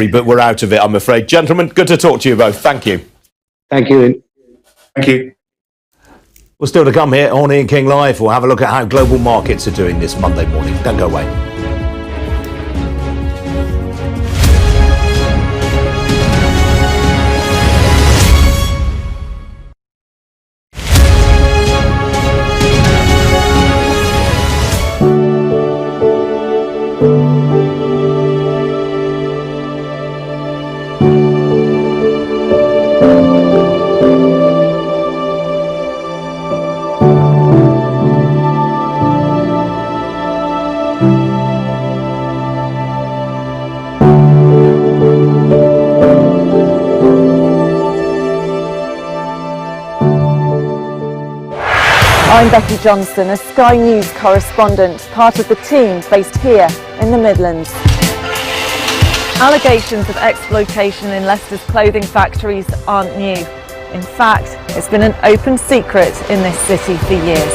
but we're out of it, I'm afraid. Gentlemen, good to talk to you both. Thank you. Thank you. Thank you. Well, still to come here on Ian King Live. We'll have a look at how global markets are doing this Monday morning. Don't go away. I'm Becky Johnson, a Sky News correspondent, part of the team based here in the Midlands. Allegations of exploitation in Leicester's clothing factories aren't new. In fact, it's been an open secret in this city for years.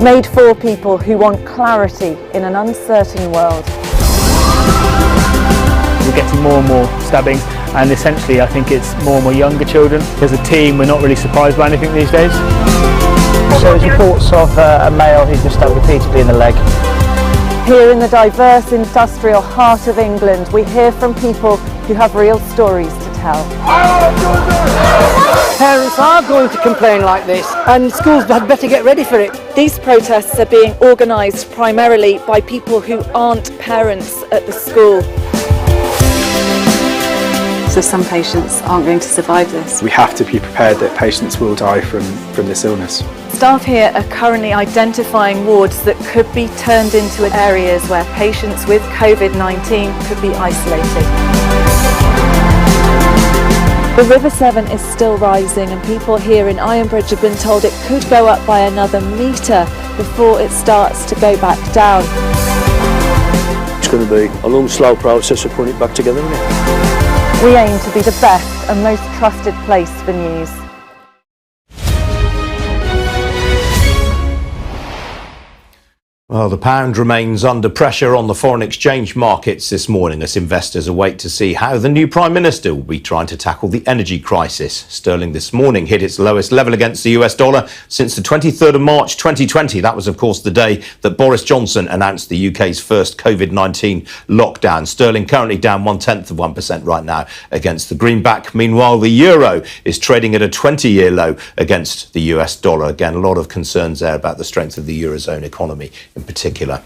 Made for people who want clarity in an uncertain world. We're getting more and more stabbings, and essentially I think it's more and more younger children. As a team, we're not really surprised by anything these days. So there's reports of a male who's been stabbed repeatedly in the leg. Here in the diverse industrial heart of England, we hear from people who have real stories to tell. Parents are going to complain like this, and schools had better get ready for it. These protests are being organised primarily by people who aren't parents at the school. So some patients aren't going to survive this. We have to be prepared that patients will die from this illness. Staff here are currently identifying wards that could be turned into areas where patients with COVID-19 could be isolated. The River Severn is still rising, and people here in Ironbridge have been told it could go up by another metre before it starts to go back down. It's going to be a long, slow process of putting it back together, isn't it? We aim to be the best and most trusted place for news. Well, the pound remains under pressure on the foreign exchange markets this morning as investors await to see how the new Prime Minister will be trying to tackle the energy crisis. Sterling this morning hit its lowest level against the US dollar since the 23rd of March 2020. That was, of course, the day that Boris Johnson announced the UK's first COVID-19 lockdown. Sterling currently down 0.1% right now against the greenback. Meanwhile, the euro is trading at a 20-year low against the US dollar. Again, a lot of concerns there about the strength of the Eurozone economy in particular.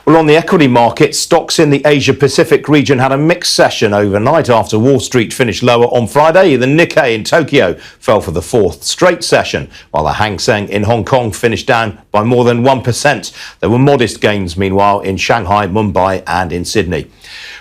Well, on the equity market, stocks in the Asia-Pacific region had a mixed session overnight after Wall Street finished lower on Friday. The Nikkei in Tokyo fell for the fourth straight session, while the Hang Seng in Hong Kong finished down by more than 1%. There were modest gains, meanwhile, in Shanghai, Mumbai and in Sydney.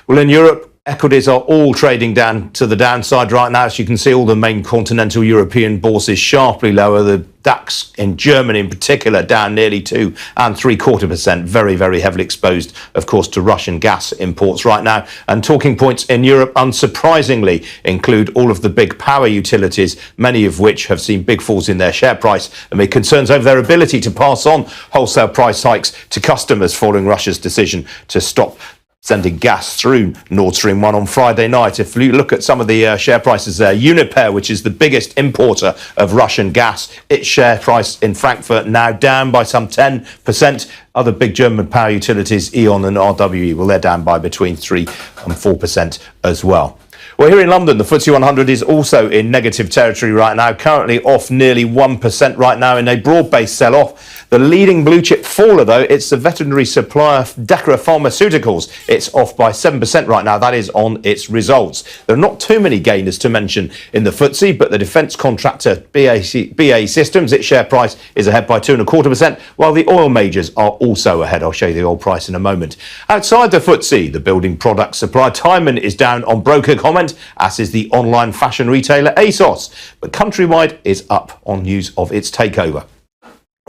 Well, in Europe, equities are all trading down to the downside right now. As you can see, all the main continental European bourses sharply lower. The DAX in Germany in particular down nearly 2.75%. Very, very heavily exposed, of course, to Russian gas imports right now. And talking points in Europe, unsurprisingly, include all of the big power utilities, many of which have seen big falls in their share price amid concerns over their ability to pass on wholesale price hikes to customers following Russia's decision to stop sending gas through Nord Stream 1 on Friday night. If you look at some of the share prices there, Uniper, which is the biggest importer of Russian gas, its share price in Frankfurt now down by some 10%. Other big German power utilities, E.ON and RWE, well, they're down by between 3 and 4% as well. Well, here in London, the FTSE 100 is also in negative territory right now, currently off nearly 1% right now in a broad-based sell-off. The leading blue chip faller, though, it's the veterinary supplier Dechra Pharmaceuticals. It's off by 7% right now. That is on its results. There are not too many gainers to mention in the FTSE, but the defence contractor BAE Systems, its share price is ahead by 2.25%, while the oil majors are also ahead. I'll show you the oil price in a moment. Outside the FTSE, the building product supplier Tyman is down on broker comment, as is the online fashion retailer ASOS. But Countrywide is up on news of its takeover.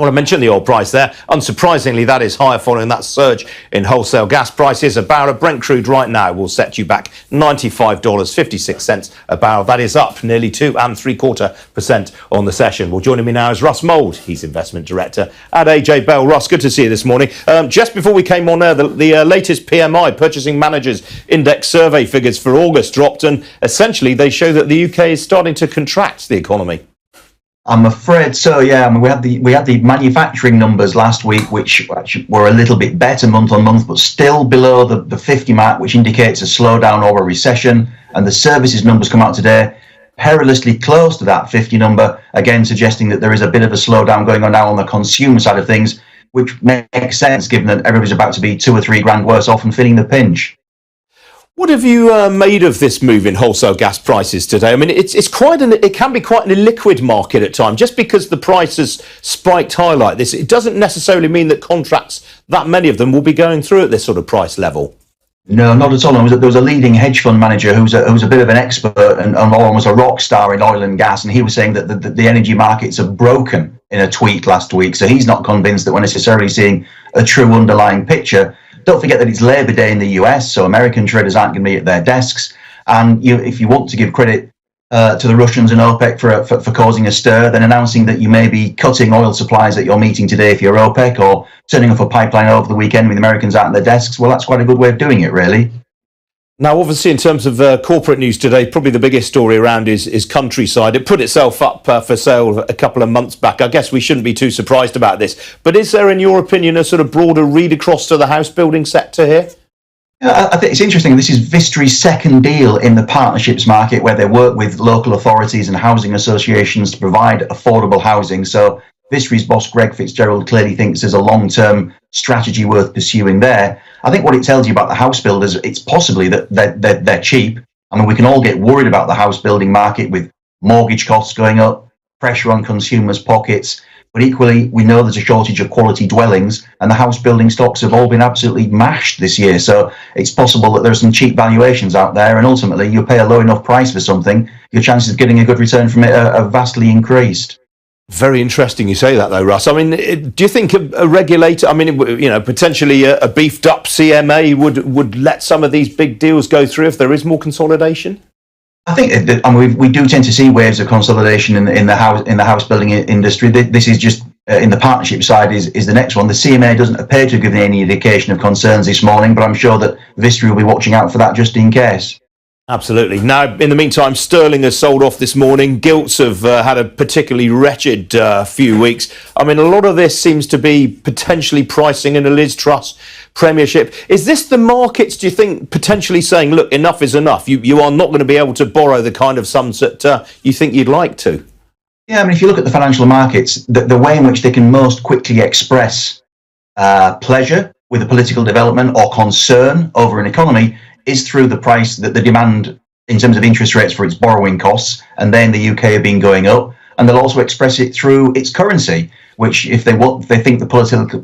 Well, I mentioned the oil price there. Unsurprisingly, that is higher following that surge in wholesale gas prices. A barrel of Brent crude right now will set you back $95.56 a barrel. That is up nearly 2.75% on the session. Well, joining me now is Russ Mould. He's investment director at AJ Bell. Russ, good to see you this morning. Just before we came on air, the latest PMI, Purchasing Managers Index survey figures for August dropped, and essentially they show that the UK is starting to contract the economy. I'm afraid so, yeah. I mean, we had the manufacturing numbers last week, which were a little bit better month on month, but still below the 50 mark, which indicates a slowdown or a recession. And the services numbers come out today, perilously close to that 50 number, again suggesting that there is a bit of a slowdown going on now on the consumer side of things, which makes sense given that everybody's about to be 2 or 3 grand worse off and feeling the pinch. What have you made of this move in wholesale gas prices today? I mean, it can be quite an illiquid market at times. Just because the price has spiked high like this, it doesn't necessarily mean that contracts, that many of them, will be going through at this sort of price level. No, not at all. There was a leading hedge fund manager who's a bit of an expert and almost a rock star in oil and gas, and he was saying that the energy markets are broken in a tweet last week. So he's not convinced that we're necessarily seeing a true underlying picture. Don't forget that it's Labour Day in the US, so American traders aren't going to be at their desks. And if you want to give credit to the Russians and OPEC for causing a stir, then announcing that you may be cutting oil supplies at your meeting today if you're OPEC, or turning off a pipeline over the weekend with Americans out at their desks, well, that's quite a good way of doing it, really. Now, obviously, in terms of corporate news today, probably the biggest story around is Countryside. It put itself up for sale a couple of months back. I guess we shouldn't be too surprised about this. But is there, in your opinion, a sort of broader read across to the house building sector here? I think it's interesting. This is Vistry's second deal in the partnerships market, where they work with local authorities and housing associations to provide affordable housing. So Vistry's boss, Greg Fitzgerald, clearly thinks there's a long-term strategy worth pursuing there. I think what it tells you about the house builders, it's possibly that they're cheap. I mean, we can all get worried about the house building market with mortgage costs going up, pressure on consumers' pockets. But equally, we know there's a shortage of quality dwellings, and the house building stocks have all been absolutely mashed this year. So it's possible that there are some cheap valuations out there, and ultimately you pay a low enough price for something, your chances of getting a good return from it are vastly increased. Very interesting you say that, though, Russ. I mean, do you think a regulator, I mean, potentially a beefed up CMA would let some of these big deals go through if there is more consolidation? I think we do tend to see waves of consolidation in the house building industry. This is just in the partnership side is the next one. The CMA doesn't appear to have given any indication of concerns this morning, but I'm sure that Vistry will be watching out for that just in case. Absolutely. Now, in the meantime, sterling has sold off this morning. Gilts have had a particularly wretched few weeks. I mean, a lot of this seems to be potentially pricing in a Liz Truss premiership. Is this the markets, do you think, potentially saying, look, enough is enough? You are not going to be able to borrow the kind of sums that you think you'd like to? Yeah, I mean, if you look at the financial markets, the way in which they can most quickly express pleasure with a political development or concern over an economy is through the price that the demand in terms of interest rates for its borrowing costs, and then the UK have been going up, and they'll also express it through its currency, which if they think the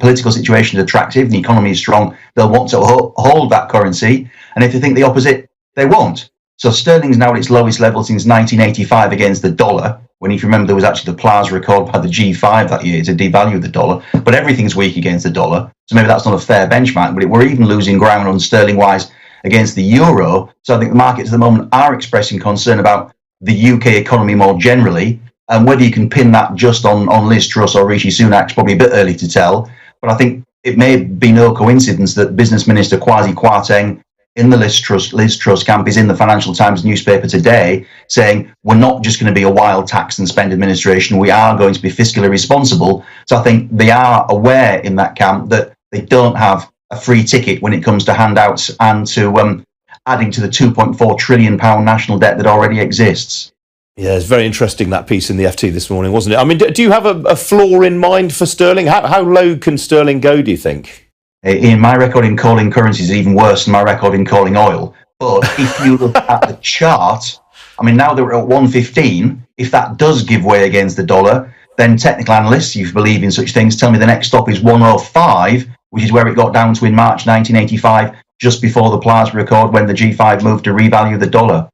political situation is attractive, the economy is strong, they'll want to hold that currency, and if they think the opposite, they won't. So sterling's now at its lowest level since 1985 against the dollar, when if you remember there was actually the Plaza record by the G5 that year to devalue the dollar, but everything's weak against the dollar, so maybe that's not a fair benchmark, but we're even losing ground on sterling-wise against the euro. So I think the markets at the moment are expressing concern about the UK economy more generally, and whether you can pin that just on Liz Truss or Rishi Sunak's probably a bit early to tell. But I think it may be no coincidence that Business Minister Kwasi Kwarteng in the Liz Truss camp is in the Financial Times newspaper today saying we're not just going to be a wild tax and spend administration, we are going to be fiscally responsible. So I think they are aware in that camp that they don't have a free ticket when it comes to handouts and to adding to the £2.4 trillion national debt that already exists. Yeah, it's very interesting, that piece in the FT this morning, wasn't it? I mean, do you have a floor in mind for sterling? How low can sterling go, do you think? Ian, my record in calling currencies is even worse than my record in calling oil. But if you look at the chart, I mean, now that we're at 115, if that does give way against the dollar, then technical analysts, if you believe in such things, tell me the next stop is 105, which is where it got down to in March 1985, just before the Plaza record when the G5 moved to revalue the dollar.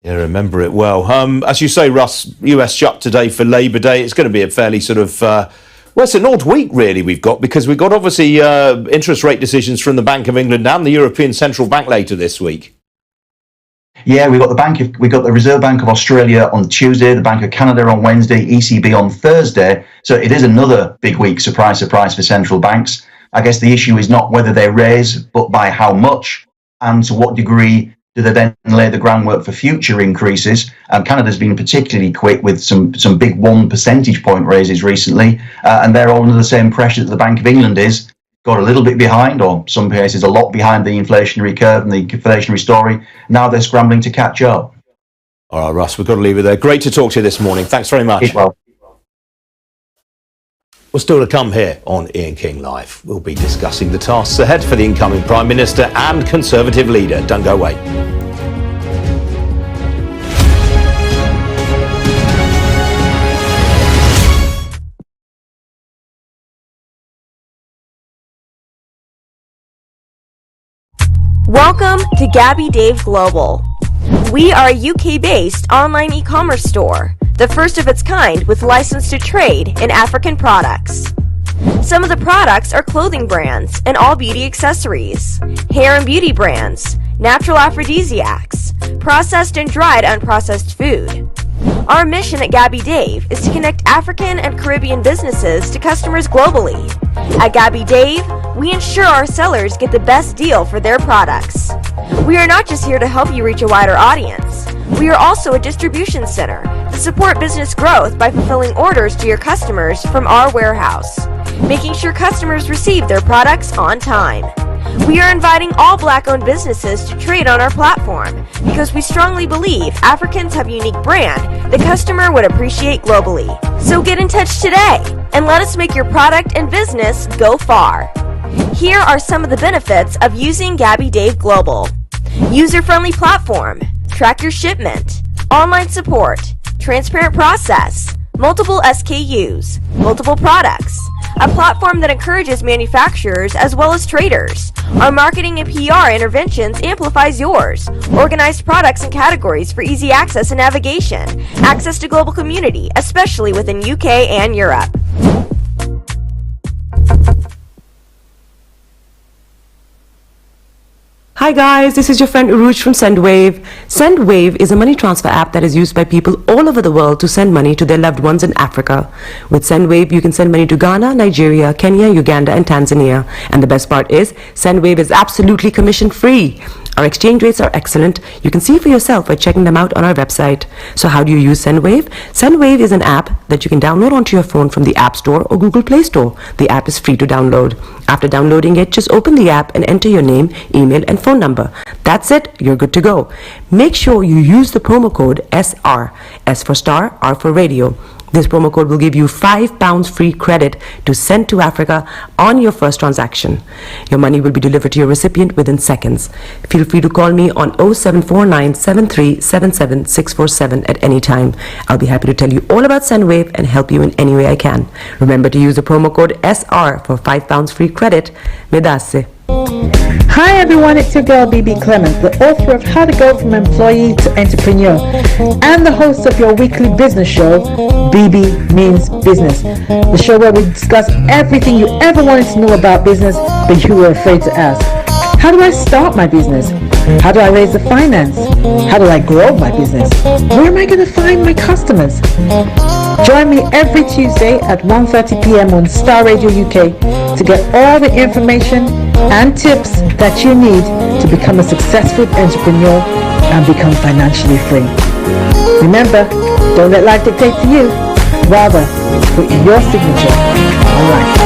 Yeah, remember it well. As you say, Russ, US shut today for Labour Day. It's going to be a fairly sort of Well, it's an odd week, really, we've got, because we've got obviously interest rate decisions from the Bank of England and the European Central Bank later this week. Yeah, we've got the Reserve Bank of Australia on Tuesday, the Bank of Canada on Wednesday, ECB on Thursday. So it is another big week, surprise, surprise, for central banks. I guess the issue is not whether they raise, but by how much, and to what degree do they then lay the groundwork for future increases. Canada's been particularly quick with some big 1 percentage point raises recently, and they're all under the same pressure that the Bank of England is. Got a little bit behind, or some cases a lot behind the inflationary curve and the inflationary story. Now they're scrambling to catch up. All right, Russ, we've got to leave it there. Great to talk to you this morning. Thanks very much. Well, still to come here on Ian King Live. We'll be discussing the tasks ahead for the incoming Prime Minister and Conservative leader. Don't go away. Welcome to Gabby Dave Global. We are a UK-based online e-commerce store, the first of its kind with license to trade in African products. Some of the products are clothing brands and all beauty accessories, hair and beauty brands, natural aphrodisiacs, processed and dried unprocessed food. Our mission at Gabby Dave is to connect African and Caribbean businesses to customers globally. At Gabby Dave, we ensure our sellers get the best deal for their products. We are not just here to help you reach a wider audience. We are also a distribution center to support business growth by fulfilling orders to your customers from our warehouse, making sure customers receive their products on time. We are inviting all Black-owned businesses to trade on our platform because we strongly believe Africans have a unique brand the customer would appreciate globally. So get in touch today and let us make your product and business go far. Here are some of the benefits of using Gabby Dave Global. User-friendly platform, track your shipment, online support, transparent process, multiple SKUs, multiple products, a platform that encourages manufacturers as well as traders. Our marketing and PR interventions amplifies yours. Organized products and categories for easy access and navigation. Access to global community, especially within UK and Europe. Hi guys, this is your friend Uruj from SendWave. SendWave is a money transfer app that is used by people all over the world to send money to their loved ones in Africa. With SendWave, you can send money to Ghana, Nigeria, Kenya, Uganda, and Tanzania. And the best part is, SendWave is absolutely commission-free. Our exchange rates are excellent. You can see for yourself by checking them out on our website. So how do you use SendWave? SendWave is an app that you can download onto your phone from the App Store or Google Play Store. The app is free to download. After downloading it, just open the app and enter your name, email, and phone number. That's it. You're good to go. Make sure you use the promo code SR, S for Star, R for Radio. This promo code will give you £5 free credit to send to Africa on your first transaction. Your money will be delivered to your recipient within seconds. Feel free to call me on 0749 7377 647 at any time. I'll be happy to tell you all about SendWave and help you in any way I can. Remember to use the promo code SR for £5 free credit. Medasse. Hi everyone, it's your girl BB Clement, the author of How to Go From Employee to Entrepreneur and the host of your weekly business show, BB Means Business, the show where we discuss everything you ever wanted to know about business but you were afraid to ask. How do I start my business? How do I raise the finance? How do I grow my business? Where am I going to find my customers? Join me every Tuesday at 1:30 p.m. on Starr Radio UK to get all the information and tips that you need to become a successful entrepreneur and become financially free. Remember, don't let life dictate to you. Rather, put your signature on life.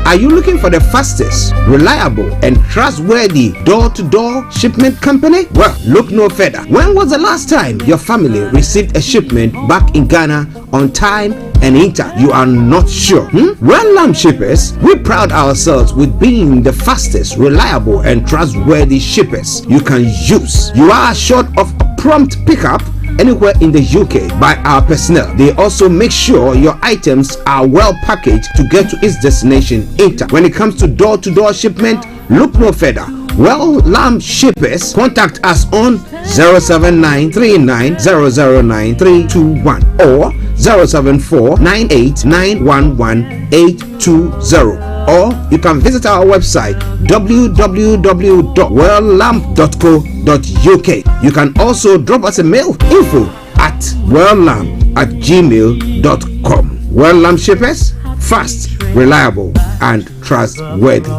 Are you looking for the fastest, reliable, and trustworthy door-to-door shipment company? Well, look no further. When was the last time your family received a shipment back in Ghana on time and in time? You are not sure? Well, Lamb Shippers, we pride ourselves with being the fastest, reliable, and trustworthy shippers you can use. You are assured of a prompt pickup anywhere in the UK by our personnel. They also make sure your items are well packaged to get to its destination in time. When it comes to door-to-door shipment, look no further. Well Lamb Shippers, contact us on 07939009321 or 07498911820, or you can visit our website www.welllamp.co.uk. You can also drop us a mail, info@welllamp@gmail.com. Well Lamb Shippers, fast, reliable and trustworthy.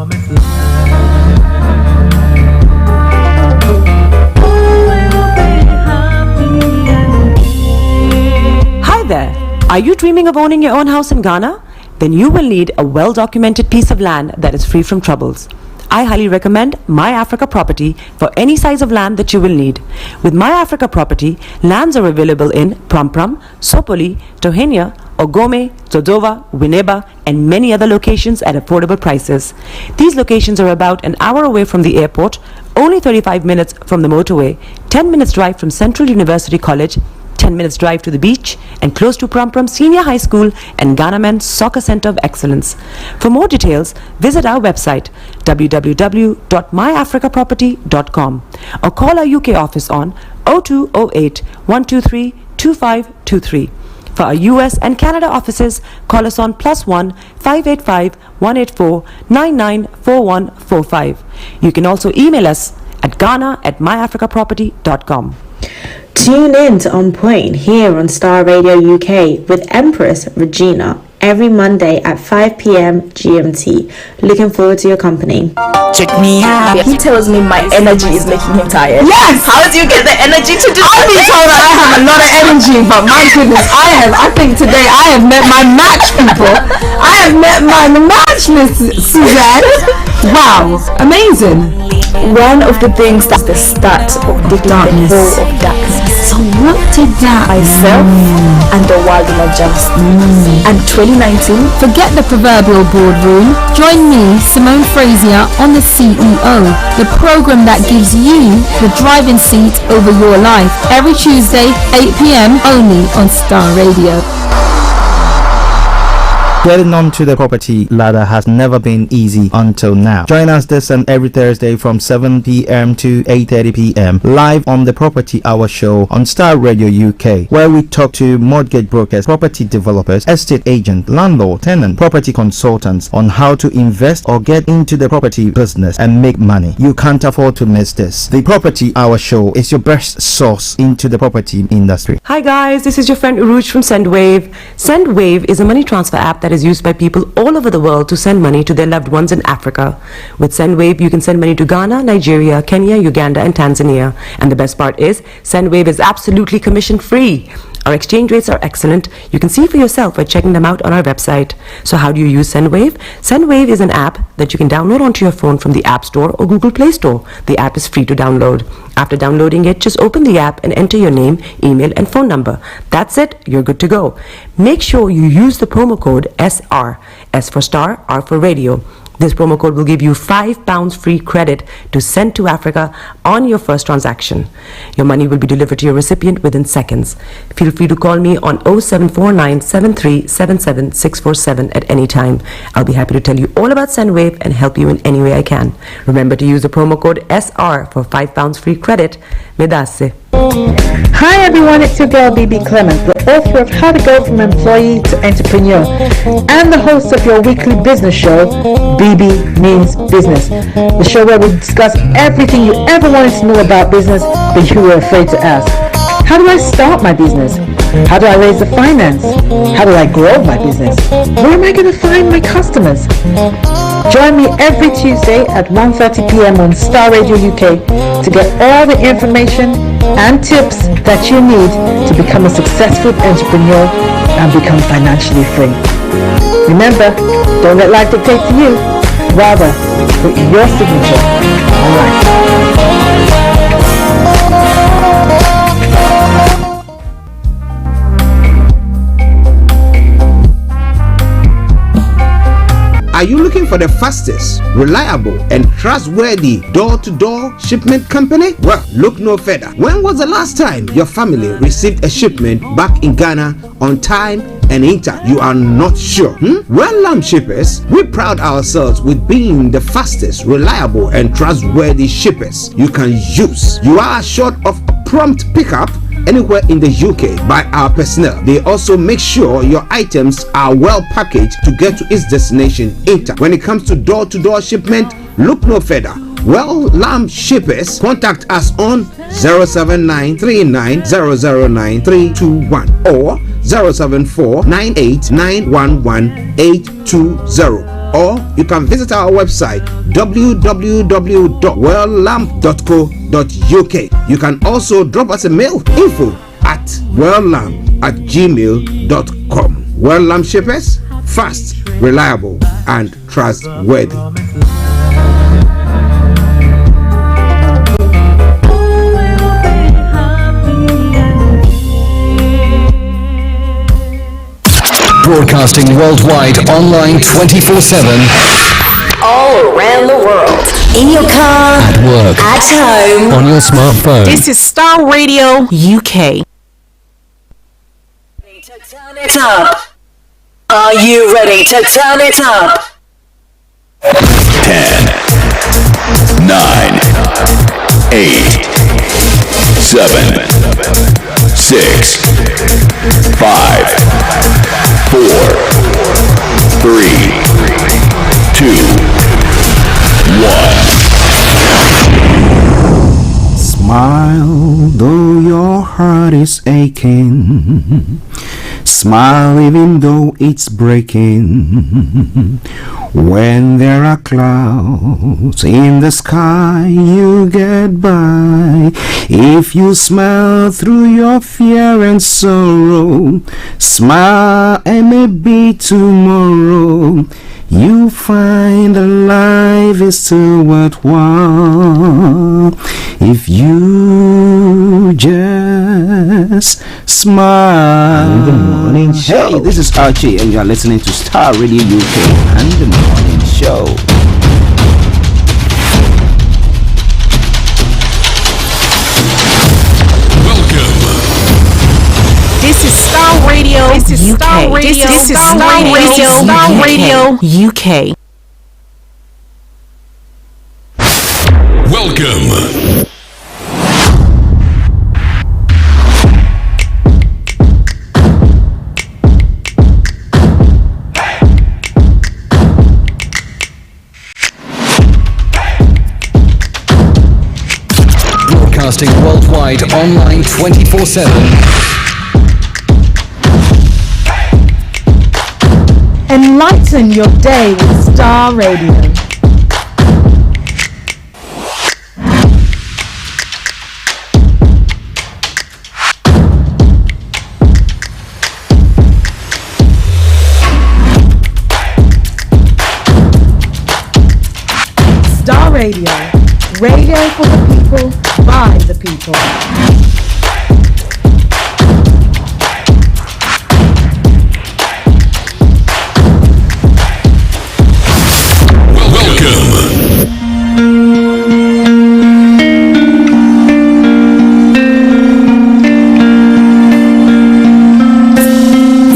Hi there. Are you dreaming of owning your own house in Ghana? Then you will need a well-documented piece of land that is free from troubles. I highly recommend My Africa Property for any size of land that you will need. With My Africa Property, lands are available in Pram, Sopoli, Tohenia, Ogome, Dodova, Winneba, and many other locations at affordable prices. These locations are about an hour away from the airport, only 35 minutes from the motorway, 10 minutes drive from Central University College, 10 minutes drive to the beach, and close to Pram Senior High School and Ghana Men's Soccer Center of Excellence. For more details, visit our website www.myafricaproperty.com or call our UK office on 0208 123 2523. For our US and Canada offices, call us on +1 585 184 994145. You can also email us at ghana@myafricaproperty.com. Tune in to On Point here on Starr Radio UK with Empress Regina every Monday at 5 p.m. GMT. Looking forward to your company. Check me out. He tells me my energy is making him tired. Yes! How do you get the energy to do I've been told that I have a lot of energy, but my goodness, I think today I have met my match, people. I have met my match, Miss Suzanne. Wow, amazing. One of the things that's the start of the darkness. Of darkness. So what did that myself and the world will adjust. And 2019, forget the proverbial boardroom. Join me, Simone Frazier, on the CEO, the program that gives you the driving seat over your life. Every Tuesday, 8 p.m. only on Starr Radio. Getting onto the property ladder has never been easy until now. Join us this and every Thursday from 7 p.m. to 8:30 p.m. live on the Property Hour show on Starr Radio UK, where we talk to mortgage brokers, property developers, estate agents, landlord, tenant, property consultants on how to invest or get into the property business and make money. You can't afford to miss this. The Property Hour show is your best source into the property industry. Hi guys, this is your friend Uruj from SendWave. SendWave is a money transfer app that is used by people all over the world to send money to their loved ones in Africa. With SendWave, you can send money to Ghana, Nigeria, Kenya, Uganda, and Tanzania. And the best part is, SendWave is absolutely commission-free. Our exchange rates are excellent. You can see for yourself by checking them out on our website. So how do you use SendWave? SendWave is an app that you can download onto your phone from the App Store or Google Play Store. The app is free to download. After downloading it, just open the app and enter your name, email, and phone number. That's it. You're good to go. Make sure you use the promo code SR, S for Star, R for Radio. This promo code will give you £5 free credit to send to Africa on your first transaction. Your money will be delivered to your recipient within seconds. Feel free to call me on 0749 7377 647 at any time. I'll be happy to tell you all about SendWave and help you in any way I can. Remember to use the promo code SR for £5 free credit. Medasse. Hi everyone, it's your girl BB Clement, the author of How to Go from Employee to Entrepreneur and the host of your weekly business show, BB Means Business, the show where we discuss everything you ever wanted to know about business but you were afraid to ask. How do I start my business? How do I raise the finance? How do I grow my business? Where am I going to find my customers? Join me every Tuesday at 1:30 p.m. on Starr Radio UK to get all the information and tips that you need to become a successful entrepreneur and become financially free. Remember, don't let life dictate to you. Rather, put your signature on life. Are you looking for the fastest, reliable, and trustworthy door-to-door shipment company? Well, look no further. When was the last time your family received a shipment back in Ghana on time and in time? You are not sure? Well, Lamb Shippers, we pride ourselves with being the fastest, reliable, and trustworthy shippers you can use. You are assured of prompt pickup anywhere in the UK by our personnel. They also make sure your items are well packaged to get to its destination in time. When it comes to door-to-door shipment, look no further. Well, Lamb Shippers, contact us on 07939009321 or 07498911820, or you can visit our website www.welllamp.co.uk. You can also drop us a mail, info@welllamp@gmail.com. Well Lamb Shippers, fast, reliable, and trustworthy. Broadcasting worldwide, online 24/7. All around the world. In your car. At work. At home. On your smartphone. This is Starr Radio UK. Turn it up. Are you ready to turn it up? 10, 9, 8, 7, 6, 5, 4, 3, 2, 1. Smile though your heart is aching. Smile even though it's breaking. When there are clouds in the sky, you get by. If you smile through your fear and sorrow, smile and maybe tomorrow you find that life is still worthwhile if you just smile. And the morning show. Hey, this is Archie, and you are listening to Starr Radio UK and the morning show. This is Starr Radio. This is Starr Radio. This is Starr Radio. Starr Radio UK. Welcome. Broadcasting worldwide, online 24/7. Enlighten your day with Starr Radio. Starr Radio. Radio for the people, by the people.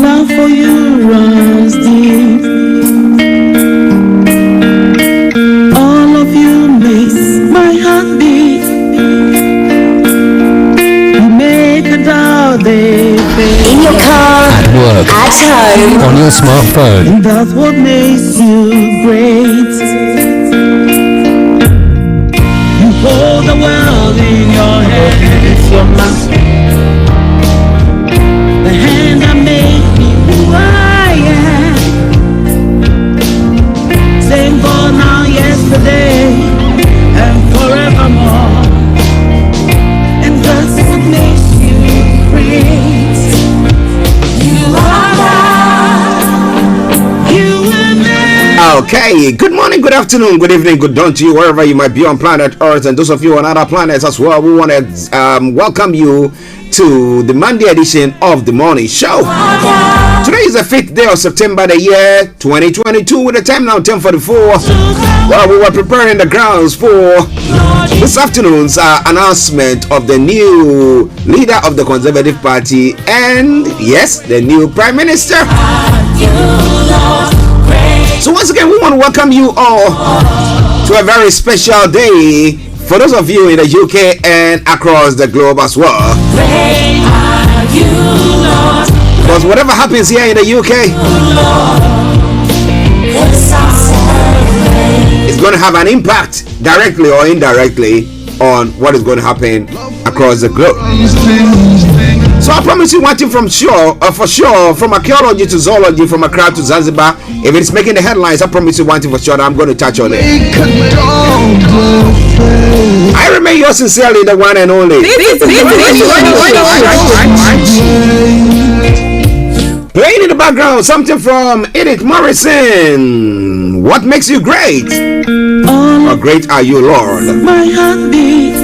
Love for you runs deep. All of you makes my heart beat. You make a doubt they fail. In your car. At work. At home. On your smartphone. And that's what makes you great. You hold the world in your hand. It's your master. The hand that made me who I am. Same for now, yesterday, and forevermore. And that's what makes you great. You are God. You and me. Okay, good morning, good afternoon, good evening, good dawn to you wherever you might be on planet Earth, and those of you on other planets as well. We want to welcome you to the Monday edition of the morning show. Today is is the 5th day of September, the year 2022, with the time now 10:44. Well, we were preparing the grounds for this afternoon's announcement of the new leader of the Conservative Party and, yes, the new Prime Minister. So once again, we want to welcome you all to a very special day for those of you in the UK and across the globe as well. Because whatever happens here in the UK is going to have an impact directly or indirectly on what is going to happen across the globe. So I promise you one thing for sure, from archaeology to zoology, from Accra to Zanzibar, if it's making the headlines, I promise you one thing for sure that I'm going to touch on it. I remain yours sincerely, the one and only. Playing in the background, something from Edith Morrison. What makes you great? How great are you, Lord? My heartbeat.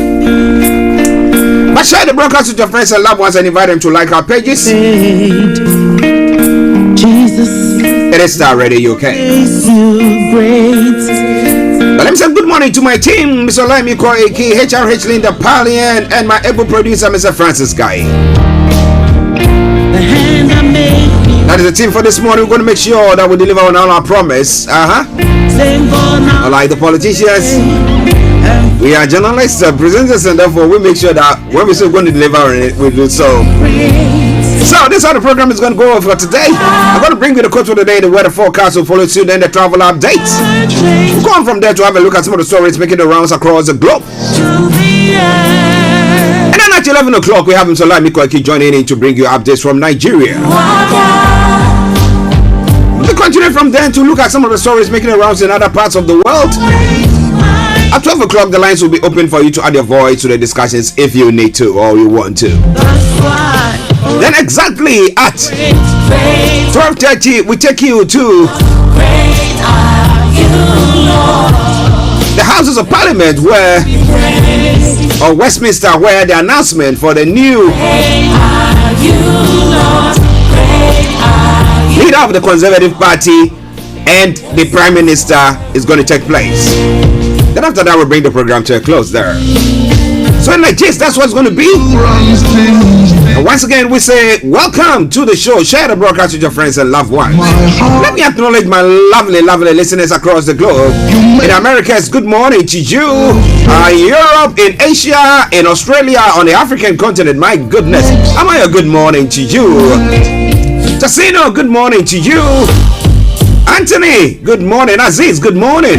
But share the broadcast with your friends and loved ones and invite them to like our pages. Jesus. It is Starr Radio UK. But let me say good morning to my team, Mr. Olayomi, HRH Linda Palian, and my able producer, Mr. Francis Guy. That is the team for this morning. We're going to make sure that we deliver on all our promise. Unlike the politicians, we are journalists, presenters, and therefore we make sure that when we say we're going to deliver on it, we do so. So this is how the program is going to go for today. I'm going to bring you the quote for the day, the weather forecast will follow soon, then the travel updates. We'll go on from there to have a look at some of the stories making the rounds across the globe. And then at 11 o'clock, we have Mr. Olayomi joining in to bring you updates from Nigeria. We continue from there to look at some of the stories making the rounds in other parts of the world. At 12 o'clock, the lines will be open for you to add your voice to the discussions if you need to or you want to. Then exactly at 12:30, we take you to the Houses of Parliament, or Westminster, where the announcement for the new leader of the Conservative Party and the Prime Minister is going to take place. Then after that, we'll bring the program to a close there. So in like this, that's what's going to be. And once again, we say welcome to the show. Share the broadcast with your friends and loved ones. Let me acknowledge my lovely listeners across the globe. In America, it's good morning to you. Europe, in Asia, in Australia, on the African continent. My goodness, am I a good morning to you? Tassino, good morning to you. Anthony, good morning. Aziz, good morning.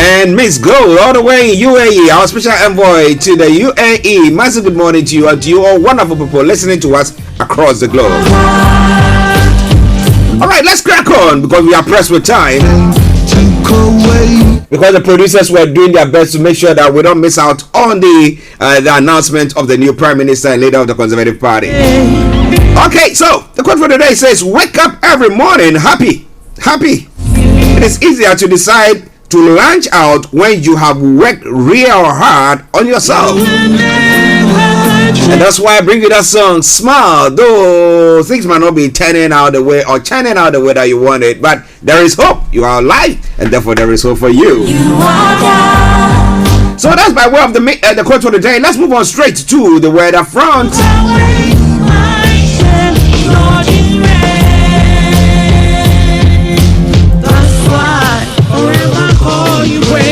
And Miss Gold, all the way in UAE, our special envoy to the UAE. Massive good morning to you and to you all wonderful people listening to us across the globe. Alright, let's crack on because we are pressed with time. Because the producers were doing their best to make sure that we don't miss out on the announcement of the new Prime Minister and leader of the Conservative Party. Okay, so the quote for today says, wake up every morning happy. It is easier to decide to launch out when you have worked real hard on yourself. And that's why I bring you that song, Smile. Though things might not be turning out the way that you want it, but there is hope. You are alive, and therefore there is hope for you. So that's by way of the quote for the day. Let's move on straight to the weather front.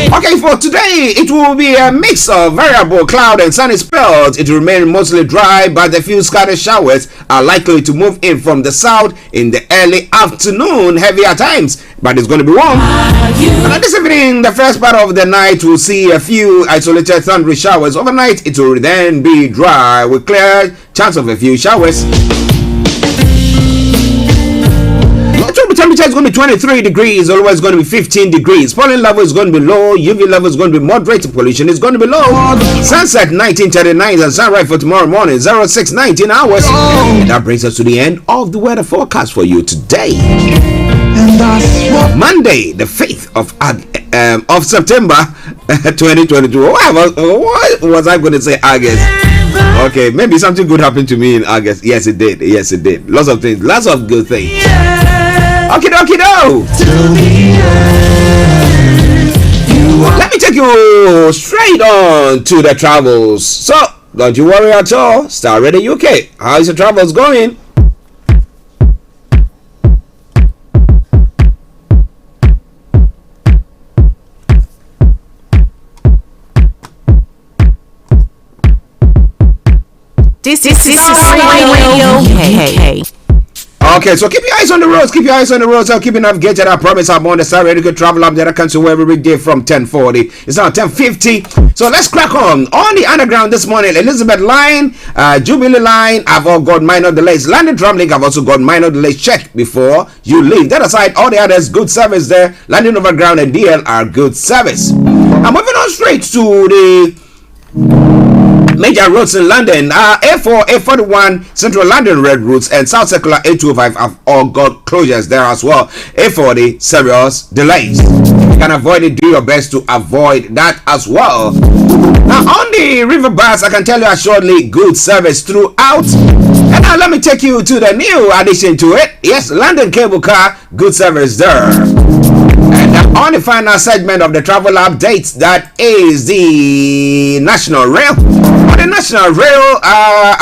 Okay, for today, it will be a mix of variable cloud and sunny spells. It will remain mostly dry, but a few scattered showers are likely to move in from the south in the early afternoon, heavy at times, but it's going to be warm. And this evening, the first part of the night, we'll see a few isolated thundery showers. Overnight, it will then be dry with clear chance of a few showers. The temperature is going to be 23 degrees, always going to be 15 degrees. Pollen level is going to be low, UV level is going to be moderate, pollution is going to be low. Sunset 19:39 and sunrise for tomorrow morning 06:19 hours. And that brings us to the end of the weather forecast for you today. Monday, the 5th of September 2022. What was I going to say? August. Okay, maybe something good happened to me in August. Yes, it did. Yes, it did. Lots of things. Lots of good things. Okay, dokie, do. Let me take you straight on to the travels. So, don't you worry at all. Starr Radio UK. How's your travels going? This is Radio UK. Okay, so keep your eyes on the roads. Keep your eyes on the roads. I'll keep you navigated. I promise I'm on the Starr Radio Travel Up that I come to every day from 10:40. It's now 10:50. So let's crack on. On the underground this morning, Elizabeth Line, Jubilee Line, I've all got minor delays. London Tramlink, I've also got minor delays. Check before you leave. That aside, all the others, good service there. London Overground and DL are good service. I'm moving on straight to the major roads in London. A4, A41, Central London Red Routes and South Circular A205 have all got closures there as well. A40, serious delays. You can avoid it, do your best to avoid that as well. Now on the river bus, I can tell you assuredly good service throughout. And now let me take you to the new addition to it. Yes, London Cable Car, good service there. And on the final segment of the travel updates, that is the National Rail. On the National Rail,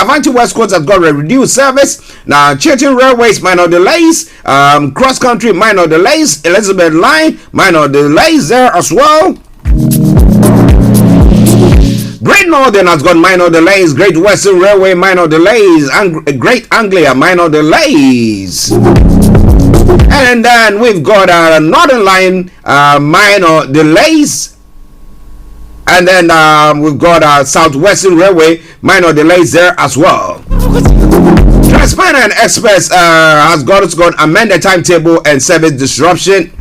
Avanti West Coast has got a reduced service. Now, Chiltern Railways, minor delays. Cross Country, minor delays. Elizabeth Line, minor delays there as well. Great Northern has got minor delays. Great Western Railway, minor delays. And Great Anglia, minor delays. And then we've got a Northern Line, minor delays. And then we've got Southwestern Railway, minor delays there as well. Transpiner and Express has got amended timetable and service disruption.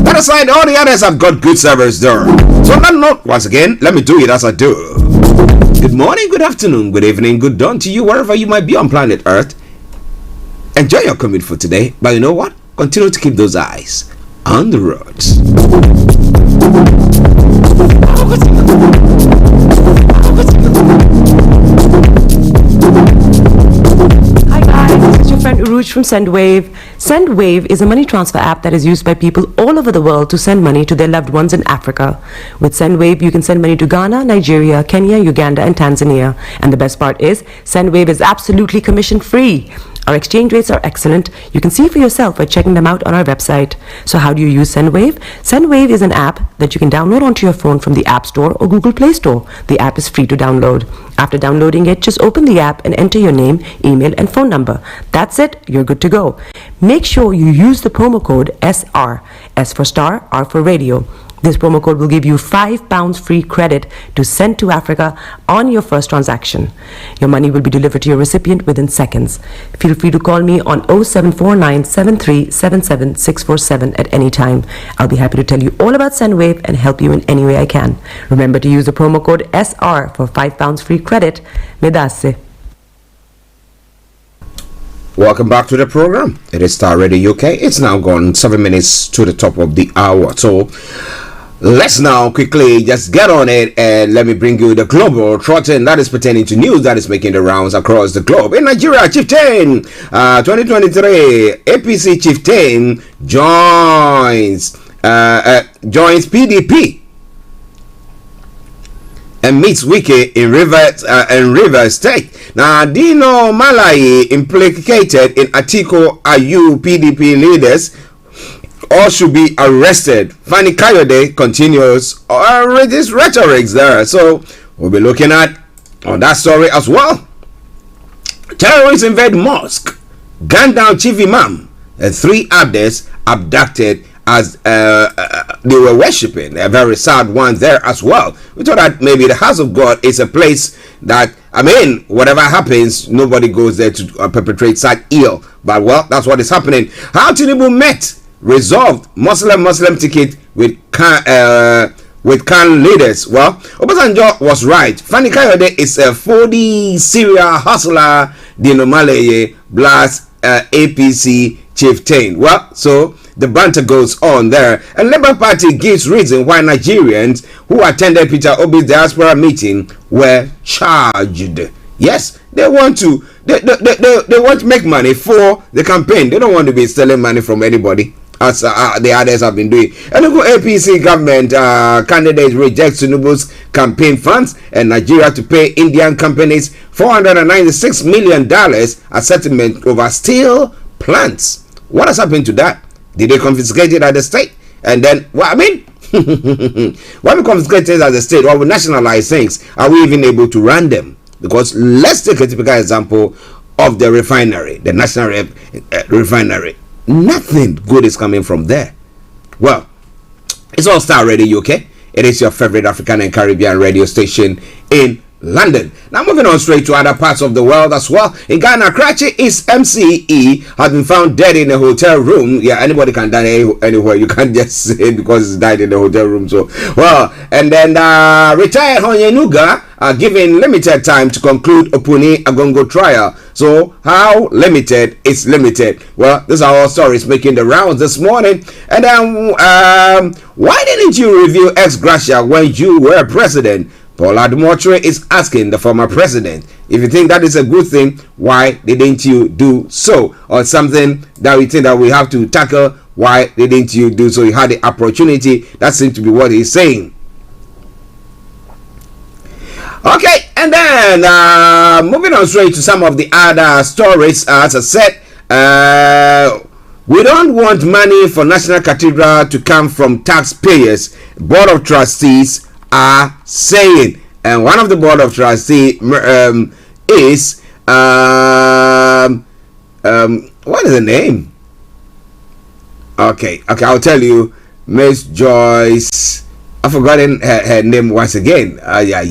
That aside, all the others have got good service there. So on that note, once again, let me do it as I do. Good morning, good afternoon, good evening, good dawn to you wherever you might be on planet Earth. Enjoy your commute for today, but you know what? Continue to keep those eyes on the roads. Hi guys, this is your friend Uruj from SendWave. SendWave is a money transfer app that is used by people all over the world to send money to their loved ones in Africa. With SendWave, you can send money to Ghana, Nigeria, Kenya, Uganda, and Tanzania. And the best part is, SendWave is absolutely commission-free. Our exchange rates are excellent. You can see for yourself by checking them out on our website. So how do you use SendWave? SendWave is an app that you can download onto your phone from the App Store or Google Play Store. The app is free to download. After downloading it, just open the app and enter your name, email, and phone number. That's it. You're good to go. Make sure you use the promo code SR. S for Starr, R for Radio. This promo code will give you £5 free credit to send to Africa on your first transaction. Your money will be delivered to your recipient within seconds. Feel free to call me on 0749 7377 647 at any time. I'll be happy to tell you all about SendWave and help you in any way I can. Remember to use the promo code SR for £5 free credit. Medasse. Welcome back to the program. It is Starr Radio UK. It's now gone 7 minutes to the top of the hour. So let's now quickly just get on it and let me bring you the global trotting that is pertaining to news that is making the rounds across the globe. In Nigeria, Chieftain 2023 APC Chieftain joins PDP and meets Wike in River State. Now, Dino Malayi implicated in Atiku Ayu PDP leaders all should be arrested. Fani Kayode continues with his rhetoric there. So we'll be looking at on that story as well. Terrorists invade mosque, gun down chief imam, and 3 abdes abducted as they were worshipping. A very sad one there as well. We thought that maybe the house of God is a place that, I mean, whatever happens, nobody goes there to perpetrate such ill. But well, that's what is happening. How Tinubu met, resolved Muslim ticket with Khan leaders. Well, Obasanjo was right. Fani Kayode is a 40 serial hustler. Dino Malayi blast APC chieftain. Well, so the banter goes on there. And Labour Party gives reason why Nigerians who attended Peter Obi's diaspora meeting were charged. Yes, they want to make money for the campaign. They don't want to be stealing money from anybody, as the others have been doing. And the APC government candidates reject Tinubu's campaign funds and Nigeria to pay Indian companies $496 million as settlement over steel plants. What has happened to that? Did they confiscate it at the state? And then, well, I mean, when we confiscate things at the state, or we nationalize things, are we even able to run them? Because let's take a typical example of the refinery, the national refinery. Nothing good is coming from there. Well, it's all Starr Radio UK. It is your favorite African and Caribbean radio station in London. Now moving on straight to other parts of the world as well. In Ghana, Karachi East MCE has been found dead in a hotel room. Yeah, anybody can die anywhere. You can't just say because he died in the hotel room. So, well, and then retired Honyenuga are given limited time to conclude Opuni Agongo trial. So how limited is limited? Well, these are all stories making the rounds this morning. And then why didn't you review ex gratia when you were president? Paul Adumotre is asking the former president. If you think that is a good thing, why didn't you do so? Or something that we think that we have to tackle, why didn't you do so? You had the opportunity. That seems to be what he's saying. Okay, and then moving on straight to some of the other stories. As I said, we don't want money for National Cathedral to come from taxpayers. Board of Trustees are saying, and one of the Board of Trustees is what is the name? Okay, I'll tell you. Miss Joyce, I've forgotten her name once again. Okay,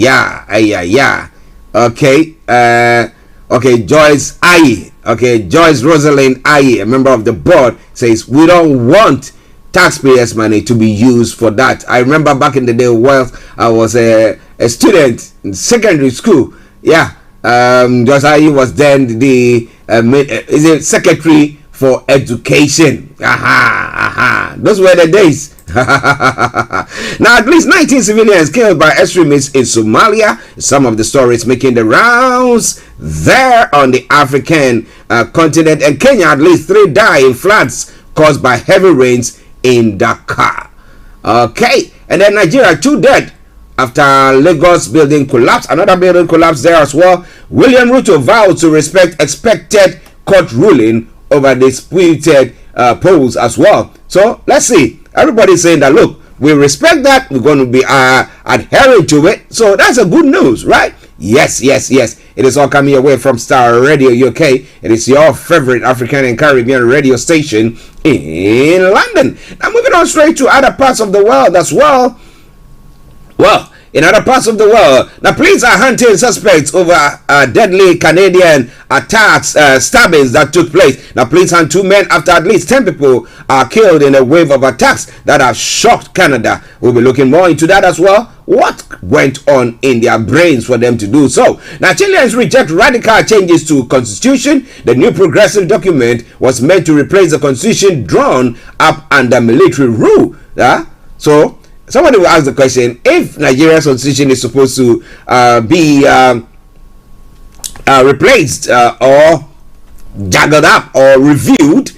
Joyce Aye. Okay, Joyce Rosalind Aye, a member of the board, says we don't want taxpayers' money to be used for that. I remember back in the day while I was a student in secondary school. Yeah, Joyce Aye was then the secretary for education. Those were the days. Now, at least 19 civilians killed by extremists in Somalia. Some of the stories making the rounds there on the African continent. And Kenya, at least 3 die in floods caused by heavy rains in Dakar. Okay, and then Nigeria, 2 dead after Lagos building collapse. Another building collapsed there as well. William Ruto vowed to respect expected court ruling over disputed polls as well. So let's see. Everybody's saying that, look, we respect that. We're going to be adhering to it. So that's a good news, right? Yes. It is all coming away from Starr Radio UK. It is your favorite African and Caribbean radio station in London. Now moving on straight to other parts of the world as well. Well, in other parts of the world, the police are hunting suspects over deadly Canadian attacks, stabbings that took place. The police hunt 2 men after at least 10 people are killed in a wave of attacks that have shocked Canada. We'll be looking more into that as well. What went on in their brains for them to do so? Now, Chileans reject radical changes to constitution. The new progressive document was meant to replace the constitution drawn up under military rule. So somebody will ask the question, if Nigeria's constitution is supposed to be replaced or jaggled up or reviewed,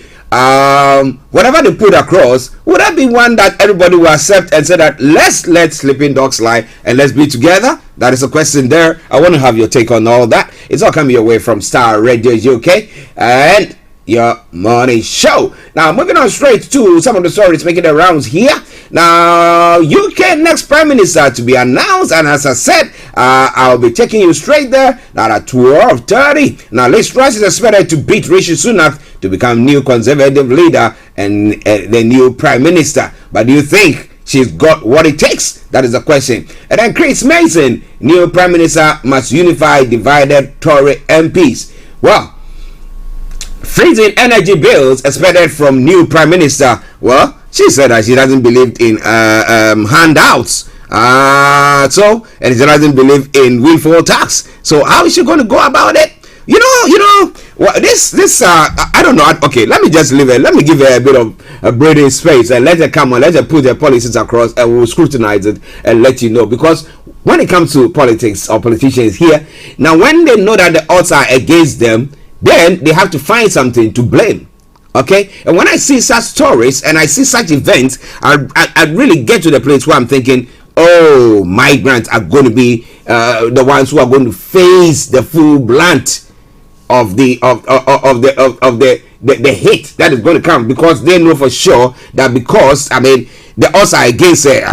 whatever they put across, would that be one that everybody will accept and say that let's let sleeping dogs lie and let's be together? That is a question there. I want to have your take on all that. It's all coming your way from Starr Radio UK and your morning show. Now moving on straight to some of the stories making the rounds here. Now, UK next Prime Minister to be announced, and as I said, I'll be taking you straight there. Now at 12:30. Now Liz Truss is expected to beat Rishi Sunak to become new Conservative leader and the new Prime Minister. But do you think she's got what it takes? That is the question. And then Chris Mason, new Prime Minister, must unify divided Tory MPs. Well, freezing energy bills expected from new Prime Minister. Well, she said that she doesn't believe in handouts. And she doesn't believe in windfall tax. So how is she going to go about it? You know. Well, this I don't know. Okay, let me just leave it. Let me give her a bit of a breathing space and let her come on. Let her put her policies across, and we'll scrutinize it and let you know. Because when it comes to politics or politicians here, now when they know that the odds are against them, then they have to find something to blame. Okay, and when I see such stories and I see such events, I really get to the place where I'm thinking, oh, migrants are going to be the ones who are going to face the full brunt of the hate that is going to come, because they know for sure that, because the odds are against it.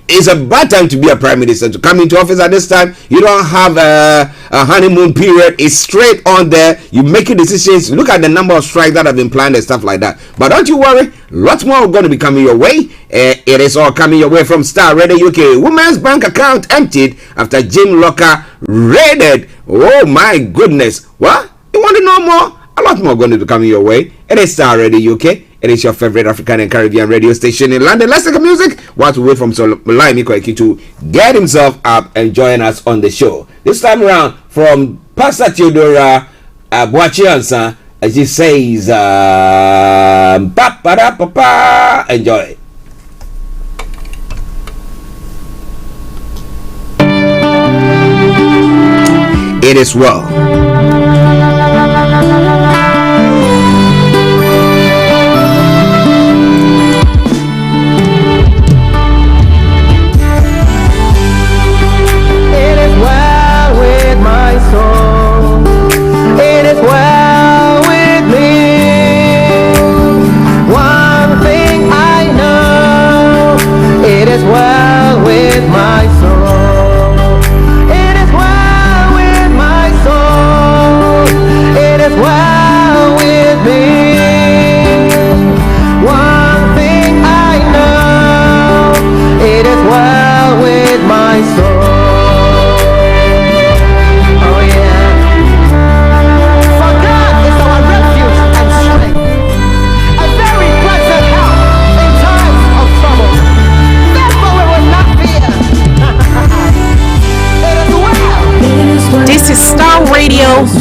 It's a bad time to be a prime minister, to come into office at this time. You don't have a honeymoon period. It's straight on there. You making decisions. Look at the number of strikes that have been planned and stuff like that. But don't you worry, lots more are going to be coming your way. It is all coming your way from Starr Radio UK. Women's bank account emptied after gym locker raided. Oh my goodness. What? You want to know more? A lot more going to be coming your way. It is Starr Radio UK. It is your favorite African and Caribbean radio station in London. Let's take a music while we wait for Olayomi to get himself up and join us on the show. This time around, from Pastor Theodora Boachiansa, as she says, enjoy. It is well.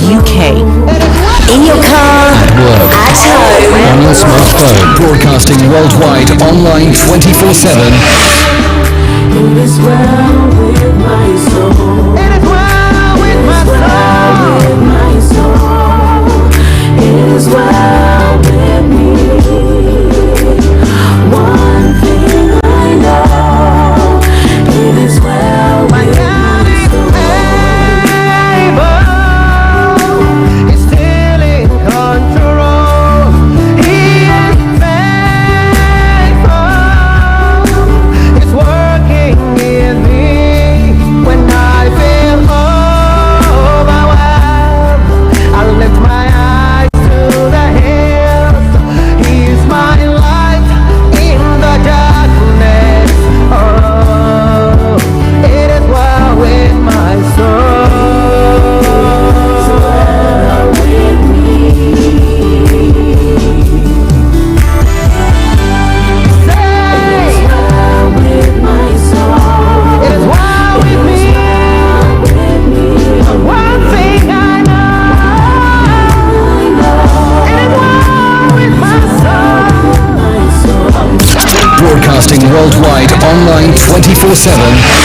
UK. In your car, at work, at home, on your smartphone, broadcasting worldwide, online 24/7. It is well with my soul. It is well with my soul. It is well with me. One thing I know, it is well with my soul. Worldwide, online 24/7.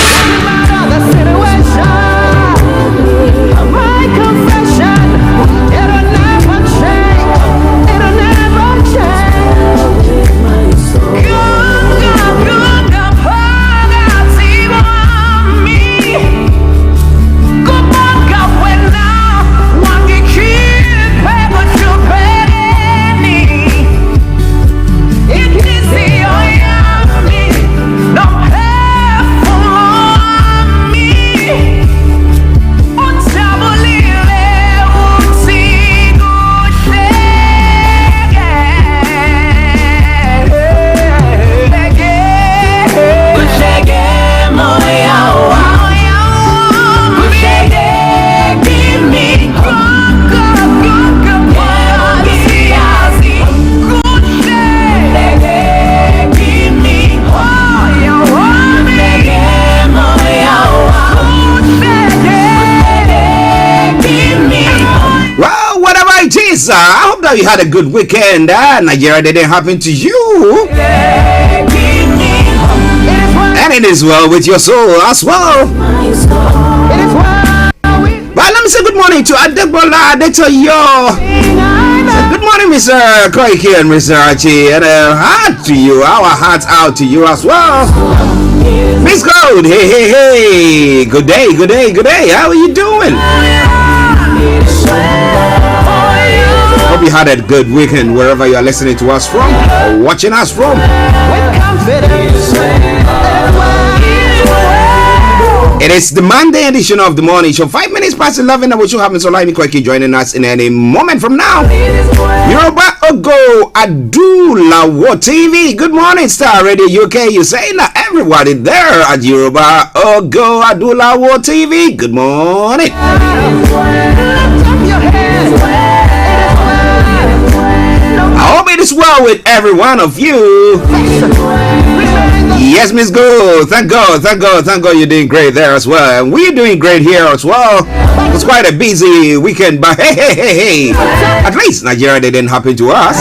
I hope that you had a good weekend. Nigeria didn't happen to you. And it is well with your soul as well. Well, let me say good morning to Adebola Adetoyo. Good morning, Mr. Koike and Mr. Archie. And a heart to you, our hearts out to you as well. Miss Gold, hey. Good day. How are you doing? Hope you had a good weekend wherever you are listening to us from or watching us from. It is the Monday edition of the morning show. 5 minutes past 11. I wish you having Olayomi quickly joining us in any moment from now. Yoruba Ogo Adulawo TV. Good morning, Starr Radio UK. You saying that everybody there at Yoruba Ogo Adulawo TV. Good morning. I hope it is well with every one of you. Yes, Miss Gold. Thank God you're doing great there as well. And we're doing great here as well. It was quite a busy weekend, but hey. At least Nigeria didn't happen to us.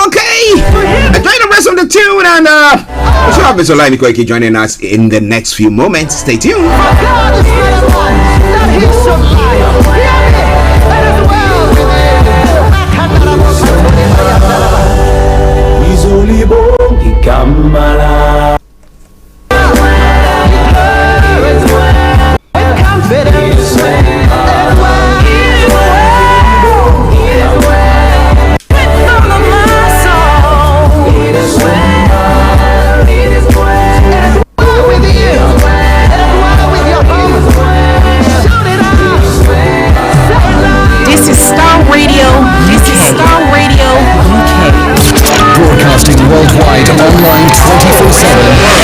Okay. Enjoy the rest of the tune and we should have Mr. Olayomi Koiki joining us in the next few moments. Stay tuned. This is Starr Radio UK. Broadcasting worldwide online 24/7.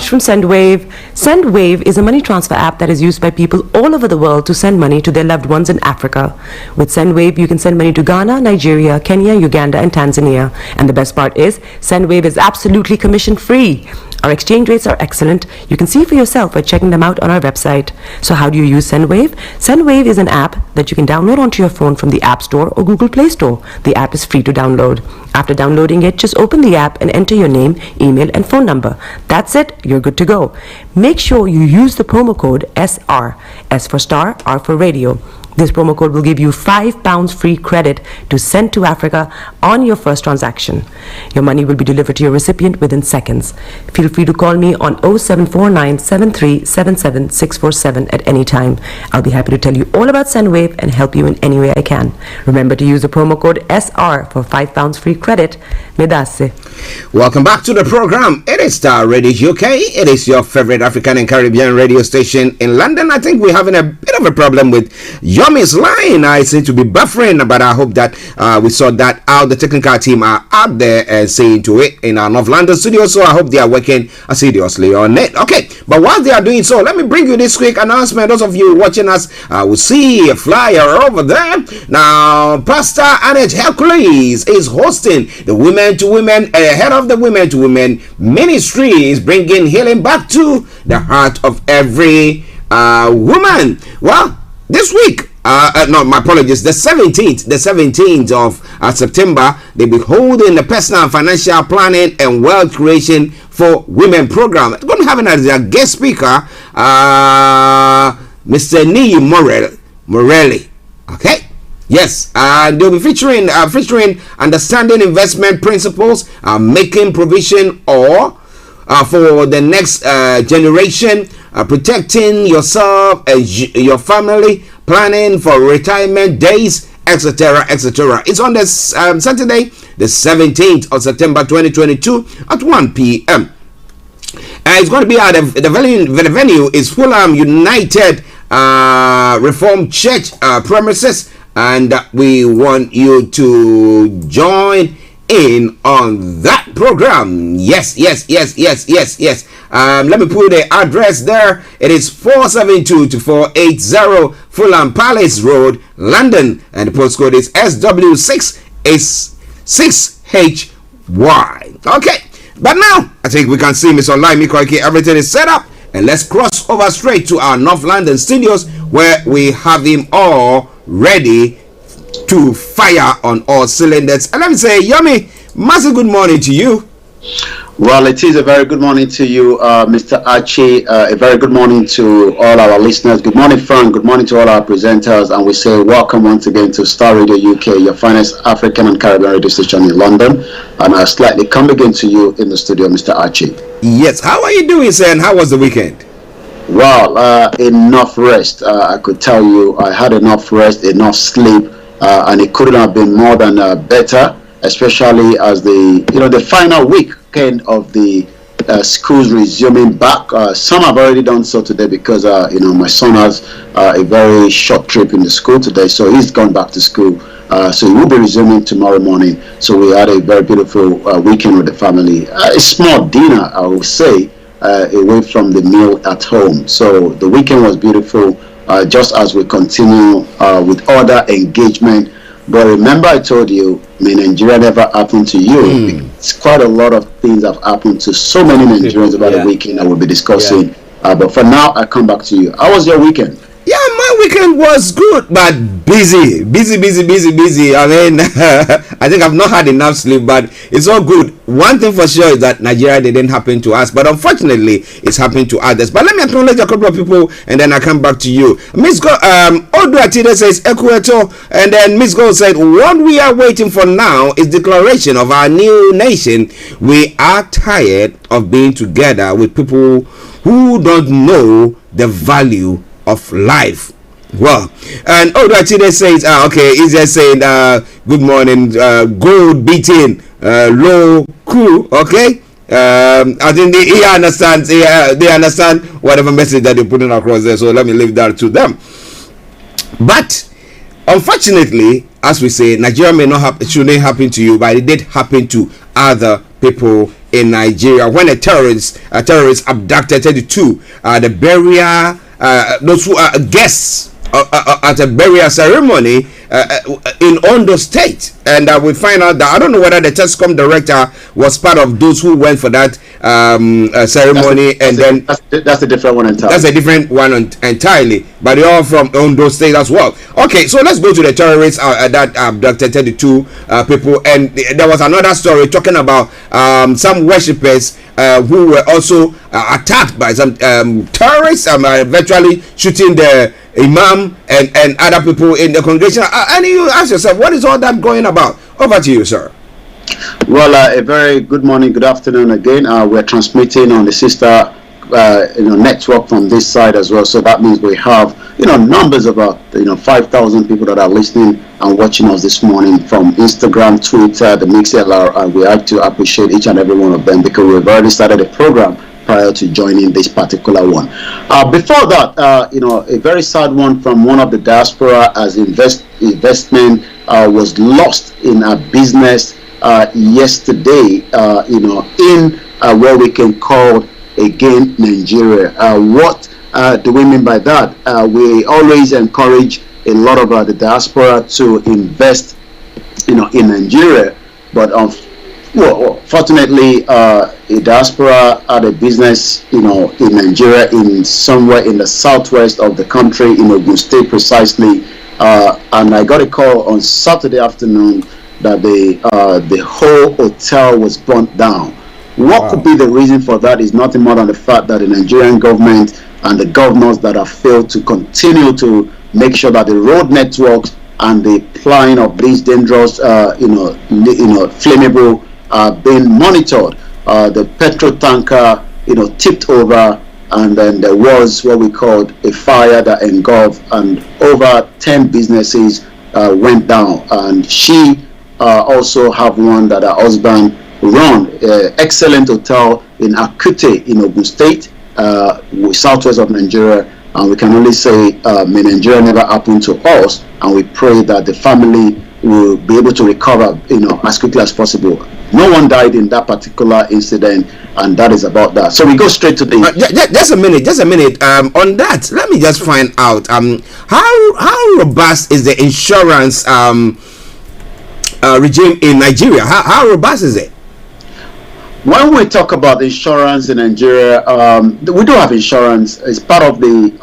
From SendWave. SendWave is a money transfer app that is used by people all over the world to send money to their loved ones in Africa. With SendWave, you can send money to Ghana, Nigeria, Kenya, Uganda, and Tanzania. And the best part is, SendWave is absolutely commission-free. Our exchange rates are excellent. You can see for yourself by checking them out on our website. So how do you use SendWave? SendWave is an app that you can download onto your phone from the App Store or Google Play Store. The app is free to download. After downloading it, just open the app and enter your name, email, and phone number. That's it. You're good to go. Make sure you use the promo code SR. S for Starr, R for Radio. This promo code will give you £5 free credit to send to Africa on your first transaction. Your money will be delivered to your recipient within seconds. Feel free to call me on 0749 7377 647 at any time. I'll be happy to tell you all about SendWave and help you in any way I can. Remember to use the promo code SR for £5 free credit. Medasse. Welcome back to the program. It is Starr Radio UK. It is your favorite African and Caribbean radio station in London. I think we're having a bit of a problem with Yomi's line. I seem to be buffering, but I hope that we sort that out. The technical team are out there and seeing to it in our North London studio, so I hope they are working assiduously on it. Okay, but while they are doing so, let me bring you this quick announcement. Those of you watching us will see a flyer over there. Now, Pastor Annette Hercules is hosting the Women to Women, head of the Women to Women ministry, is bringing healing back to the heart of every woman. Well, this week, no, my apologies, the 17th of September, they'll be holding the personal and financial planning and wealth creation for women program. They're going to have as a guest speaker, Mr. Niyi Morelli. Okay. Yes, they'll be featuring understanding investment principles, making provision or for the next generation, protecting yourself and your family, planning for retirement days, etc., etc. It's on this Saturday, the 17th of September 2022 at 1 p.m. It's going to be at the venue is Fulham United Reformed Church premises and we want you to join in on that program. Yes. Let me put the address there. It is 472 to 480 Fulham Palace Road, London, and the postcode is SW6HY. Okay, but now I think we can see Miss Olayomi Koiki. Everything is set up, and let's cross over straight to our North London studios where we have him all ready to fire on all cylinders. And let me say, Yomi, massive good morning to you. Well, it is a very good morning to you, Mr. Archie. A very good morning to all our listeners. Good morning, Frank. Good morning to all our presenters. And we say welcome once again to Starr Radio UK, your finest African and Caribbean radio station in London. And I slightly come again to you in the studio, Mr. Archie. Yes, how are you doing, sir? And how was the weekend? Well, enough rest. I could tell you I had enough rest, enough sleep, and it couldn't have been more than better, especially as the final weekend of the schools resuming back. Some have already done so today because my son has a very short trip in the school today, so he's gone back to school. So he will be resuming tomorrow morning. So we had a very beautiful weekend with the family. A small dinner, I will say, away from the meal at home. So the weekend was beautiful, just as we continue with other engagement. But remember, I told you, Nigeria never happened to you. It's quite a lot of things have happened to so many Nigerians about the weekend I will be discussing. But for now, I come back to you. How was your weekend? Yeah, my weekend was good, but busy. I mean, I think I've not had enough sleep, but it's all good. One thing for sure is that Nigeria didn't happen to us, but unfortunately, it's happened to others. But let me acknowledge a couple of people, and then I come back to you. Miss Oduatide says Equator, and then Miss Gold said, what we are waiting for now is declaration of our new nation. We are tired of being together with people who don't know the value of life. Well, and Oduatide says, he's just saying, good morning, gold beating, low crew, okay? I think he understands, they understand whatever message that you're putting across there, so let me leave that to them. But unfortunately, as we say, Nigeria may not have, it shouldn't happen to you, but it did happen to other people in Nigeria when a terrorist abducted 32 the burial those who are guests at a burial ceremony in Ondo State, and we find out that I don't know whether the TESCOM director was part of those who went for that ceremony. That's a different one entirely. That's a different one entirely, but they're all from Ondo State as well. Okay, so let's go to the terrorists that abducted 32 people, and there was another story talking about some worshippers who were also attacked by some terrorists, virtually shooting the imam and other people in the congregation. And you ask yourself, what is all that going about? Over to you, sir. Well, a very good morning, good afternoon again. We're transmitting on the sister network from this side as well. So that means we have numbers of 5,000 people that are listening and watching us this morning from Instagram, Twitter, the MixLR, and we have to appreciate each and every one of them because we've already started a program prior to joining this particular one. Before that, a very sad one from one of the diaspora as investment was lost in a business yesterday, in what we can call again Nigeria. What do we mean by that? We always encourage a lot of the diaspora to invest, in Nigeria, but fortunately, a diaspora had a business, in Nigeria, in somewhere in the southwest of the country, in Ogun State precisely. And I got a call on Saturday afternoon that the whole hotel was burnt down. What could be the reason for that is nothing more than the fact that the Nigerian government and the governors that have failed to continue to make sure that the road networks and the plying of these dangerous, flammable being monitored. The petrol tanker, tipped over, and then there was what we called a fire that engulfed, and over 10 businesses went down. And she also have one that her husband run, excellent hotel in Akute in Ogun State, southwest of Nigeria. and we can only say may Nigeria never happen to us, and we pray that the family will be able to recover, as quickly as possible. No one died in that particular incident, and that is about that. So we go straight to the. Just a minute. On that, let me just find out. How robust is the insurance regime in Nigeria? How robust is it? When we talk about insurance in Nigeria, we do have insurance. It's part of the,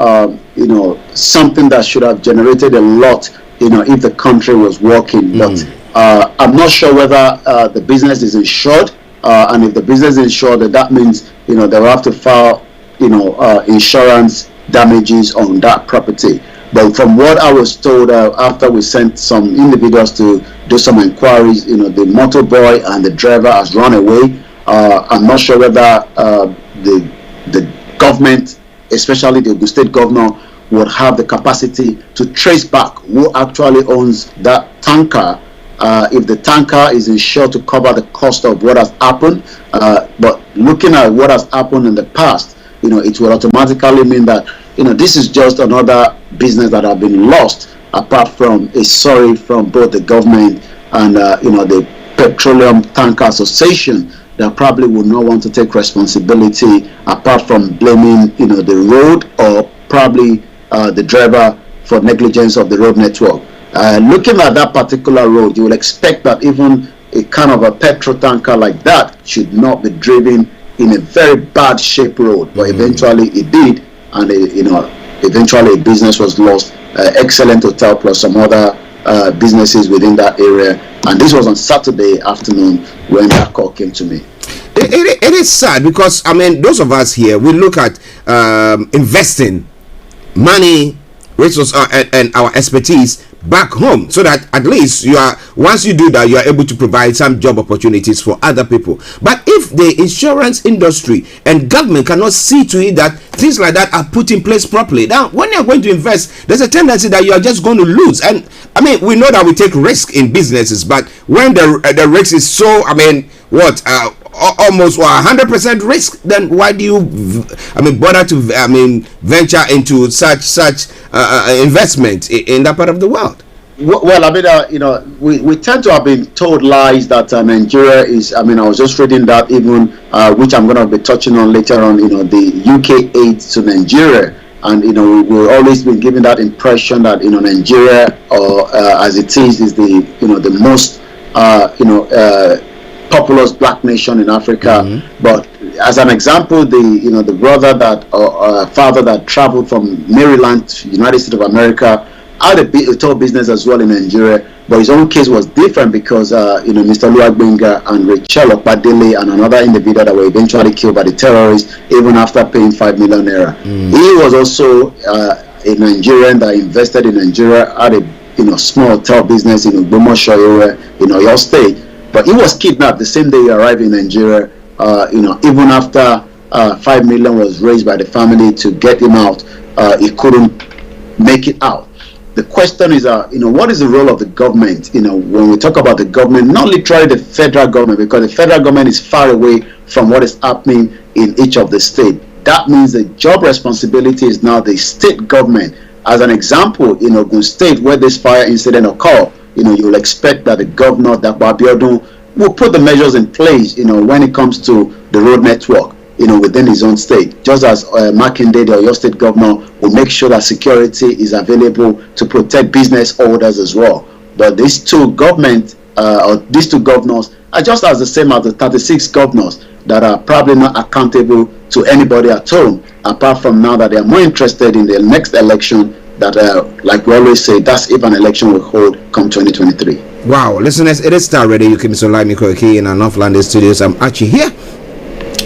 something that should have generated a lot, if the country was working. But I'm not sure whether the business is insured, and if the business is insured, that means, they will have to file, insurance damages on that property. But from what I was told after we sent some individuals to do some inquiries, the motorboy and the driver has run away. I'm not sure whether the government, especially the state governor, would have the capacity to trace back who actually owns that tanker, if the tanker is insured to cover the cost of what has happened. But looking at what has happened in the past, it will automatically mean that, this is just another business that have been lost, apart from a sorry from both the government and, the Petroleum Tanker Association, that probably would not want to take responsibility apart from blaming, the road or probably the driver for negligence of the road network. Looking at that particular road, you will expect that even a kind of a petrol tanker like that should not be driven in a very bad shape road, but eventually it did, and eventually a business was lost. Excellent hotel plus some other businesses within that area, and this was on Saturday afternoon when that call came to me. It is sad because those of us here, we look at investing money, resources, and our expertise back home, so that at least once you do that, you are able to provide some job opportunities for other people. But if the insurance industry and government cannot see to it that things like that are put in place properly, now when you're going to invest, there's a tendency that you are just going to lose. And we know that we take risk in businesses, but when the risk is so almost 100% risk, then why do you bother to venture into such investment in that part of the world? Well, we tend to have been told lies that Nigeria is. I was just reading that even, which I'm going to be touching on later on. The UK aid to Nigeria, and we've always been given that impression that Nigeria, or as it is the the most populous black nation in Africa. But as an example, the brother that father that traveled from Maryland to United States of America had a tour business as well in Nigeria, but his own case was different because Mr. Luagbenga and Rachel Okpadele and another individual that were eventually killed by the terrorists even after paying 5 million naira. He was also a Nigerian that invested in Nigeria, had a small hotel business in Ogbomoso area in Oyo State. But he was kidnapped the same day he arrived in Nigeria. Even after 5 million was raised by the family to get him out, he couldn't make it out. The question is, what is the role of the government? When we talk about the government, not literally the federal government, because the federal government is far away from what is happening in each of the states. That means the job responsibility is now the state government. As an example, in Ogun State, where this fire incident occurred, you will expect that the governor, Dapo Abiodun, will put the measures in place, when it comes to the road network, within his own state. Just as Makinde, the Oyo State governor, will make sure that security is available to protect business orders as well. But these two governors are just as the same as the 36 governors that are probably not accountable to anybody at home, apart from now that they are more interested in the next election. That, like we always say, that's if an election will hold come 2023. Wow, listeners, it is Starr Radio. You can be so live in our North London studios. I'm Archie here.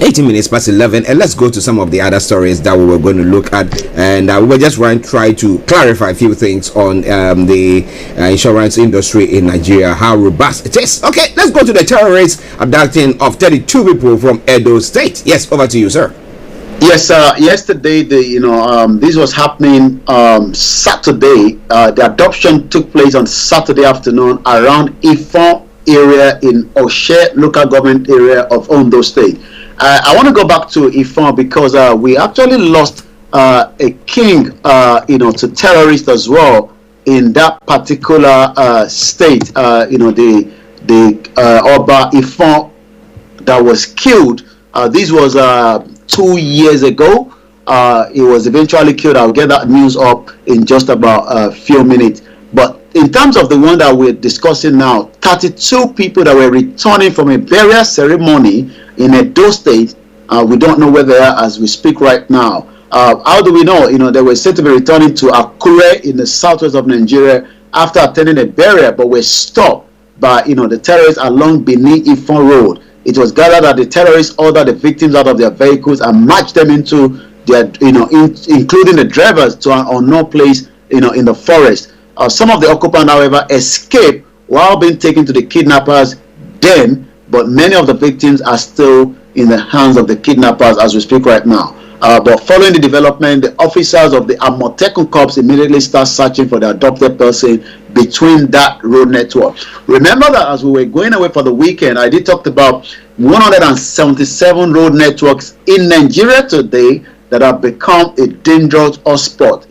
18 minutes past 11, and let's go to some of the other stories that we were going to look at, and we were just try to clarify a few things on the insurance industry in Nigeria, how robust it is. Okay, let's go to the terrorist abducting of 32 people from Edo State. Yes, over to you, sir. Yes, yesterday this was happening Saturday. The adoption took place on Saturday afternoon around Ifon area in Oshe local government area of Ondo State. I want to go back to Ifon because we actually lost a king, to terrorists as well in that particular state. The Oba Ifon that was killed. This was 2 years ago. He was eventually killed. I'll get that news up in just about a few minutes. But in terms of the one that we're discussing now, 32 people that were returning from a burial ceremony in Edo State. We don't know where they are as we speak right now. How do we know? They were said to be returning to Akure in the southwest of Nigeria after attending a burial, but were stopped by the terrorists along Benin Ifon Road. It was gathered that the terrorists ordered the victims out of their vehicles and marched them into their, including the drivers, to an unknown place, in the forest. Some of the occupants, however, escaped while being taken to the kidnappers' den, but many of the victims are still in the hands of the kidnappers as we speak right now. But following the development, the officers of the Amotekun Corps immediately start searching for the adopted person between that road network. Remember that as we were going away for the weekend, I did talk about 177 road networks in Nigeria today that have become a dangerous hotspot,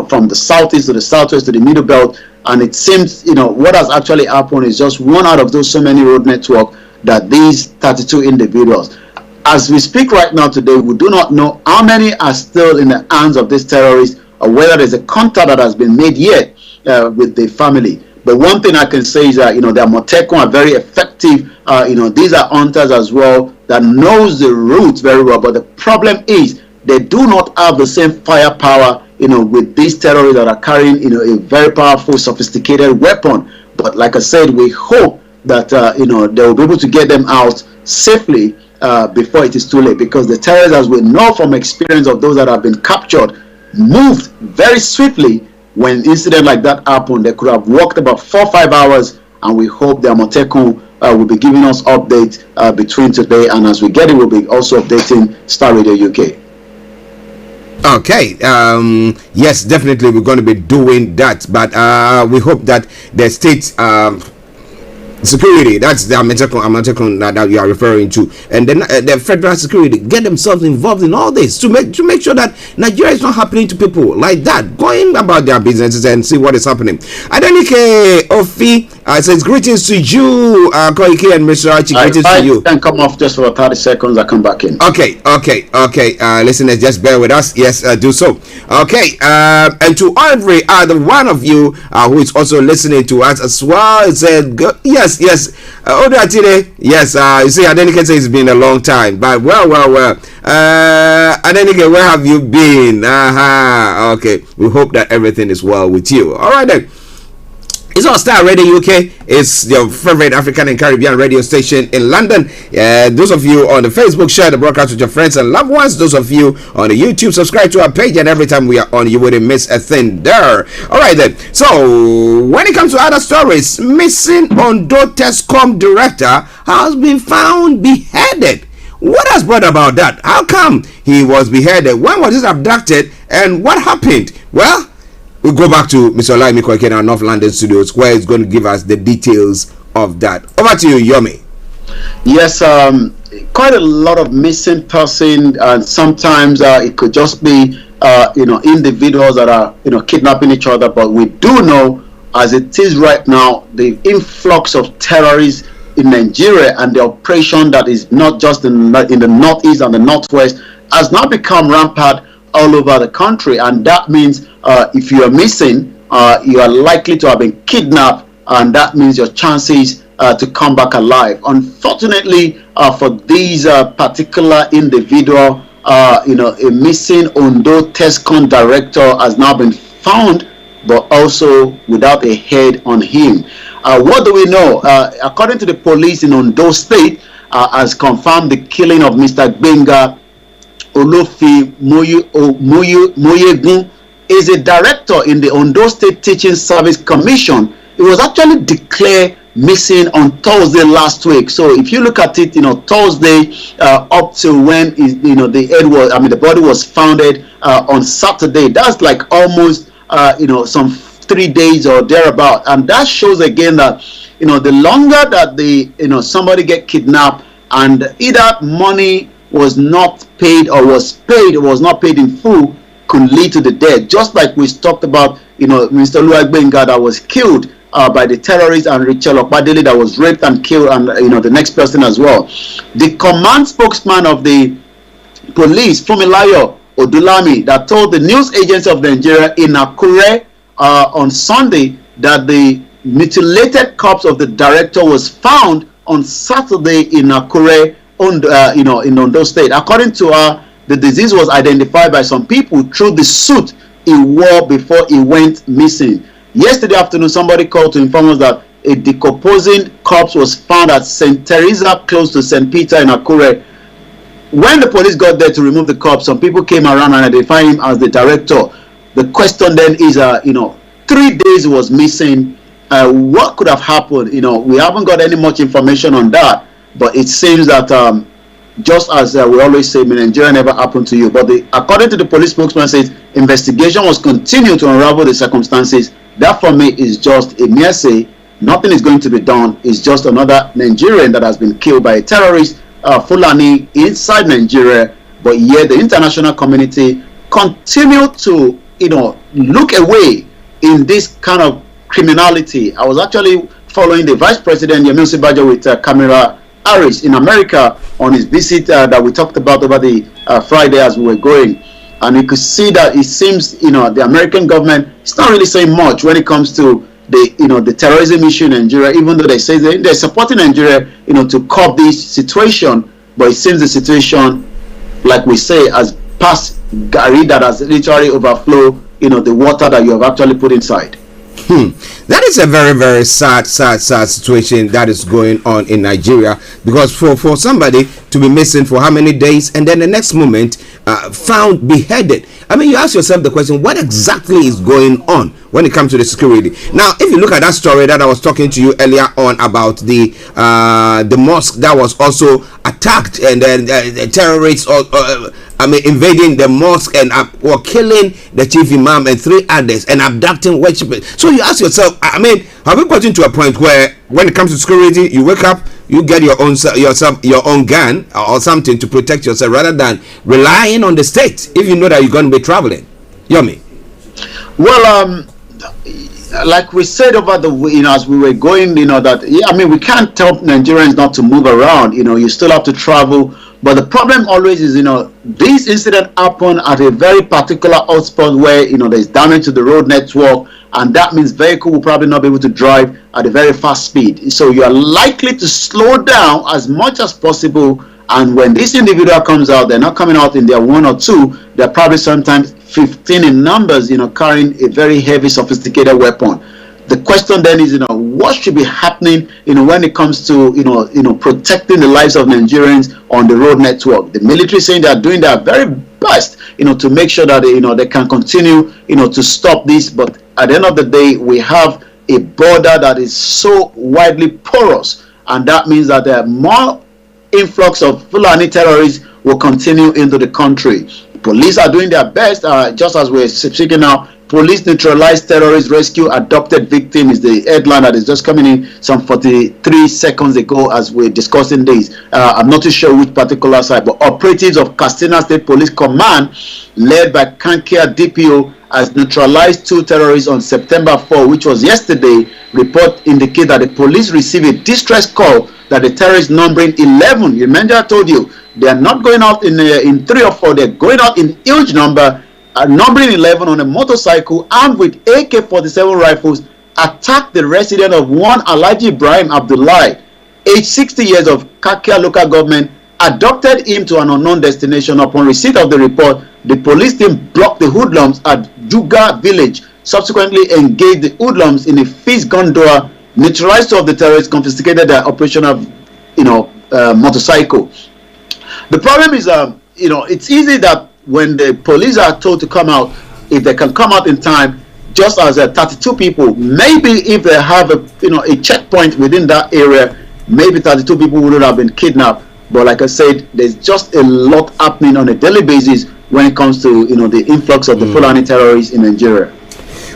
from the southeast to the southwest to the middle belt. And it seems, what has actually happened is just one out of those so many road networks that these 32 individuals. As we speak right now today, we do not know how many are still in the hands of these terrorists or whether there's a contact that has been made yet with the family. But one thing I can say is that, the Amotekun are very effective. These are hunters as well that knows the route very well. But the problem is they do not have the same firepower, with these terrorists that are carrying, a very powerful, sophisticated weapon. But like I said, we hope that, they will be able to get them out safely before it is too late, because the terrorists, as we know from experience of those that have been captured, moved very swiftly. When incident like that happened, they could have walked about 4 or 5 hours, and we hope the Amotekun will be giving us updates between today, and as we get it, we'll be also updating Starr Radio UK. Okay, yes, definitely we're going to be doing that, but we hope that the state security, that's the Amotekun that you are referring to, and then the federal security get themselves involved in all this to make sure that Nigeria is not happening to people like that, going about their businesses and see what is happening. Adenike Ofi says greetings to you, Koike and Mr. Archie. Greetings to you. Can come off just for 30 seconds. I come back in. Okay. Listeners, just bear with us. Yes, do so. Okay, and to Andre, the one of you who is also listening to us as well, said yes. Odatile, yes. You see, Adenike says it's been a long time, but well. Adenike, where have you been? Okay, we hope that everything is well with you. All right then. It's on Starr Radio UK. It's your favorite African and Caribbean radio station in London. Those of you on the Facebook, share the broadcast with your friends and loved ones. Those of you on the YouTube, subscribe to our page, and every time we are on, you wouldn't miss a thing there. All right then. So when it comes to other stories, missing Ondo Tescom director has been found beheaded. What has brought about that? How come he was beheaded? When was he abducted? And what happened? Well, we'll go back to Mr. Olayomi in our North London studios, where he's going to give us the details of that. Over to you, Yomi. Yes, quite a lot of missing person, and sometimes it could just be individuals that are kidnapping each other. But we do know, as it is right now, the influx of terrorists in Nigeria and the operation that is not just in the northeast and the northwest has now become rampant all over the country, and that means if you are missing, you are likely to have been kidnapped, and that means your chances to come back alive. Unfortunately, for these particular individual, a missing Ondo Tescom director has now been found, but also without a head on him. What do we know? According to the police in Ondo State, has confirmed the killing of Mr. Gbenga Olofi Moyegun is a director in the Ondo State Teaching Service Commission. It was actually declared missing on Thursday last week. So if you look at it, Thursday up to when the body was founded on Saturday. That's like almost some 3 days or thereabout, and that shows again that the longer that somebody get kidnapped and either money was not paid or was not paid in full could lead to the death. Just like we talked about, Mr. Oluwagbenga that was killed by the terrorists, and Rachel Okpadele that was raped and killed, and the next person as well. The command spokesman of the police, Funmilayo Odulami, that told the news agency of Nigeria in Akure on Sunday that the mutilated corpse of the director was found on Saturday in Akure, in Ondo State. According to her, the disease was identified by some people through the suit he wore before he went missing. Yesterday afternoon, somebody called to inform us that a decomposing corpse was found at St. Teresa, close to St. Peter in Akure. When the police got there to remove the corpse, some people came around and identified him as the director. The question then is, 3 days he was missing. What could have happened? We haven't got any much information on that, but it seems that just as we always say, Nigeria never happened to you. But according to the police spokesman, says investigation was continued to unravel the circumstances. That for me is just a mere say. Nothing is going to be done. It's just another Nigerian that has been killed by a terrorist, Fulani, inside Nigeria. But yet the international community continue to, look away in this kind of criminality. I was actually following the Vice President Yemi Osinbajo with Kamala Harris in America on his visit that we talked about over the Friday as we were going, and you could see that it seems the American government is not really saying much when it comes to the terrorism issue in Nigeria, even though they say they're supporting Nigeria to curb this situation. But it seems the situation, like we say, has passed Gary, that has literally overflowed the water that you have actually put inside. That is a very, very sad situation that is going on in Nigeria, because for somebody to be missing for how many days and then the next moment found beheaded. I mean, you ask yourself the question, what exactly is going on when it comes to the security? Now, if you look at that story that I was talking to you earlier on about the mosque that was also attacked, and then the terrorists invading the mosque and were killing the chief imam and 3 others and abducting worshippers. So you ask yourself, I mean, have we gotten to a point where when it comes to security, you wake up, you get your own gun or something to protect yourself, rather than relying on the state if you know that you're going to be traveling? Yomi. Well, like we said over the as we were going, that we can't tell Nigerians not to move around. You still have to travel. But the problem always is, these incidents happen at a very particular hotspot where, there's damage to the road network, and that means vehicle will probably not be able to drive at a very fast speed. So you are likely to slow down as much as possible. And when this individual comes out, they're not coming out in their 1 or 2. They're probably sometimes 15 in numbers, carrying a very heavy, sophisticated weapon. The question then is, what should be happening, when it comes to, protecting the lives of Nigerians on the road network. The military saying they are doing their very best, to make sure that, they can continue, to stop this. But at the end of the day, we have a border that is so widely porous, and that means that there are more influx of Fulani terrorists will continue into the country. Police are doing their best, just as we're speaking now. Police neutralized terrorist rescue adopted victim is the headline that is just coming in some 43 seconds ago as we're discussing this. I'm not too sure which particular side, but operatives of Katsina State Police Command, led by Kankia DPO, has neutralized 2 terrorists on September 4, which was yesterday. Report indicate that the police received a distress call that the terrorists numbering 11, remember I told you, they are not going out in 3 or 4, they're going out in huge number, numbering 11 on a motorcycle armed with AK-47 rifles, attacked the resident of one Alhaji Ibrahim Abdullahi, age 60 years, of Kakia local government, abducted him to an unknown destination. Upon receipt of the report, the police team blocked the hoodlums at Juga village, subsequently engaged the hoodlums in a fixed gun door, neutralized 2 of the terrorists, confiscated their operational motorcycle. The problem is, it's easy that when the police are told to come out, if they can come out in time, just as 32 people, maybe if they have a checkpoint within that area, maybe 32 people wouldn't have been kidnapped. But like I said, there's just a lot happening on a daily basis when it comes to the influx of the Fulani terrorists in Nigeria.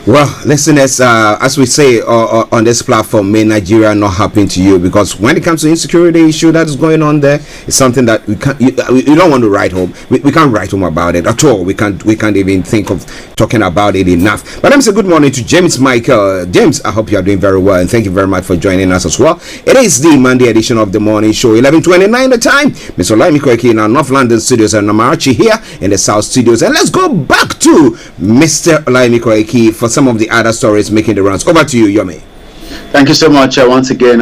Well, listeners, as we say on this platform, may Nigeria not happen to you, because when it comes to insecurity issue that is going on there, it's something that we can't. You don't want to write home. We can't write home about it at all. We can't even think of talking about it enough. But I'm saying good morning to James Michael. James, I hope you are doing very well, and thank you very much for joining us as well. It is the Monday edition of the morning show, 11:29 the time. Mr. Olayomi in our North London studios, and I'm Archie here in the South studios. And let's go back to Mr. Olayomi for some of the other stories making the rounds. Over to you, Yomi. Thank you so much once again.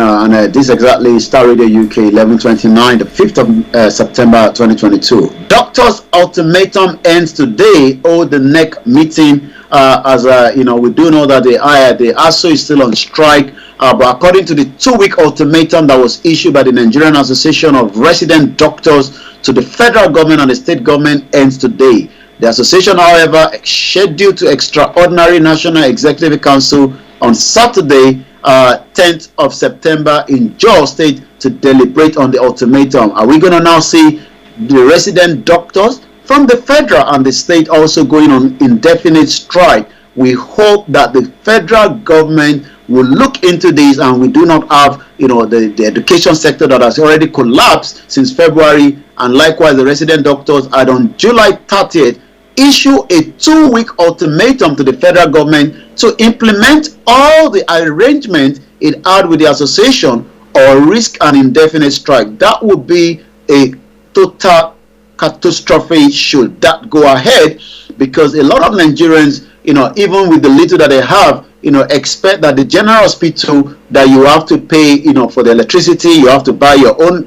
This is exactly Starr Radio UK, 11:29, the 5th of September 2022. Doctors' ultimatum ends today. The NEC meeting. We do know that the ASO is still on strike. But according to the 2-week ultimatum that was issued by the Nigerian Association of Resident Doctors to the federal government and the state government, ends today. The association, however, scheduled to extraordinary National Executive Council on Saturday, 10th of September in Jos State to deliberate on the ultimatum. Are we going to now see the resident doctors from the federal and the state also going on indefinite strike? We hope that the federal government will look into this, and we do not have, the education sector that has already collapsed since February, and likewise the resident doctors had on July 30th issue a 2-week ultimatum to the federal government to implement all the arrangements it had with the association or risk an indefinite strike. That would be a total catastrophe should that go ahead, because a lot of Nigerians, even with the little that they have, expect that the general hospital that you have to pay, for the electricity, you have to buy your own,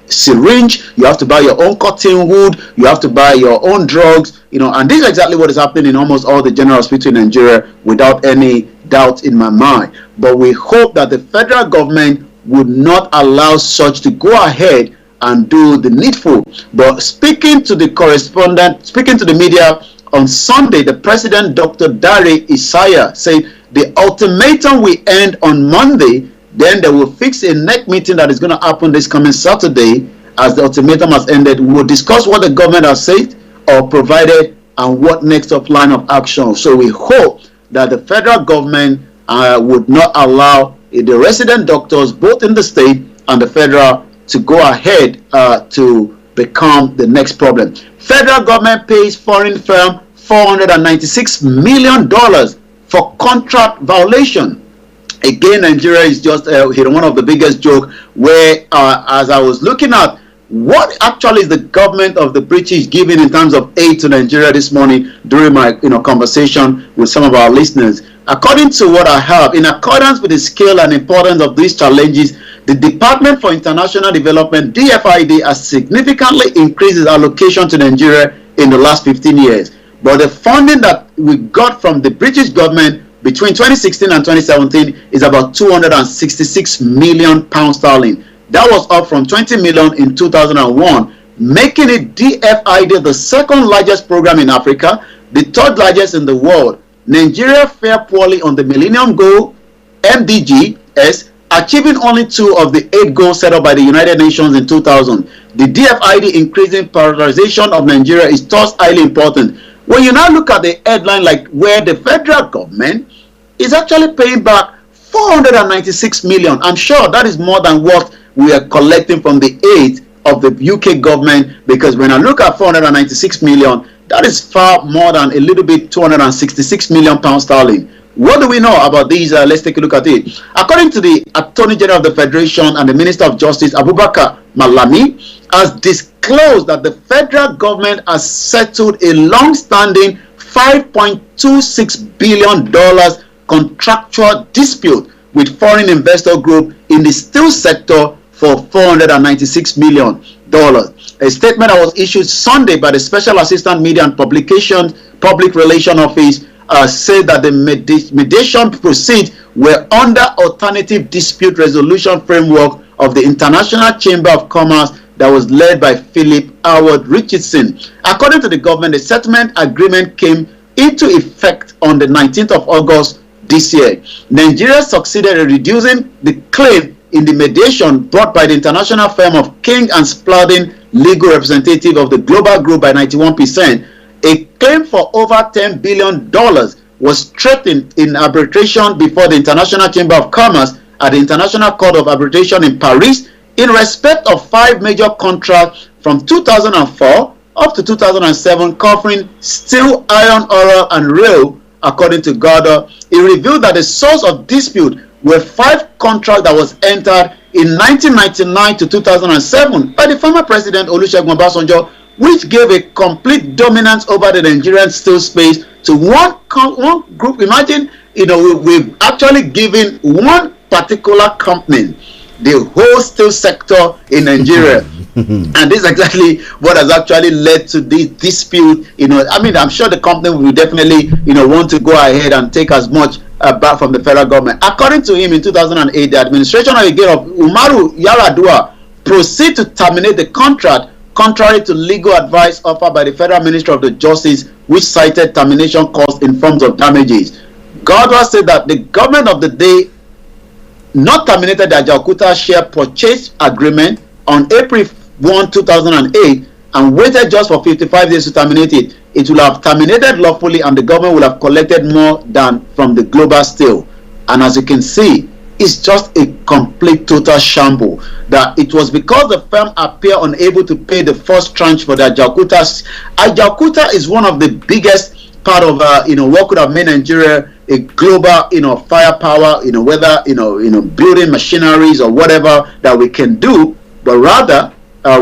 syringe, you have to buy your own cotton wool, you have to buy your own drugs, and this is exactly what is happening in almost all the general hospitals in Nigeria, without any doubt in my mind. But we hope that the federal government would not allow such to go ahead and do the needful. But speaking to the media on Sunday, the president, Dr. Dare Isaiah, said the ultimatum will end on Monday. Then they will fix a NEC meeting that is going to happen this coming Saturday. As the ultimatum has ended, we will discuss what the government has said or provided and what next up line of action. So we hope that the federal government would not allow the resident doctors, both in the state and the federal, to go ahead to become the next problem. Federal government pays foreign firm $496 million for contract violation. Again, Nigeria is just one of the biggest joke, where as I was looking at what actually is the government of the British giving in terms of aid to Nigeria this morning during my conversation with some of our listeners. According to what I have, in accordance with the scale and importance of these challenges, the Department for International Development, DFID, has significantly increased its allocation to Nigeria in the last 15 years. But the funding that we got from the British government between 2016 and 2017 is about £266 million sterling. That was up from 20 million in 2001, making it DFID the second largest program in Africa, the third largest in the world. Nigeria fared poorly on the Millennium Goal, MDGs, achieving only 2 of the 8 goals set up by the United Nations in 2000. The DFID increasing prioritization of Nigeria is thus highly important. When you now look at the headline, like where the federal government is actually paying back 496 million, I'm sure that is more than what we are collecting from the aid of the UK government, because when I look at 496 million, that is far more than a little bit 266 million pounds sterling. What do we know about these? Let's take a look at it. According to the Attorney General of the Federation and the Minister of Justice, Abubakar Malami, has disclosed that the federal government has settled a long-standing $5.26 billion contractual dispute with foreign investor group in the steel sector for $496 million. A statement that was issued Sunday by the Special Assistant Media and Public Relations Office said that the mediation proceeds were under alternative dispute resolution framework of the International Chamber of Commerce that was led by Philip Howard Richardson. According to the government, the settlement agreement came into effect on the 19th of August this year. Nigeria succeeded in reducing the claim in the mediation brought by the international firm of King and Spalding, legal representative of the global group, by 91%. A claim for over $10 billion was threatened in arbitration before the International Chamber of Commerce at the International Court of Arbitration in Paris in respect of 5 major contracts from 2004 up to 2007 covering steel, iron, oil, and rail. According to Gada, it revealed that the source of dispute were 5 contracts that was entered in 1999 to 2007 by the former president Olusegun Obasanjo, which gave a complete dominance over the Nigerian steel space to one group. Imagine, we've actually given one particular company the whole steel sector in Nigeria. And this is exactly what has actually led to this dispute. I'm sure the company will definitely, want to go ahead and take as much back from the federal government. According to him, in 2008, the administration of Umaru Yar'Adua proceeded to terminate the contract contrary to legal advice offered by the Federal Ministry of the Justice, which cited termination costs in forms of damages. Gardner said that the government of the day not terminated the Ajaokuta share purchase agreement on April 1, 2008 and waited just for 55 days to terminate it. It will have terminated lawfully and the government will have collected more than from the global steel. And as you can see, it's just a complete total shamble. That it was because the firm appeared unable to pay the first tranche for the Ajaokuta. Ajaokuta is one of the biggest part of what could have made Nigeria a global firepower, whether building machineries or whatever that we can do, but rather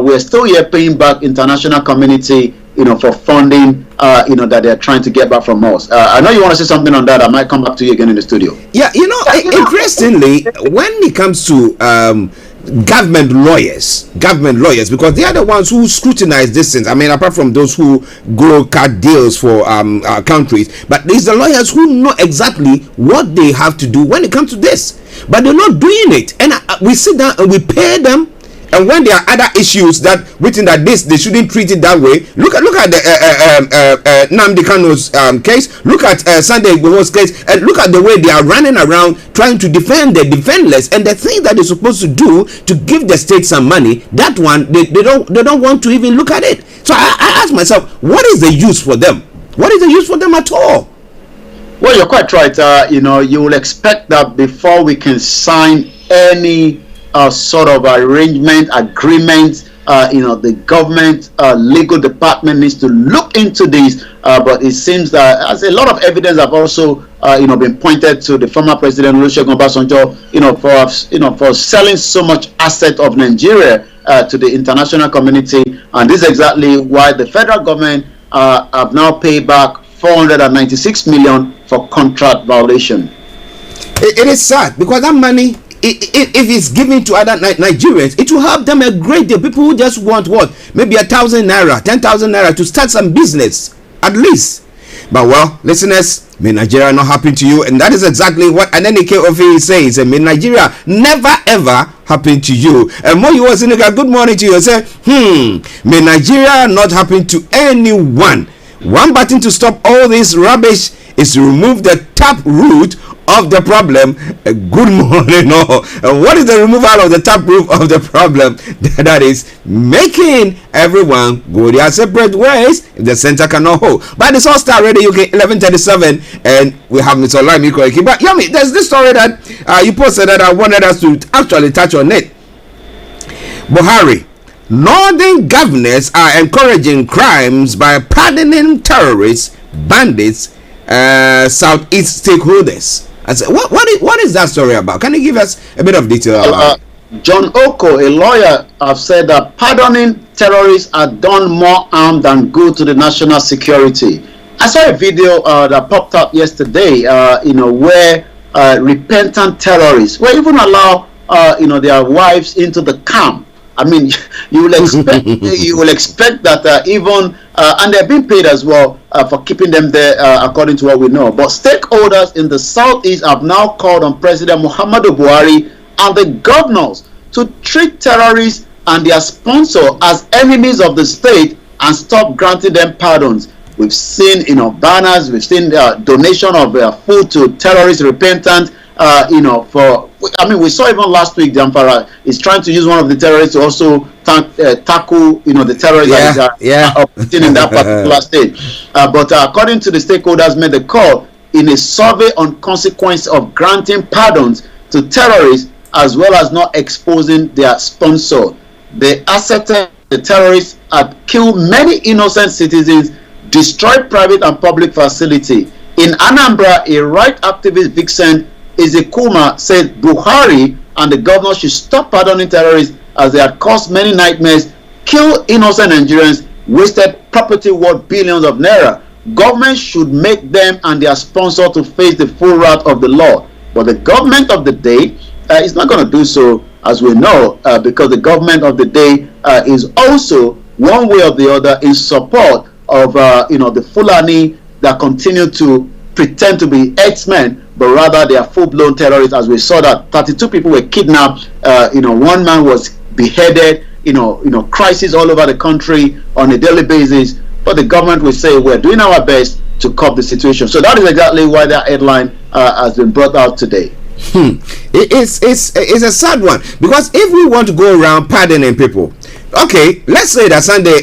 we're still here paying back international community for funding that they're trying to get back from us. I know you want to say something on that. I might come back to you again in the studio. Yeah, interestingly, when it comes to government lawyers, because they are the ones who scrutinize these things. I mean, apart from those who go cut deals for countries, but there's the lawyers who know exactly what they have to do when it comes to this, but they're not doing it. And we sit down and we pay them. And when there are other issues that we think that they shouldn't treat it that way. Look at the Nnamdi Kanu's case. Look at Sunday Igboho's case, and look at the way they are running around trying to defend the defenseless. And the thing that they're supposed to do to give the state some money, that one they don't want to even look at it. So I ask myself, what is the use for them? What is the use for them at all? Well, you're quite right. You will expect that before we can sign any sort of agreement, the government legal department needs to look into this, but it seems that as a lot of evidence have also been pointed to the former president Olusegun Obasanjo for selling so much asset of Nigeria to the international community, and this is exactly why the federal government have now paid back 496 million for contract violation. It is sad because that money, if it's given to other Nigerians, it will help them a great deal. People who just want maybe 1,000 naira, 10,000 naira to start some business at least. But well, listeners, may Nigeria not happen to you, and that is exactly what Anenike Ofi says. May Nigeria never ever happen to you. And more you was in good morning to you. Say, may Nigeria not happen to anyone. One button to stop all this rubbish is to remove the tap root of the problem. Good morning. What is the removal of the tap root of the problem? That is making everyone go their separate ways if the center cannot hold. But it's all Starr Radio UK 1137, and we have Mr. Olayomi. But Yomi, there's this story that you posted that I wanted us to actually touch on it. Buhari, northern governors are encouraging crimes by pardoning terrorists, bandits, Southeast stakeholders. I said, what is that story about? Can you give us a bit of detail about it? John Oko, a lawyer, have said that pardoning terrorists are done more harm than good to the national security. I saw a video that popped up yesterday, where repentant terrorists will even allow, their wives into the camp. I mean, you will expect that even and they're being paid as well for keeping them there, according to what we know. But stakeholders in the southeast have now called on President Muhammadu Buhari and the governors to treat terrorists and their sponsor as enemies of the state and stop granting them pardons. We've seen, banners. We've seen donation of food to terrorist repentant. We saw even last week, the Emperor is trying to use one of the terrorists to also tackle, the terrorists that are operating in that particular state. But according to the stakeholders made the call, in a survey on consequence of granting pardons to terrorists as well as not exposing their sponsor. They asserted the terrorists had killed many innocent citizens, destroyed private and public facilities. In Anambra, a right activist, Vixen Ezekuma, said Buhari and the governor should stop pardoning terrorists as they had caused many nightmares, killed innocent Nigerians, wasted property worth billions of naira. Government should make them and their sponsor to face the full wrath of the law. But the government of the day is not going to do so, as we know, because the government of the day is also one way or the other in support of the Fulani that continue to pretend to be X-Men, but rather they are full-blown terrorists. As we saw that 32 people were kidnapped, one man was beheaded, crisis all over the country on a daily basis. But the government will say we're doing our best to curb the situation. So that is exactly why that headline has been brought out today. It's a sad one, because if we want to go around pardoning people, okay, let's say that Sunday,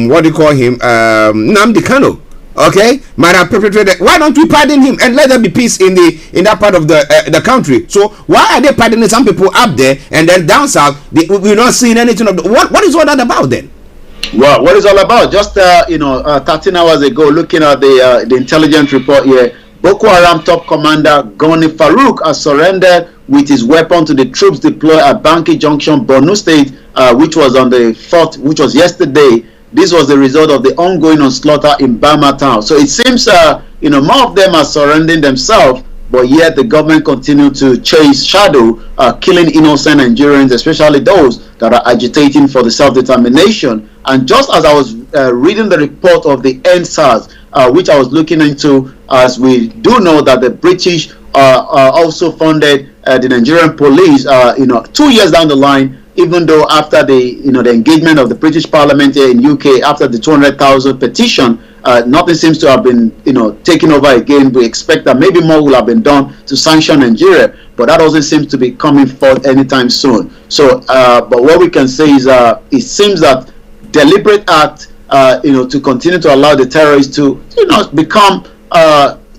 what do you call him, Nnamdi Kanu, okay, might have perpetrated. Why don't we pardon him and let there be peace in that part of the country? So why are they pardoning some people up there and then down south we're not seeing anything of what is all that about then? Well, what is all about? Just 13 hours ago, looking at the intelligence report here, Boko Haram top commander Goni Farouk has surrendered with his weapon to the troops deployed at Banki Junction, Borno State, which was on the 4th, which was yesterday. This was the result of the ongoing onslaught in Bama town. So it seems, more of them are surrendering themselves, but yet the government continue to chase shadow, killing innocent Nigerians, especially those that are agitating for the self-determination. And just as I was reading the report of the NSAS, which I was looking into, as we do know that the British also funded the Nigerian police, 2 years down the line, even though after the engagement of the British Parliament here in UK, after the 200,000 petition, nothing seems to have been taken over again. We expect that maybe more will have been done to sanction Nigeria, but that doesn't seem to be coming forth anytime soon. So but what we can say is it seems that deliberate act to continue to allow the terrorists to become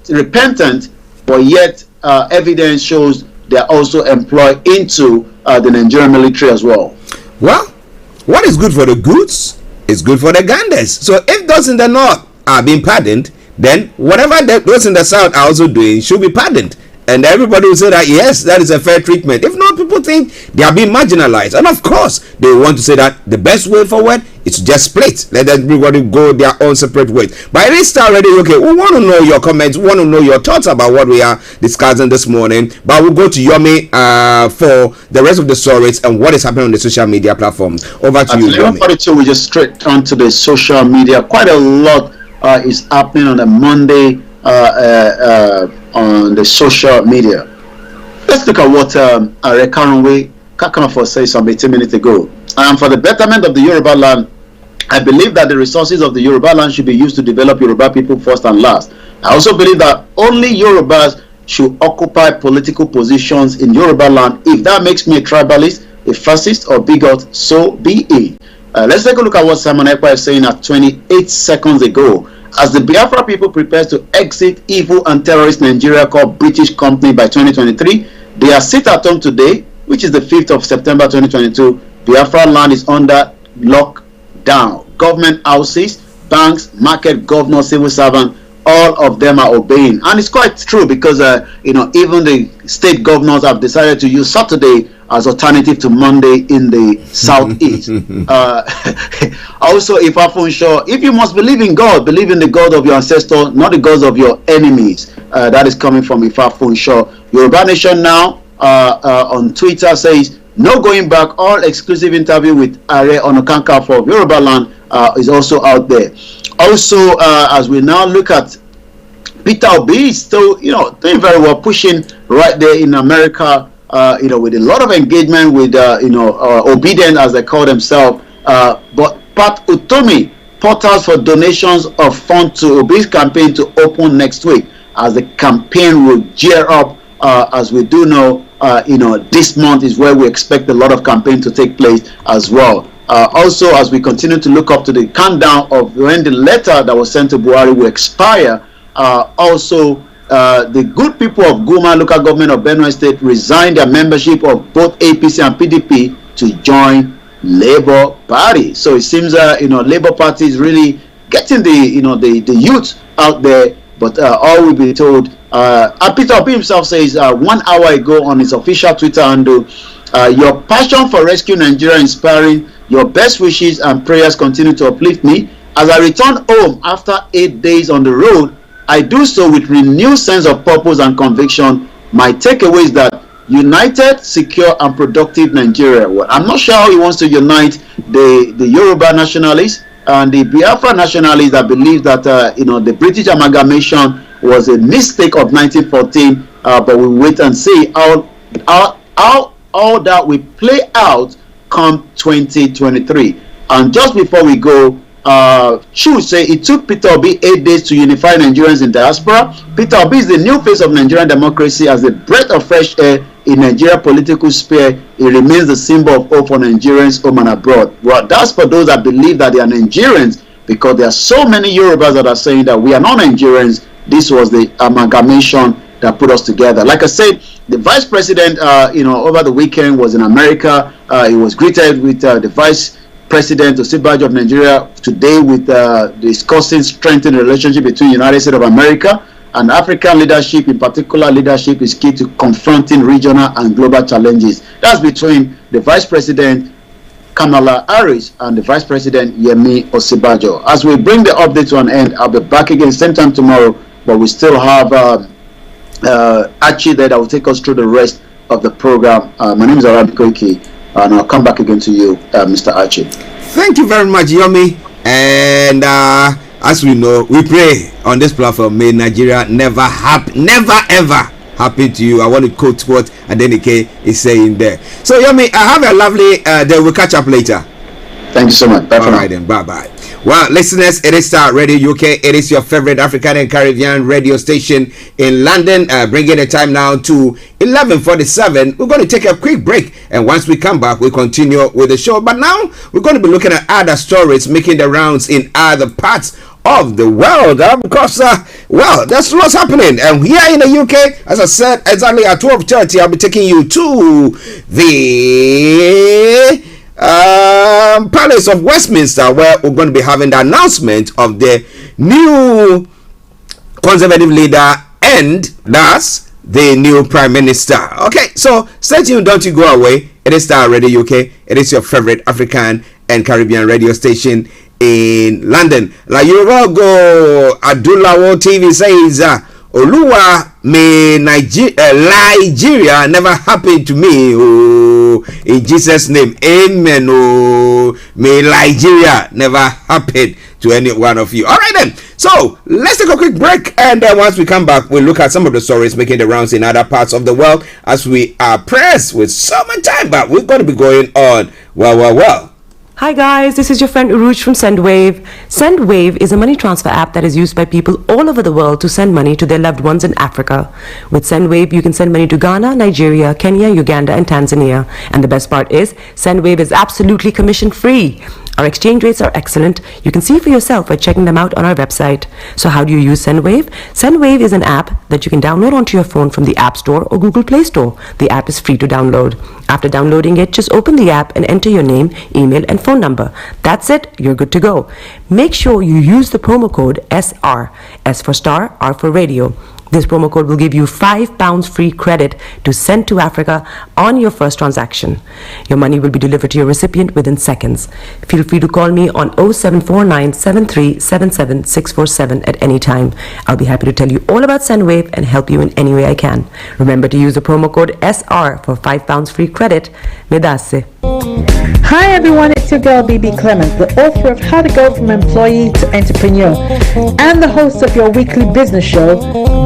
repentant, but yet evidence shows they are also employed into the Nigerian military as well. Well, what is good for the goods is good for the ganders. So if those in the north are being pardoned, then whatever those in the south are also doing should be pardoned. And everybody will say that yes, that is a fair treatment. If not, people think they are being marginalized. And of course, they want to say that the best way forward is to just split. Let everybody go their own separate ways. But it is Starr Radio UK. We want to know your comments. We want to know your thoughts about what we are discussing this morning. But we'll go to Yomi for the rest of the stories and what is happening on the social media platforms. Over to you, Yomi. 11:42, we just straight onto the social media. Quite a lot is happening on a Monday on the social media. Let's look at what Archie Kakanfo said some 18 minutes ago. For the betterment of the Yoruba land, I believe that the resources of the Yoruba land should be used to develop Yoruba people first and last. I also believe that only Yorubas should occupy political positions in Yoruba land. If that makes me a tribalist, a fascist, or bigot, so be it. Let's take a look at what Simon Ekpa is saying at 28 seconds ago. As the Biafra people prepares to exit evil and terrorist Nigeria called British Company by 2023, they are sit at home today, which is the 5th of September 2022. Biafra land is under lockdown. Government houses, banks, market, governor, civil servant, all of them are obeying. And it's quite true because, even the state governors have decided to use Saturday as alternative to Monday in the southeast. Also, if you must believe in God, believe in the God of your ancestors, not the gods of your enemies. That is coming from Ifafunsho. Yoruba Nation Now on Twitter says, no going back. All exclusive interview with Are Onokanka for Yoruba land is also out there. Also, as we now look at Peter Obi, is still doing very well, pushing right there in America. With a lot of engagement with Obedient, as they call themselves. But Pat Utomi, portals for donations of funds to Obi's campaign to open next week, as the campaign will gear up. As we do know, this month is where we expect a lot of campaign to take place as well. Also, as we continue to look up to the countdown of when the letter that was sent to Buhari will expire, Also, the good people of Guma local government of Benue State resigned their membership of both APC and PDP to join Labour Party. So it seems Labour Party is really getting the youth out there. But all we've been told, Peter Obi himself says 1 hour ago on his official Twitter handle, your passion for rescue Nigeria inspiring, your best wishes and prayers continue to uplift me. As I return home after 8 days on the road, I do so with renewed sense of purpose and conviction. My takeaway is that united, secure, and productive Nigeria. Well, I'm not sure how he wants to unite the Yoruba nationalists and the Biafra nationalists that believe that the British amalgamation was a mistake of 1914. But we wait and see how that will play out come 2023. And just before we go, Chu say it took Peter Obi 8 days to unify Nigerians in diaspora. Peter Obi is the new face of Nigerian democracy. As a breath of fresh air in Nigeria political sphere, it remains the symbol of hope for Nigerians home and abroad. Well, that's for those that believe that they are Nigerians, because there are so many Yorubas that are saying that we are not Nigerians. This was the amalgamation that put us together. Like I said, the vice president, over the weekend was in America. He was greeted with the vice President Osinbajo of Nigeria today with discussing strengthening the relationship between the United States of America and African leadership. In particular, leadership is key to confronting regional and global challenges. That's between the Vice President Kamala Harris and the Vice President Yemi Osinbajo. As we bring the update to an end, I'll be back again same time tomorrow, but we still have Archie there that will take us through the rest of the program. My name is Olayomi Koiki. And I'll come back again to you, Mr. Archie. Thank you very much, Yomi. And as we know, we pray on this platform, may Nigeria never ever happen to you. I want to quote what Adenike is saying there. So, Yomi, I have a lovely day. We'll catch up later. Thank you so much. Bye. All right, then. Bye-bye. Well, listeners, it is Starr Radio UK. It is your favorite African and Caribbean radio station in London. Bringing the time now to 11:47. We're going to take a quick break, and once we come back, we'll continue with the show. But now we're going to be looking at other stories making the rounds in other parts of the world, because there's lots happening. And here in the UK, as I said, exactly at 12:30, I'll be taking you to the Palace of Westminster, where we're going to be having the announcement of the new Conservative leader and thus the new Prime Minister. Okay, so stay tuned, don't you go away. It is Starr Radio UK. It is your favorite African and Caribbean radio station in London. Like you go, Adulawo TV says, Oluwa, may Nigeria never happen to me. Oh, in Jesus' name, amen. Oh, may Nigeria never happen to any one of you. All right, then. So let's take a quick break, and once we come back, we'll look at some of the stories making the rounds in other parts of the world, as we are pressed with summertime, but we're going to be going on. Well. Hi guys, this is your friend Uruj from SendWave. SendWave is a money transfer app that is used by people all over the world to send money to their loved ones in Africa. With SendWave, you can send money to Ghana, Nigeria, Kenya, Uganda, and Tanzania. And the best part is, SendWave is absolutely commission-free. Our exchange rates are excellent. You can see for yourself by checking them out on our website. So how do you use SendWave? SendWave is an app that you can download onto your phone from the App Store or Google Play Store. The app is free to download. After downloading it, just open the app and enter your name, email, and phone number. That's it. You're good to go. Make sure you use the promo code SR. S for Starr, R for Radio. This promo code will give you £5 free credit to send to Africa on your first transaction. Your money will be delivered to your recipient within seconds. Feel free to call me on 0749 7377 647 at any time. I'll be happy to tell you all about SendWave and help you in any way I can. Remember to use the promo code SR for £5 free credit. Medasse. Hi everyone, it's your girl BB Clement, the author of How to Go From Employee to Entrepreneur and the host of your weekly business show,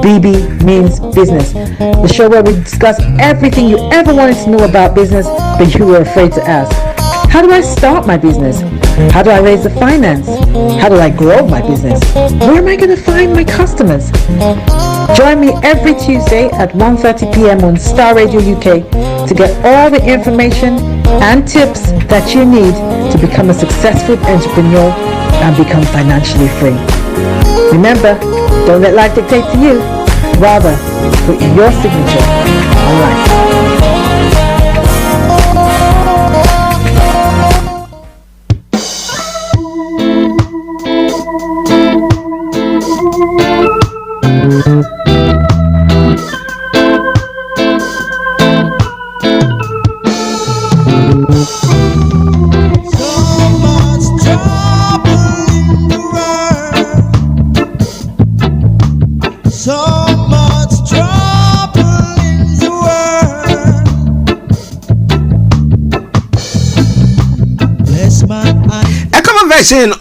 BB Means Business, the show where we discuss everything you ever wanted to know about business but you were afraid to ask. How do I start my business? How do I raise the finance? How do I grow my business? Where am I going to find my customers? Join me every Tuesday at 1:30 p.m. on Starr Radio UK to get all the information and tips that you need to become a successful entrepreneur and become financially free. Remember, Don't let life dictate to you. Rather, put your signature on life.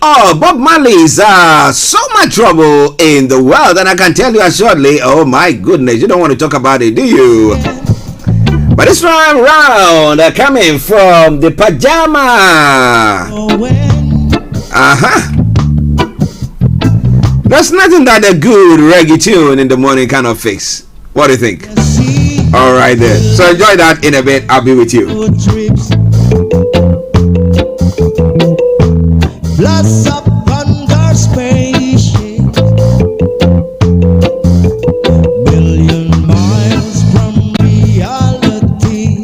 Oh, Bob Marley's so much trouble in the world, and I can tell you assuredly, oh my goodness, you don't want to talk about it, do you? But this time round, coming from the pajama. There's nothing that a good reggae tune in the morning kind of fix. What do you think? All right then. So enjoy that in a bit. I'll be with you. Bless up under spaceship, million miles from reality.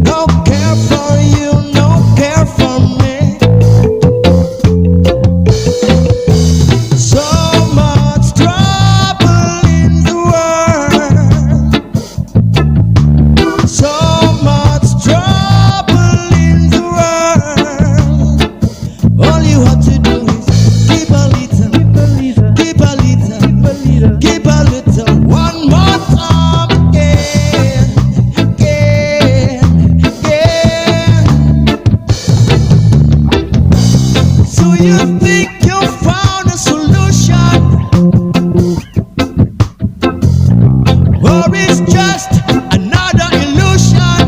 No care for you, no care for me. So much trouble in the world. So much trouble. All you have to do is keep a little, keep a little, keep a little, one more time, again, again, again. So you think you found a solution, or it's just another illusion?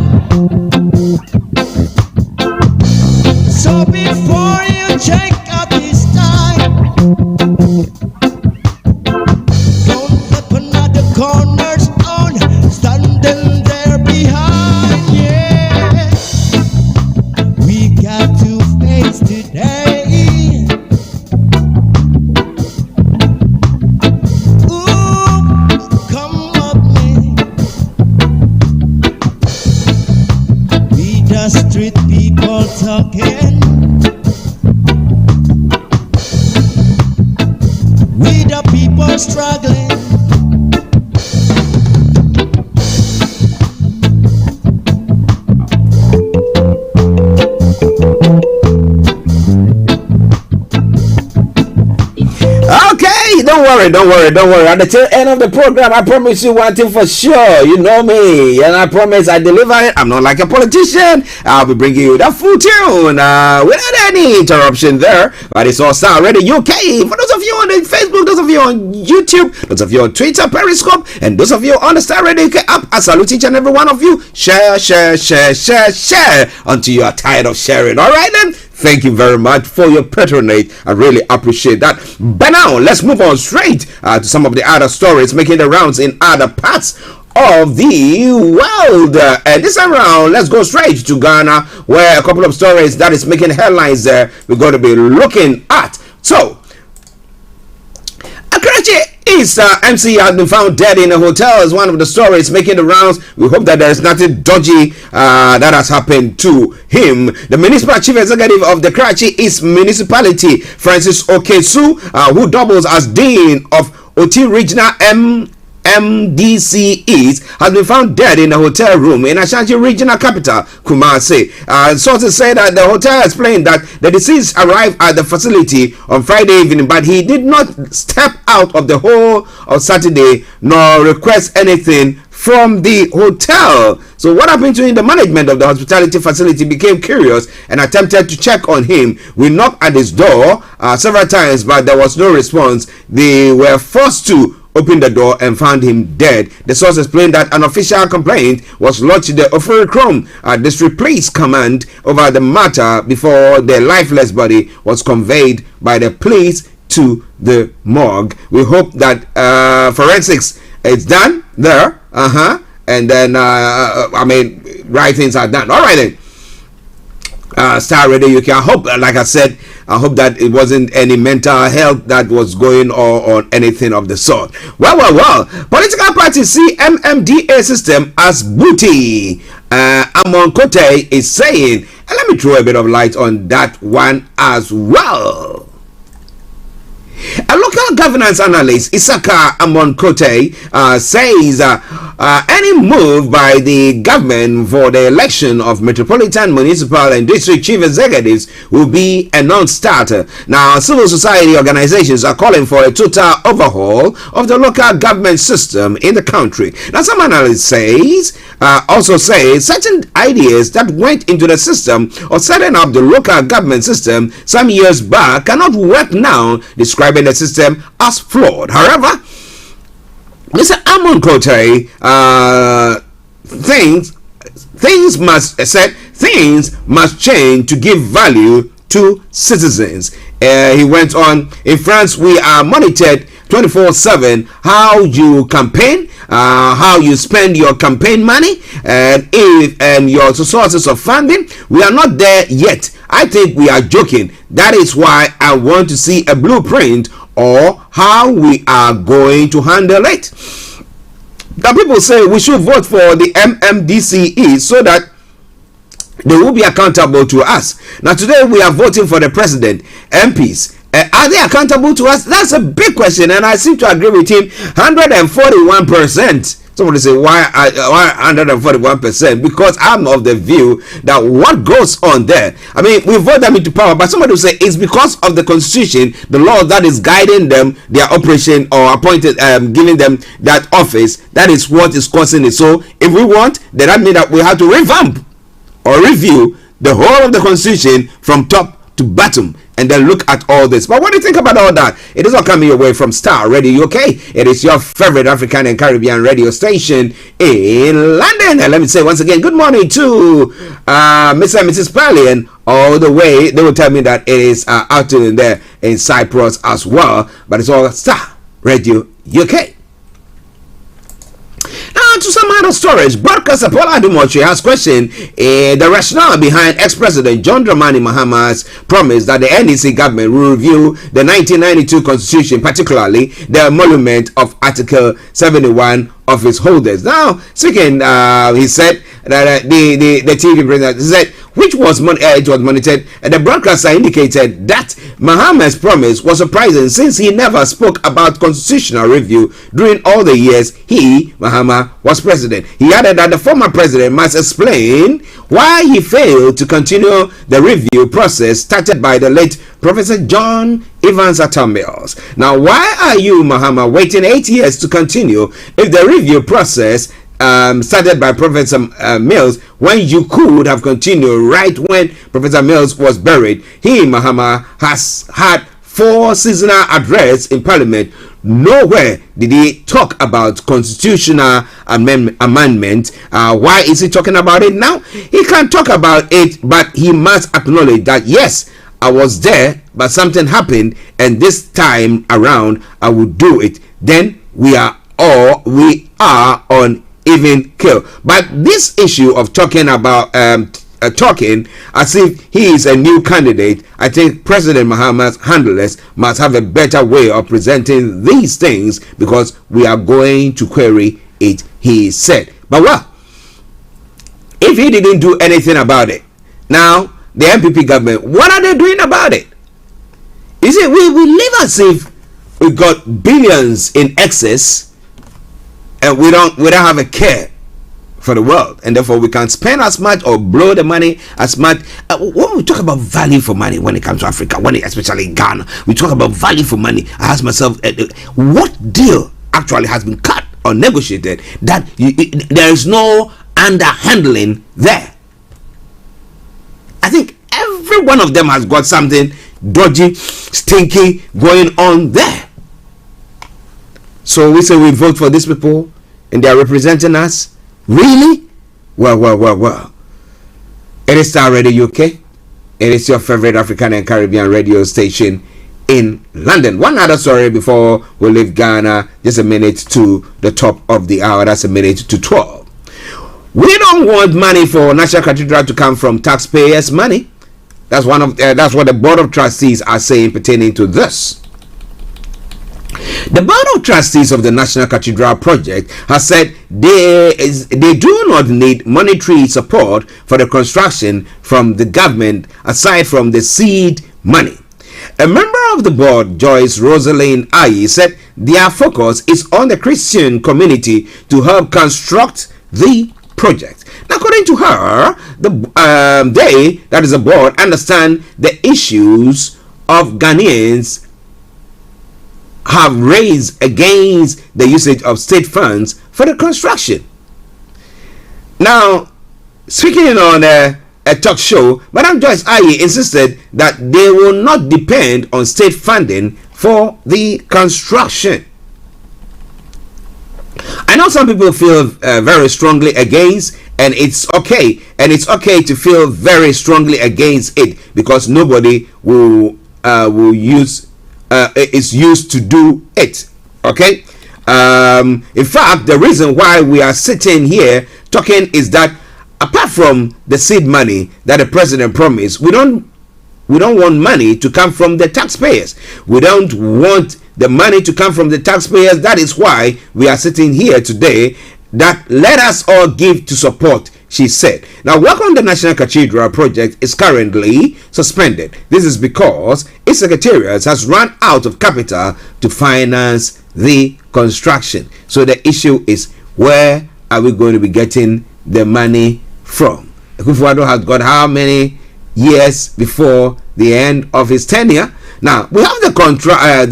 So before you check out this time, don't step another cornerstone, standing there behind. Yeah, we got to face today. Ooh, come up me. We the street people talking. We the people struggling. Okay, don't worry. At the tail end of the program, I promise you one thing for sure. You know me, and I promise I deliver it. I'm not like a politician. I'll be bringing you the full tune without any interruption there. But it's all Starr Radio UK. For those of you on the Facebook, those of you on YouTube, those of you on Twitter, Periscope, and those of you on the Starr Radio UK app, I salute each and every one of you. Share until you are tired of sharing. All right then. Thank you very much for your patronage. I really appreciate that. But now, let's move on straight to some of the other stories making the rounds in other parts of the world. And this time around, let's go straight to Ghana, where a couple of stories that is making headlines there we're going to be looking at. So, Archie is MC has been found dead in a hotel is one of the stories making the rounds. We hope that there is nothing dodgy that has happened to him. The municipal chief executive of the Karachi East Municipality, Francis Okesu, who doubles as dean of Oti Regional MDC East, has been found dead in a hotel room in Ashanti regional capital, Kumasi. Sources say that the hotel explained that the deceased arrived at the facility on Friday evening, but he did not step out of the whole of Saturday nor request anything from the hotel. So what happened to him? The management of the hospitality facility became curious and attempted to check on him. We knocked at his door several times, but there was no response. They were forced to open the door and found him dead. The source explained that an official complaint was lodged in the Ofori-Krom District Police Command over the matter before the lifeless body was conveyed by the police to the morgue. We hope that forensics is done there, and then right things are done. All right then. Starr Radio UK. I hope, like I said, I hope that it wasn't any mental health that was going or anything of the sort. Well. Political party CMMDA system as booty. Amon Kote is saying, and let me throw a bit of light on that one as well. A local governance analyst, Isaka Amonkote, says any move by the government for the election of metropolitan, municipal, and district chief executives will be a non-starter. Now, civil society organizations are calling for a total overhaul of the local government system in the country. Now, some analysts also say certain ideas that went into the system of setting up the local government system some years back cannot work now, describing the system as flawed. However, Mr. Amon Kote things must change to give value to citizens. He went on, in France we are monitored 24/7 how you campaign, how you spend your campaign money, and your sources of funding. We are not there yet. I think we are joking. That is why I want to see a blueprint or how we are going to handle it. The people say we should vote for the MMDCE so that they will be accountable to us. Now today we are voting for the president, MPs. Are they accountable to us? That's a big question, and I seem to agree with him 141%. Somebody say, why 141%? Because I'm of the view that what goes on there, I mean, we vote them into power, but somebody will say it's because of the constitution, the law that is guiding them, their operation, or appointed, giving them that office. That is what is causing it. So if we want, then that means that we have to revamp or review the whole of the constitution from top to bottom, and then look at all this. But what do you think about all that? It is all coming your way from Starr Radio UK. It is your favorite African and Caribbean radio station in London. And let me say once again, good morning to Mr. and Mrs. Pallian all the way. They will tell me that it is out in there in Cyprus as well. But it's all Starr Radio UK. Now to some other stories. Broadcaster Paula Dumoche has questioned the rationale behind ex-president John Dramani Mahama's promise that the NDC government will review the 1992 constitution, particularly the emolument of Article 71 of its holders. Now, speaking, he said that the TV president said which was it was monitored, and the broadcaster indicated that Mahama's promise was surprising since he never spoke about constitutional review during all the years he, Mahama, was president. He added that the former president must explain why he failed to continue the review process started by the late Professor John Evans Atom Mills. Now, why are you, Mahama, waiting 8 years to continue if the review process started by Professor Mills when you could have continued right when Professor Mills was buried? He, Mahama, has had 4 seasonal addresses in Parliament. Nowhere did he talk about constitutional amendment. Why is he talking about it now? He can talk about it, but he must acknowledge that yes, I was there, but something happened, and this time around I will do it. Then we are on even kill. But this issue of talking about talking as if he is a new candidate, I think President Mahama's handlers must have a better way of presenting these things, because we are going to query it, he said. But well, if he didn't do anything about it, now the MPP government, what are they doing about it? You see, we live as if we got billions in excess, and we don't have a care for the world, and therefore we can spend as much or blow the money as much. When we talk about value for money, when it comes to Africa, especially in Ghana, we talk about value for money. I ask myself, what deal actually has been cut or negotiated that there is no underhandling there? I think every one of them has got something dodgy, stinky going on there. So we say we vote for these people and they are representing us? Really? Well. It is Starr Radio UK. It is your favorite African and Caribbean radio station in London. One other story before we leave Ghana. Just a minute to the top of the hour. That's a minute to 12. We don't want money for National Cathedral to come from taxpayers' money. That's that's what the Board of Trustees are saying pertaining to this. The Board of Trustees of the National Cathedral Project has said they do not need monetary support for the construction from the government aside from the seed money. A member of the board, Joyce Rosalind Ayi, said their focus is on the Christian community to help construct the project. Now, according to her, that is the board, understand the issues of Ghanaians have raised against the usage of state funds for the construction. Now, speaking on a talk show, Madam Joyce Ayi insisted that they will not depend on state funding for the construction. I know some people feel very strongly against, and it's okay. And it's okay to feel very strongly against it because nobody will is used to do it. Okay. In fact, the reason why we are sitting here talking is that apart from the seed money that the president promised, we don't want money to come from the taxpayers. We don't want the money to come from the taxpayers. That is why we are sitting here today. That let us all give to support, she said. Now, work on the National Cathedral project is currently suspended. This is because its secretariat has run out of capital to finance the construction. So the issue is, where are we going to be getting the money from? Akufo-Addo has got how many years before the end of his tenure? Now, we have the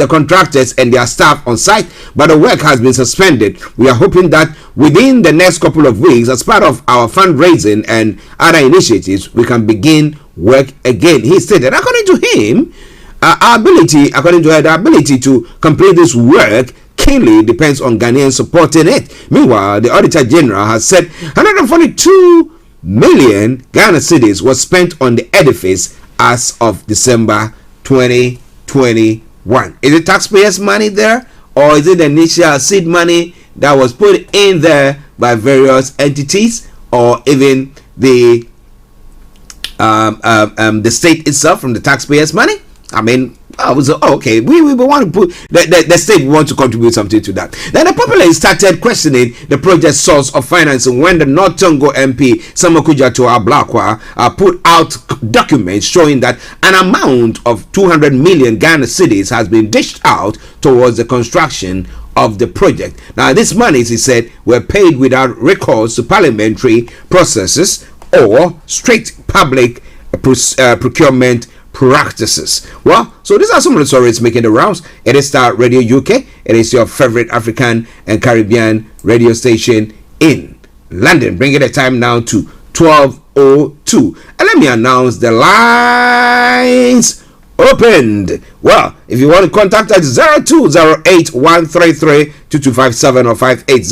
contractors and their staff on site, but the work has been suspended. We are hoping that within the next couple of weeks, as part of our fundraising and other initiatives, we can begin work again. He stated, according to him, the ability to complete this work keenly depends on Ghanaians supporting it. Meanwhile, the Auditor General has said 142 million Ghana cedis was spent on the edifice as of December 2021. Is it taxpayers' money there, or is it the initial seed money that was put in there by various entities, or even the state itself from the taxpayers' money? I mean, I was okay. We want to put the state want to contribute something to that. Then the populace started questioning the project's source of financing when the North Tongo MP Samokujato Ablakwa put out documents showing that an amount of 200 million Ghana cedis has been dished out towards the construction of the project. Now, these monies, he said, were paid without recourse to parliamentary processes or strict public procurement practices. Well, so these are some of the stories making the rounds. It is Starr Radio UK. It is your favorite African and Caribbean radio station in London. Bringing the time now to 12:02. And let me announce the lines opened. Well, if you want to contact us, 0208-133-2257 or 58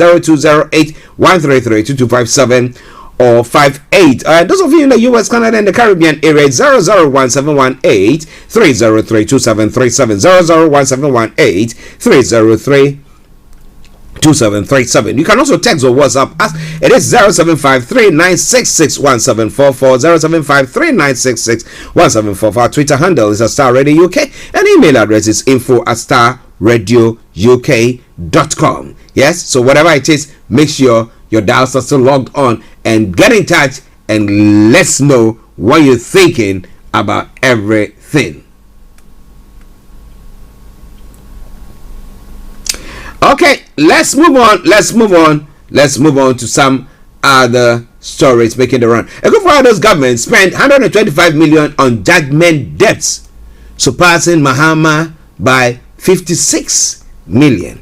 0208-133-2257 or 58. Those of you in the US, Canada, and the Caribbean area, 001-718-303-2737, 001-718-303-2737. You can also text or WhatsApp us. It is 075-3966-1744, 075-3966-1744. Our Twitter handle is Starr Radio UK, and email address is info@starradiouk.com. Yes, so whatever it is, make sure your dials are still logged on and get in touch and let's know what you're thinking about everything. Okay, let's move on to some other stories making the run. Akufo-Addo's government spent 125 million on judgment debts, surpassing Mahama by 56 million.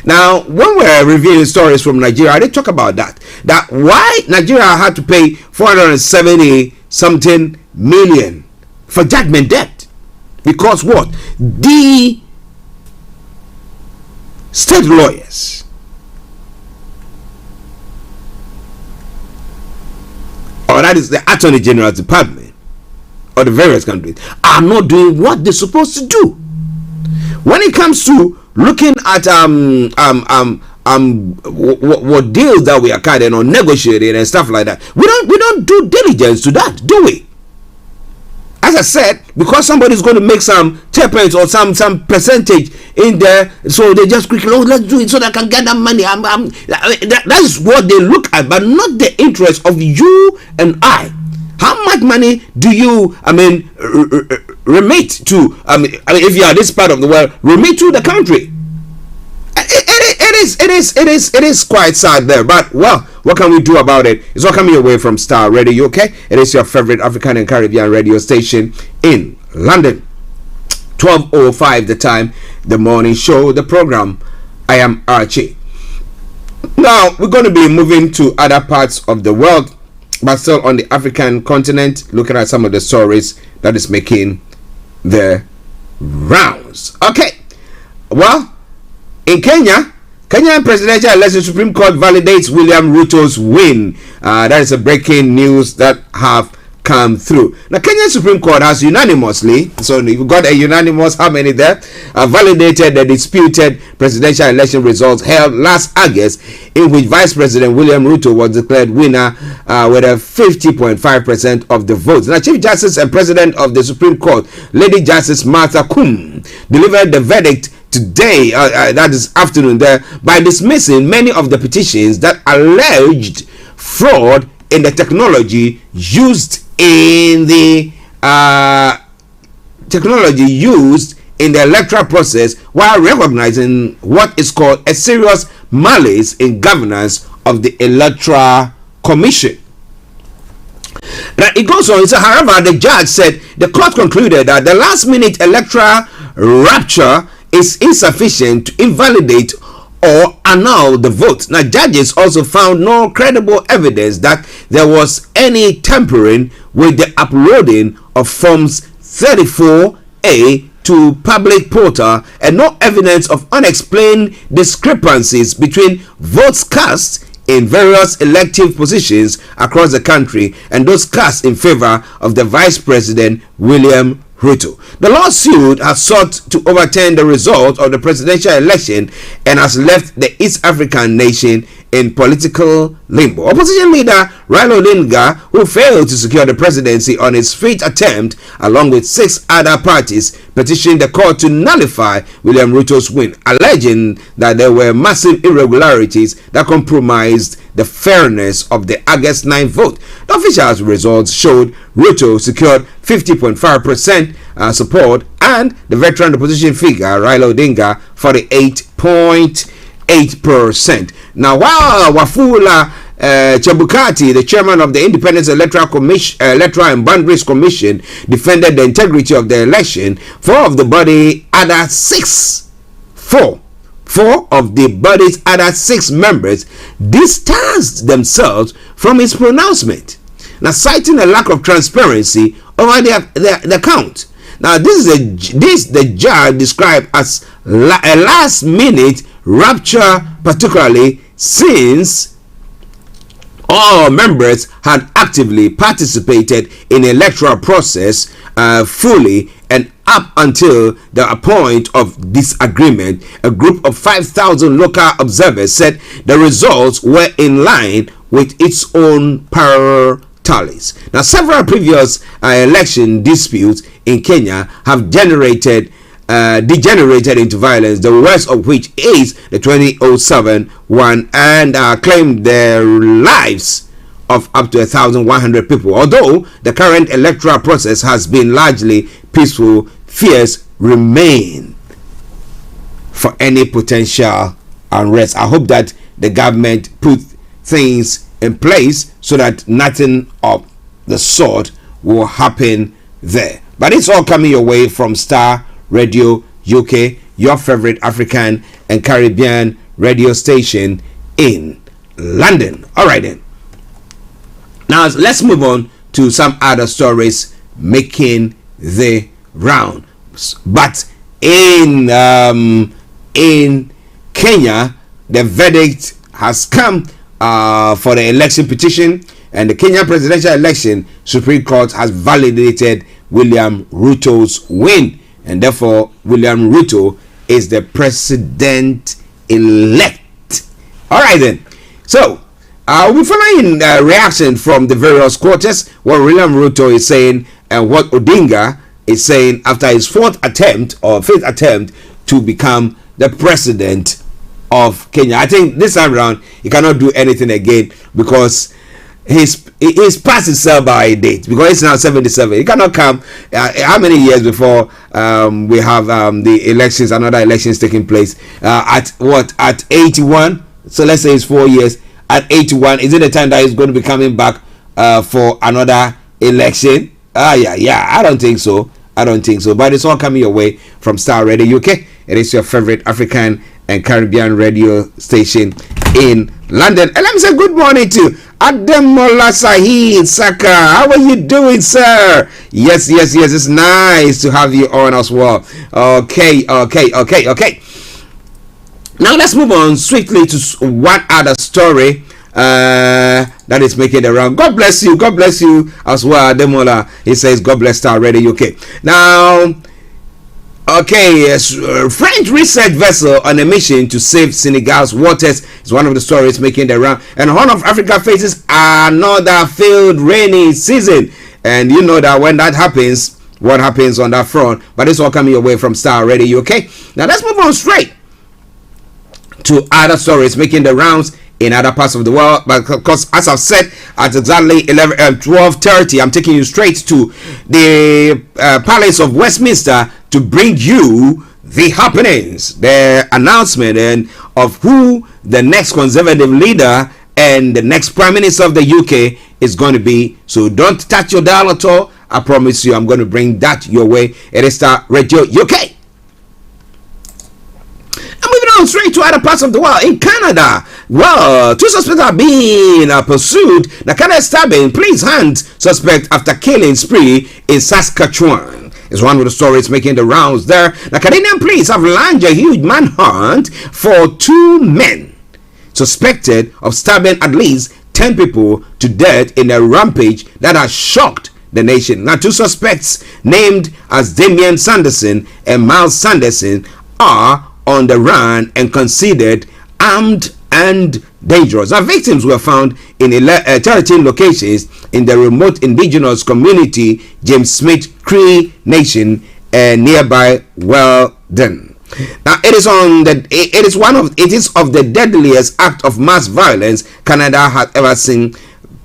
Now, when we're reviewing stories from Nigeria, they talk about that why Nigeria had to pay 470 something million for judgment debt. Because what? The state lawyers or that is the Attorney General's department or the various countries are not doing what they're supposed to do when it comes to looking at what deals that we are cutting or negotiating and stuff like that. We don't do diligence to that, do we? as I said, because somebody's going to make some 10% or some percentage in there, so they just quickly, let's do it so that I can get that money. That's what they look at, but not the interest of you and I. How much money do you, remit to? If you are this part of the world, remit to the country. It is quite sad there, but well, what can we do about it? It's all coming away from Starr Radio UK. It is your favorite African and Caribbean radio station in London. 12:05 the time, the morning show, the program. I am Archie. Now we're going to be moving to other parts of the world, but still on the African continent, looking at some of the stories that is making the rounds. Okay, well, in Kenya, Kenyan presidential election, Supreme Court validates William Ruto's win. That is a breaking news that have come through. Now, Kenyan Supreme Court has unanimously, so you've got a unanimous, how many there, validated the disputed presidential election results held last August, in which Vice President William Ruto was declared winner with a 50.5% of the votes. Now, Chief Justice and President of the Supreme Court, Lady Justice Martha Koome, delivered the verdict today, that is afternoon there, by dismissing many of the petitions that alleged fraud in the technology used in the electoral process, while recognizing what is called a serious malice in governance of the Electoral Commission. Now it goes on. So, however, the judge said the court concluded that the last-minute electoral rupture is insufficient to invalidate or annul the vote. Now, judges also found no credible evidence that there was any tampering with the uploading of Forms 34A to public portal, and no evidence of unexplained discrepancies between votes cast in various elective positions across the country and those cast in favor of the Vice President William Ruto. The lawsuit has sought to overturn the result of the presidential election and has left the East African nation in political limbo. Opposition leader Raila Odinga, who failed to secure the presidency on his fifth attempt, along with 6 other parties, petitioned the court to nullify William Ruto's win, alleging that there were massive irregularities that compromised the fairness of the August 9th vote. The official results showed Ruto secured 50.5% support, and the veteran opposition figure Raila Odinga 48.8%. Now, while Wafula Chebukati, the chairman of the Independent Electoral and Boundaries Commission, defended the integrity of the election, four of the body's other 6 members distanced themselves from his pronouncement, now citing a lack of transparency over the count. Now, this the judge described as a last-minute rupture, particularly since all members had actively participated in the electoral process fully, and up until the point of disagreement, a group of 5,000 local observers said the results were in line with its own parallel tallies. Now, several previous election disputes in Kenya have degenerated into violence, the worst of which is the 2007 one, and claimed the lives of up to 1,100 people. Although the current electoral process has been largely peaceful, fears remain for any potential unrest. I hope that the government put things in place so that nothing of the sort will happen there. But it's all coming your way from Starr Radio UK, your favorite African and Caribbean radio station in London. All right then. Now let's move on to some other stories making the round. But in Kenya, the verdict has come for the election petition, and the Kenya presidential election Supreme Court has validated William Ruto's win, and therefore William Ruto is the president-elect. All right then. So we're following reaction from the various quarters. What William Ruto is saying and what Odinga is saying after his fifth attempt to become the president of Kenya. I think this time around he cannot do anything again because he's past himself by a date, because he's now 77. He cannot come. How many years before we have the elections, another elections taking place? At 81? So let's say it's 4 years. At 81, is it the time that he's going to be coming back for another election? Yeah. I don't think so. But it's all coming your way from Starr Radio UK. It is your favorite African and Caribbean radio station in London. And let me say good morning to Ademola Saheed Saka. How are you doing, sir? Yes. It's nice to have you on as well. Okay. Now let's move on swiftly to one other story that is making the round. God bless you as well, Ademola. He says God bless Starr Radio UK. Now, French research vessel on a mission to save Senegal's waters is one of the stories making the round. And Horn of Africa faces another failed rainy season. And you know that when that happens, what happens on that front. But it's all coming away from Starr Radio UK. Now let's move on straight to other stories making the rounds in other parts of the world, but because as I've said, at exactly 12:30, I'm taking you straight to the Palace of Westminster to bring you the happenings, the announcement and of who the next Conservative leader and the next Prime Minister of the UK is going to be. So don't touch your dial at all. I promise you, I'm going to bring that your way. It is Starr Radio UK. Moving on straight to other parts of the world. In Canada, well, 2 suspects are being pursued. The Canada stabbing, police hand suspect after killing spree in Saskatchewan. Is one of the stories making the rounds there. The Canadian police have launched a huge manhunt for 2 men suspected of stabbing at least 10 people to death in a rampage that has shocked the nation. Now, 2 suspects named as Damian Sanderson and Miles Sanderson are on the run and considered armed and dangerous. Now, victims were found in 13 locations in the remote indigenous community James Smith Cree Nation and nearby Weldon. Now, it is of the deadliest act of mass violence Canada has ever seen.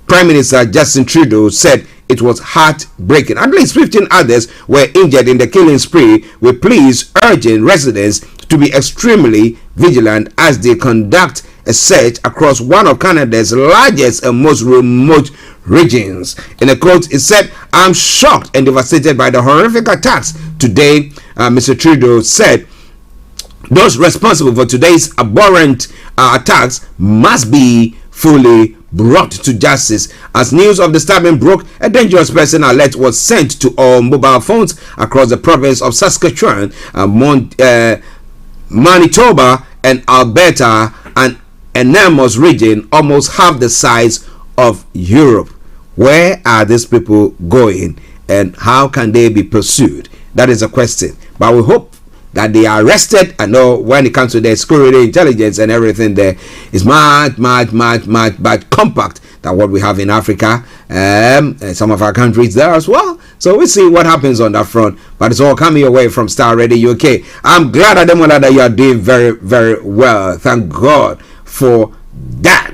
Prime Minister Justin Trudeau said it was heartbreaking. At least 15 others were injured in the killing spree, with police urging residents to be extremely vigilant as they conduct a search across one of Canada's largest and most remote regions. In a quote, it said, "I'm shocked and devastated by the horrific attacks today." Mr. Trudeau said those responsible for today's abhorrent attacks must be fully brought to justice. As news of the stabbing broke, a dangerous person alert was sent to all mobile phones across the province of Saskatchewan, Manitoba and Alberta, an enormous region almost half the size of Europe. Where are these people going and how can they be pursued? That is a question. But we hope that they are arrested. I know when it comes to their security intelligence and everything, there is much compact than what we have in Africa and some of our countries there as well. So we'll see what happens on that front. But it's all coming away from Starr Radio UK. I'm glad, Ademola, that you are doing very, very well. Thank God for that.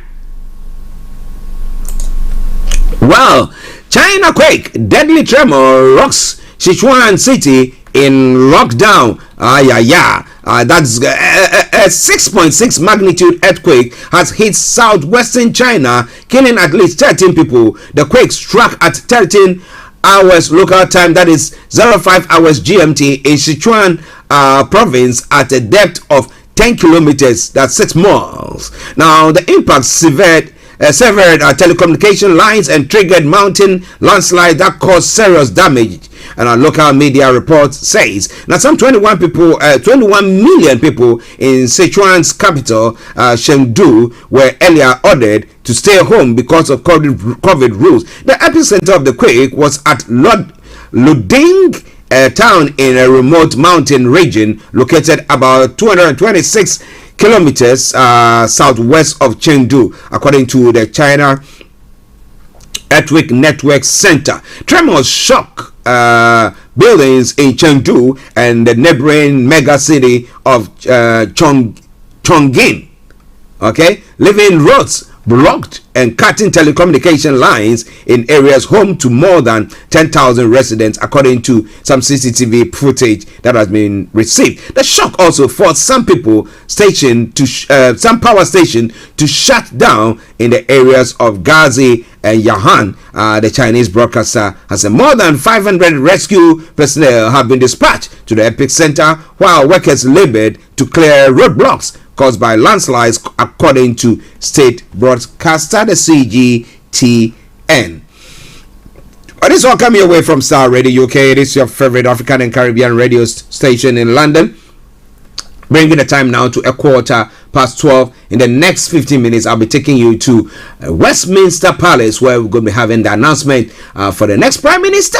Well, China quake, deadly tremor rocks Sichuan city in lockdown. That's a 6.6 magnitude earthquake has hit southwestern China, killing at least 13 people. The quake struck at 13 hours local time, that is 05 hours GMT, in Sichuan province at a depth of 10 kilometers, that's 6 miles. Now, the impact severed telecommunication lines and triggered mountain landslide that caused serious damage. And our local media report says now some 21 million people in Sichuan's capital, Chengdu, were earlier ordered to stay home because of COVID rules. The epicenter of the quake was at Luding, a town in a remote mountain region located about 226 kilometers southwest of Chengdu, according to the China Earthquake Network Center. Tremors shook buildings in Chengdu and the neighboring mega city of Chongqing. Okay, leaving roads blocked and cutting telecommunication lines in areas home to more than 10,000 residents, according to some CCTV footage that has been received. The shock also forced some power station to shut down in the areas of Gazi and Yahan. The Chinese broadcaster has said more than 500 rescue personnel have been dispatched to the epicenter, while workers labored to clear roadblocks caused by landslides, according to state broadcaster, the CGTN. But this all coming away from Starr Radio UK. It is your favorite African and Caribbean radio station in London. Bringing the time now to 12:15. In the next 15 minutes, I'll be taking you to Westminster Palace, where we're going to be having the announcement for the next Prime Minister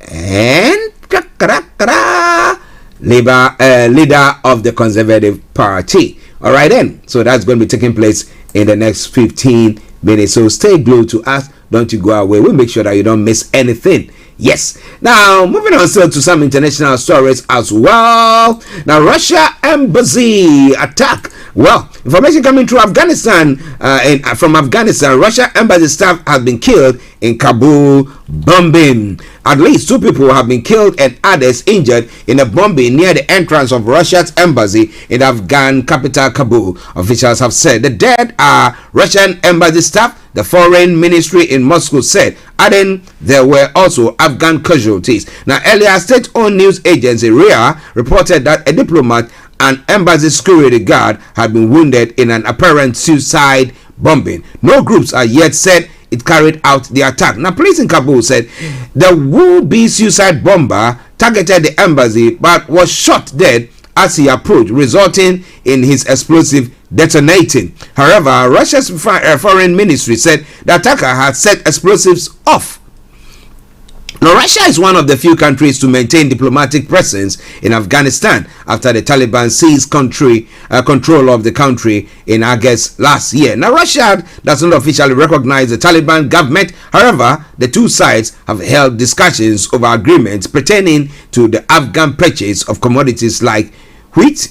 and leader of the Conservative Party. All right then, so that's going to be taking place in the next 15 minutes. So stay glued to us. Don't you go away. We'll make sure that you don't miss anything. Yes. Now, moving on still to some international stories as well. Now, Russia embassy attack. Well, information coming through Afghanistan. From Afghanistan, Russia embassy staff has been killed in Kabul bombing. At least 2 people have been killed and others injured in a bombing near the entrance of Russia's embassy in the Afghan capital Kabul. Officials have said the dead are Russian embassy staff. The foreign ministry in Moscow said, adding there were also Afghan casualties. Now, earlier, state-owned news agency RIA reported that a diplomat and embassy security guard had been wounded in an apparent suicide bombing. No groups are yet said it carried out the attack. Now, police in Kabul said the would-be suicide bomber targeted the embassy but was shot dead as he approached, resulting in his explosive detonating. However, Russia's foreign ministry said the attacker had set explosives off. Now, Russia is one of the few countries to maintain diplomatic presence in Afghanistan after the Taliban seized control of the country in August last year. Now, Russia does not officially recognize the Taliban government. However, the two sides have held discussions over agreements pertaining to the Afghan purchase of commodities like wheat,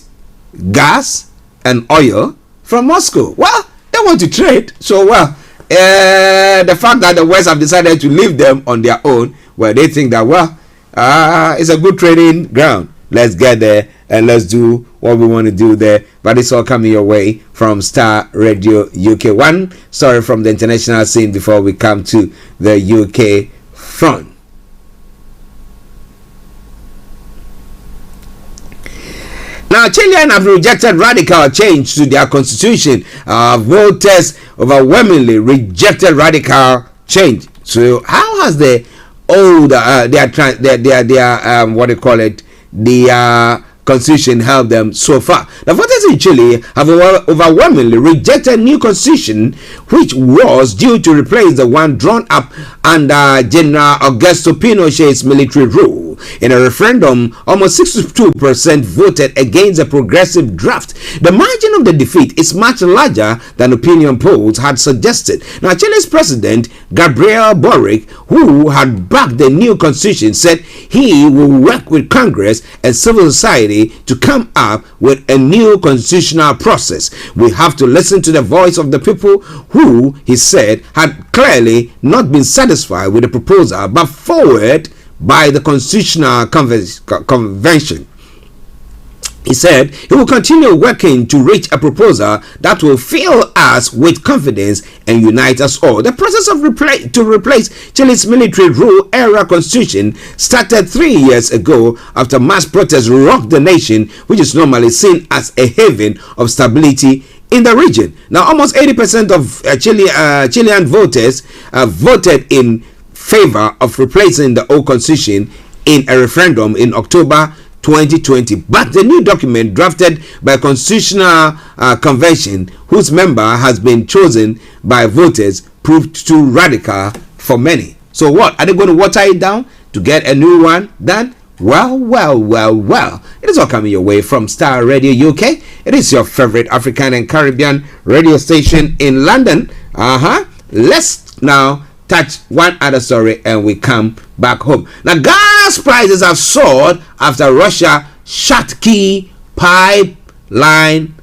gas, and oil from Moscow. Well, they want to trade. So, the fact that the West have decided to leave them on their own, well, they think that, it's a good trading ground. Let's get there and let's do what we want to do there. But it's all coming your way from Starr Radio UK. One story from the international scene before we come to the UK front. Now, Chileans have rejected radical change to their constitution. Voters overwhelmingly rejected radical change. So, how has the constitution helped them so far? The voters in Chile have overwhelmingly rejected new constitution, which was due to replace the one drawn up under General Augusto Pinochet's military rule. In a referendum, almost 62% voted against the progressive draft. The margin of the defeat is much larger than opinion polls had suggested. Now, Chile's president, Gabriel Boric, who had backed the new constitution, said he will work with Congress and civil society to come up with a new constitutional process. We have to listen to the voice of the people who, he said, had clearly not been satisfied with the proposal but forward by the Constitutional Convention. He said he will continue working to reach a proposal that will fill us with confidence and unite us all. The process of replace Chile's military rule era constitution started 3 years ago after mass protests rocked the nation, which is normally seen as a haven of stability in the region. Now, almost 80% of Chilean voters voted in favor of replacing the old constitution in a referendum in October 2020, but the new document drafted by Constitutional Convention, whose member has been chosen by voters, proved too radical for many. So what, are they going to water it down to get a new one done? Well, it is all coming your way from Starr Radio UK. It is your favorite African and Caribbean radio station in London. Let's now touch one other story and we come back home. Now, gas prices have soared after Russia shut key pipeline.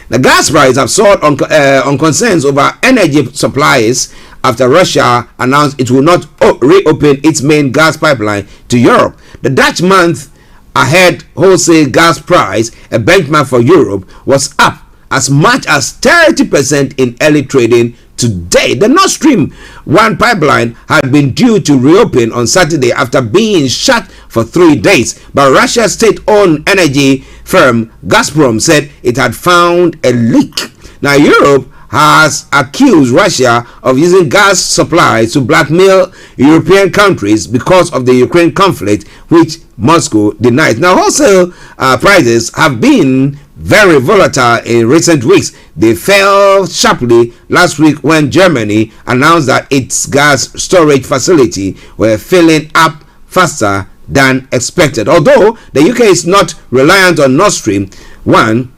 The gas prices have soared on concerns over energy supplies after Russia announced it will not reopen its main gas pipeline to Europe. The Dutch month ahead wholesale gas price, a benchmark for Europe, was up as much as 30% in early trading today. The Nord Stream 1 pipeline had been due to reopen on Saturday after being shut for 3 days, but Russia's state-owned energy firm Gazprom said it had found a leak. Now, Europe has accused Russia of using gas supplies to blackmail European countries because of the Ukraine conflict, which Moscow denies. Now, wholesale prices have been very volatile in recent weeks. They fell sharply last week when Germany announced that its gas storage facility were filling up faster than expected. Although the UK is not reliant on Nord Stream 1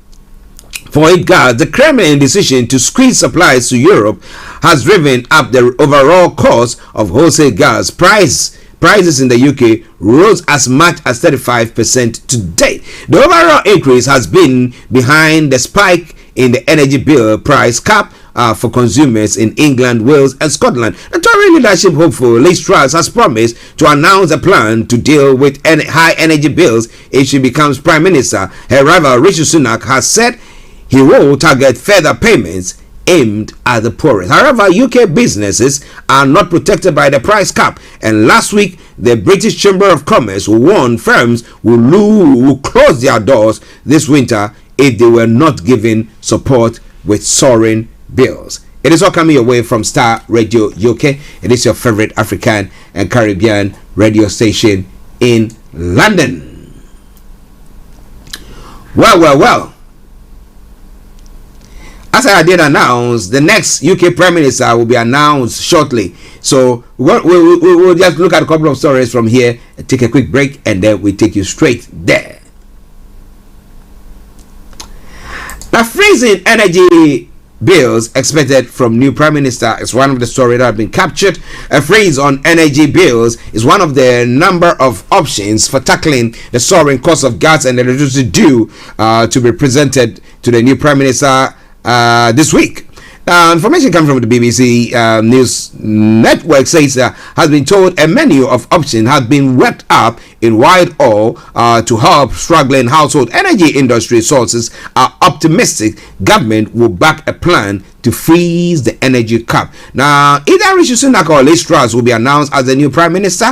for its gas, the Kremlin decision to squeeze supplies to Europe has driven up the overall cost of wholesale gas. Prices in the UK rose as much as 35% today. The overall increase has been behind the spike in the energy bill price cap for consumers in England, Wales and Scotland. The Tory leadership hopeful Liz Truss has promised to announce a plan to deal with high energy bills if she becomes Prime Minister. Her rival Rishi Sunak has said he will target further payments aimed at the poorest. However, UK businesses are not protected by the price cap, and last week the British Chamber of Commerce warned firms will close their doors this winter if they were not given support with soaring bills. It is all coming your way from Starr Radio UK. It is your favorite African and Caribbean radio station in London. Well. As I did announce, the next UK Prime Minister will be announced shortly. So we'll just look at a couple of stories from here, take a quick break, and then we take you straight there. Now, freezing energy bills expected from new Prime Minister is one of the stories that have been captured. A freeze on energy bills is one of the number of options for tackling the soaring cost of gas and electricity due to be presented to the new Prime Minister this week. Information coming from the BBC News Network says has been told a menu of options has been worked up in Whitehall to help struggling household energy industry. Sources are optimistic government will back a plan to freeze the energy cap. Now, either Rishi Sunak or Liz Truss will be announced as the new Prime Minister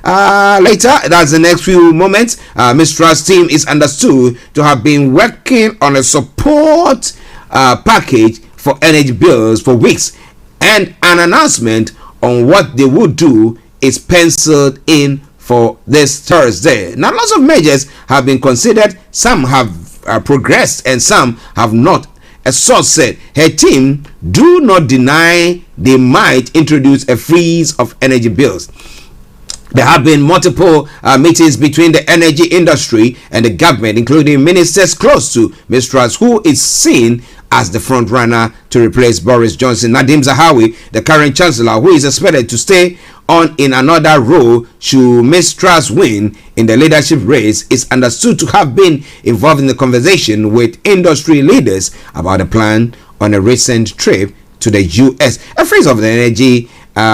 later. That's the next few moments. Ms. Truss' team is understood to have been working on a support package for energy bills for weeks, and an announcement on what they would do is penciled in for this Thursday. Now, lots of measures have been considered. Some have progressed and some have not. A source said her team do not deny they might introduce a freeze of energy bills. There have been multiple meetings between the energy industry and the government, including ministers close to Ms. Truss, who is seen as the front runner to replace Boris Johnson. Nadeem Zahawi, the current chancellor, who is expected to stay on in another role should Ms. Truss win in the leadership race, is understood to have been involved in the conversation with industry leaders about a plan on a recent trip to the US. A freeze of the energy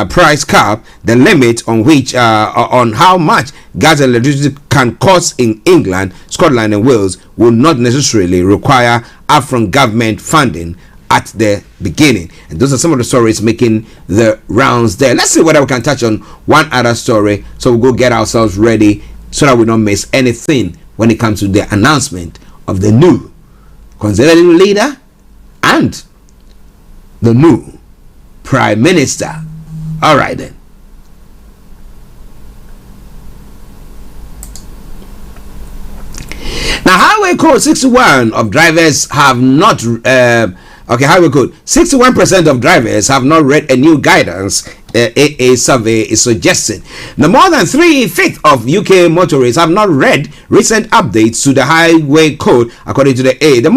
price cap, the limit on which on how much gas and electricity can cost in England, Scotland and Wales will not necessarily require upfront government funding at the beginning. And those are some of the stories making the rounds there. Let's see whether we can touch on one other story, so we'll go get ourselves ready so that we don't miss anything when it comes to the announcement of the new Conservative leader and the new Prime Minister. All right then. Now, Highway Code 61 of drivers have not Highway Code 61% of drivers have not read a new guidance AA survey is suggesting. Now, more than 3/5 of UK motorists have not read recent updates to the highway code, according to the A. The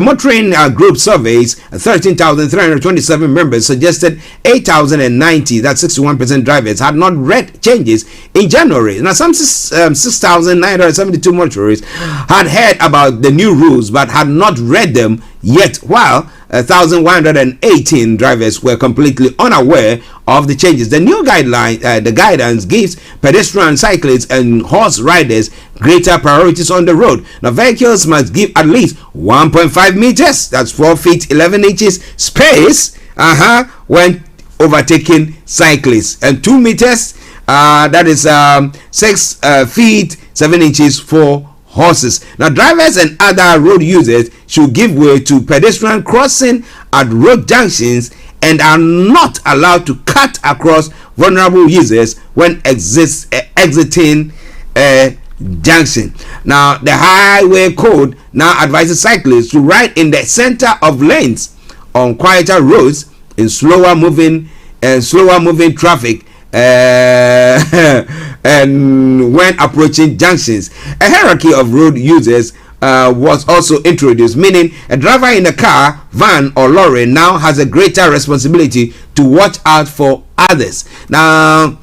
motoring group surveys 13,327 members suggested 8,090, that's 61% drivers, had not read changes in January. Now, some 6,972 motorists had heard about the new rules but had not read them yet, while 1,118 drivers were completely unaware of the changes. The new the guidance gives pedestrians, cyclists, and horse riders greater priorities on the road. Now, vehicles must give at least 1.5 meters, that's 4 feet 11 inches space, when overtaking cyclists, and 2 meters, that is 6 feet 7 inches for horses. Now, drivers and other road users should give way to pedestrian crossing at road junctions and are not allowed to cut across vulnerable users when exiting a junction. Now, the highway code now advises cyclists to ride in the center of lanes on quieter roads in slower moving traffic and when approaching junctions. A hierarchy of road users was also introduced, meaning a driver in a car, van, or lorry now has a greater responsibility to watch out for others. Now,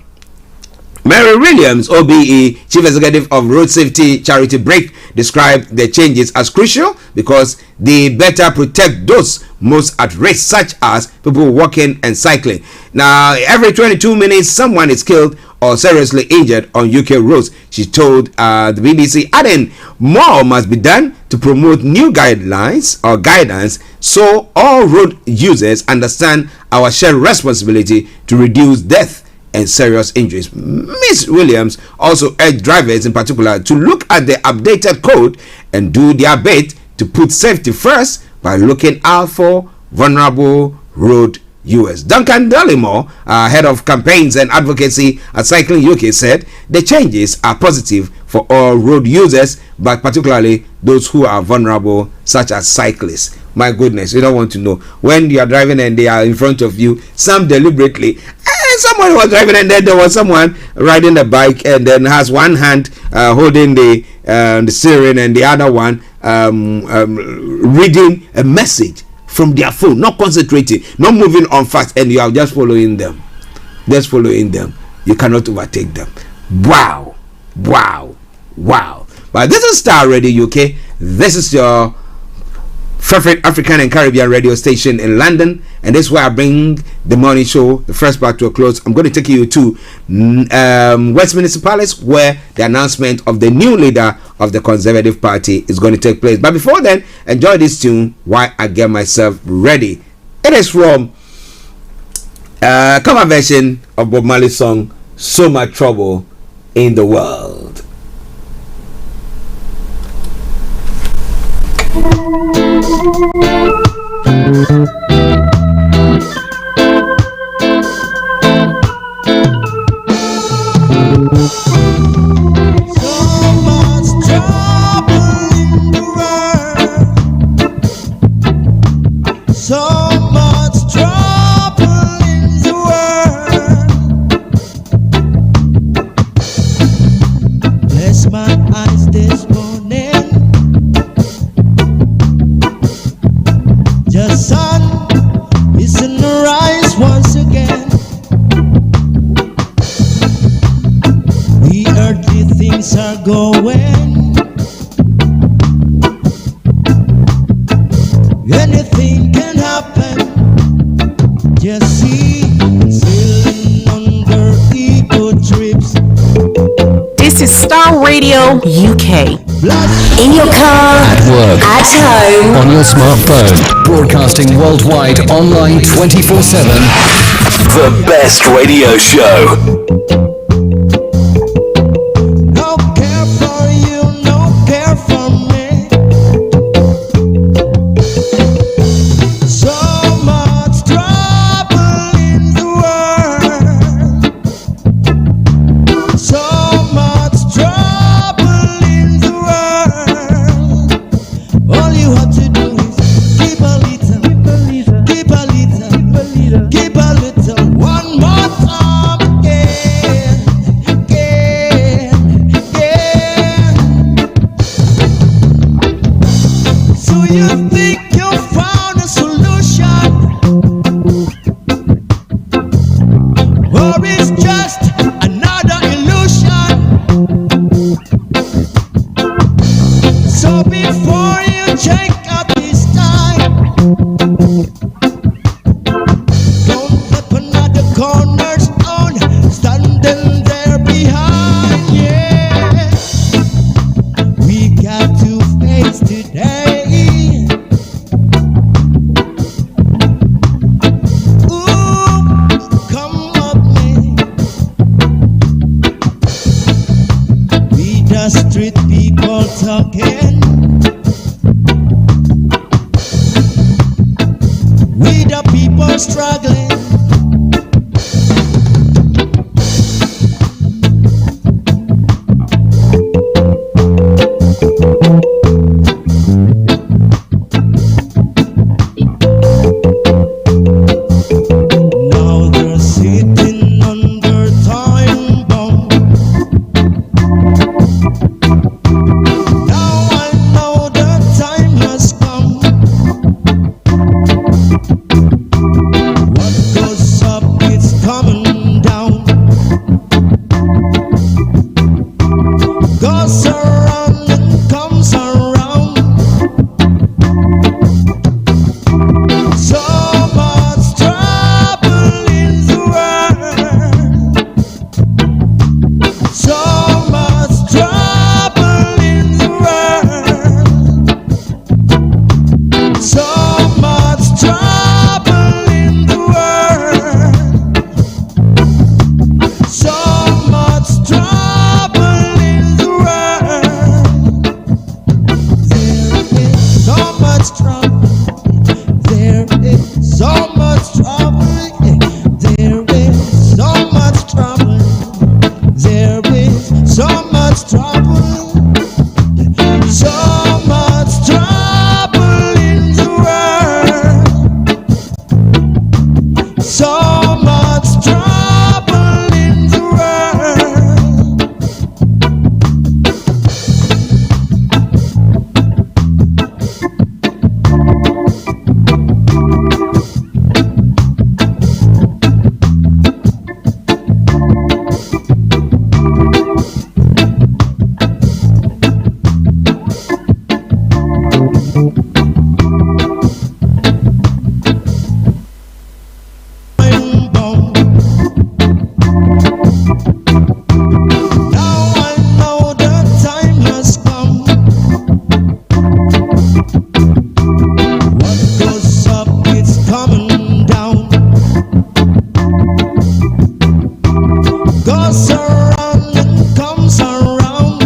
Mary Williams, OBE, Chief Executive of Road Safety Charity Break, described the changes as crucial because they better protect those most at risk, such as people walking and cycling. Now, every 22 minutes, someone is killed or seriously injured on UK roads, she told the BBC, adding more must be done to promote new guidelines or guidance so all road users understand our shared responsibility to reduce death and serious injuries. Ms. Williams also urged drivers in particular to look at the updated code and do their bit to put safety first by looking out for vulnerable road users. Duncan Dallimore, head of campaigns and advocacy at Cycling UK, said the changes are positive for all road users, but particularly those who are vulnerable, such as cyclists. My goodness, you don't want to know when you are driving and they are in front of you, some deliberately. Someone was driving and then there was someone riding a bike and then has one hand holding the steering and the other one reading a message from their phone, not concentrating, not moving on fast, and you are just following them. You cannot overtake them. Wow. But this is Starr Radio UK. This is your favorite African and Caribbean radio station in London, and this is where I bring the morning show, the first part, to a close. I'm going to take you to Westminster Palace, where the announcement of the new leader of the Conservative Party is going to take place. But before then, enjoy this tune while I get myself ready. It is from a cover version of Bob Marley's song "So Much Trouble in the World." Anything can happen. Just see, sailing under ego trips. This is Starr Radio UK. In your car, at work, at home, on your smartphone, broadcasting worldwide, online 24/7. The best radio show. No care for you, no care for me. So much trouble in the world. So much trouble in the world. All you have to do is keep a little, keep a little, keep a little. One more cornerstone, standing there behind. Yeah, we got to face today. The street people talking, we the people struggling. Now they're sitting under time bomb. Now I know the time has come. What goes up, it's coming down. Goes around and comes around. So much trouble in the world. So much trouble in the world. So much trouble in the world. So much trouble in the world. There is so much trouble. There is so much trouble. There is so much trouble. There is so much trouble. So much trouble in the world. So much trouble in the Now I know the time has come. What goes up, it's coming down. Goes around and comes around.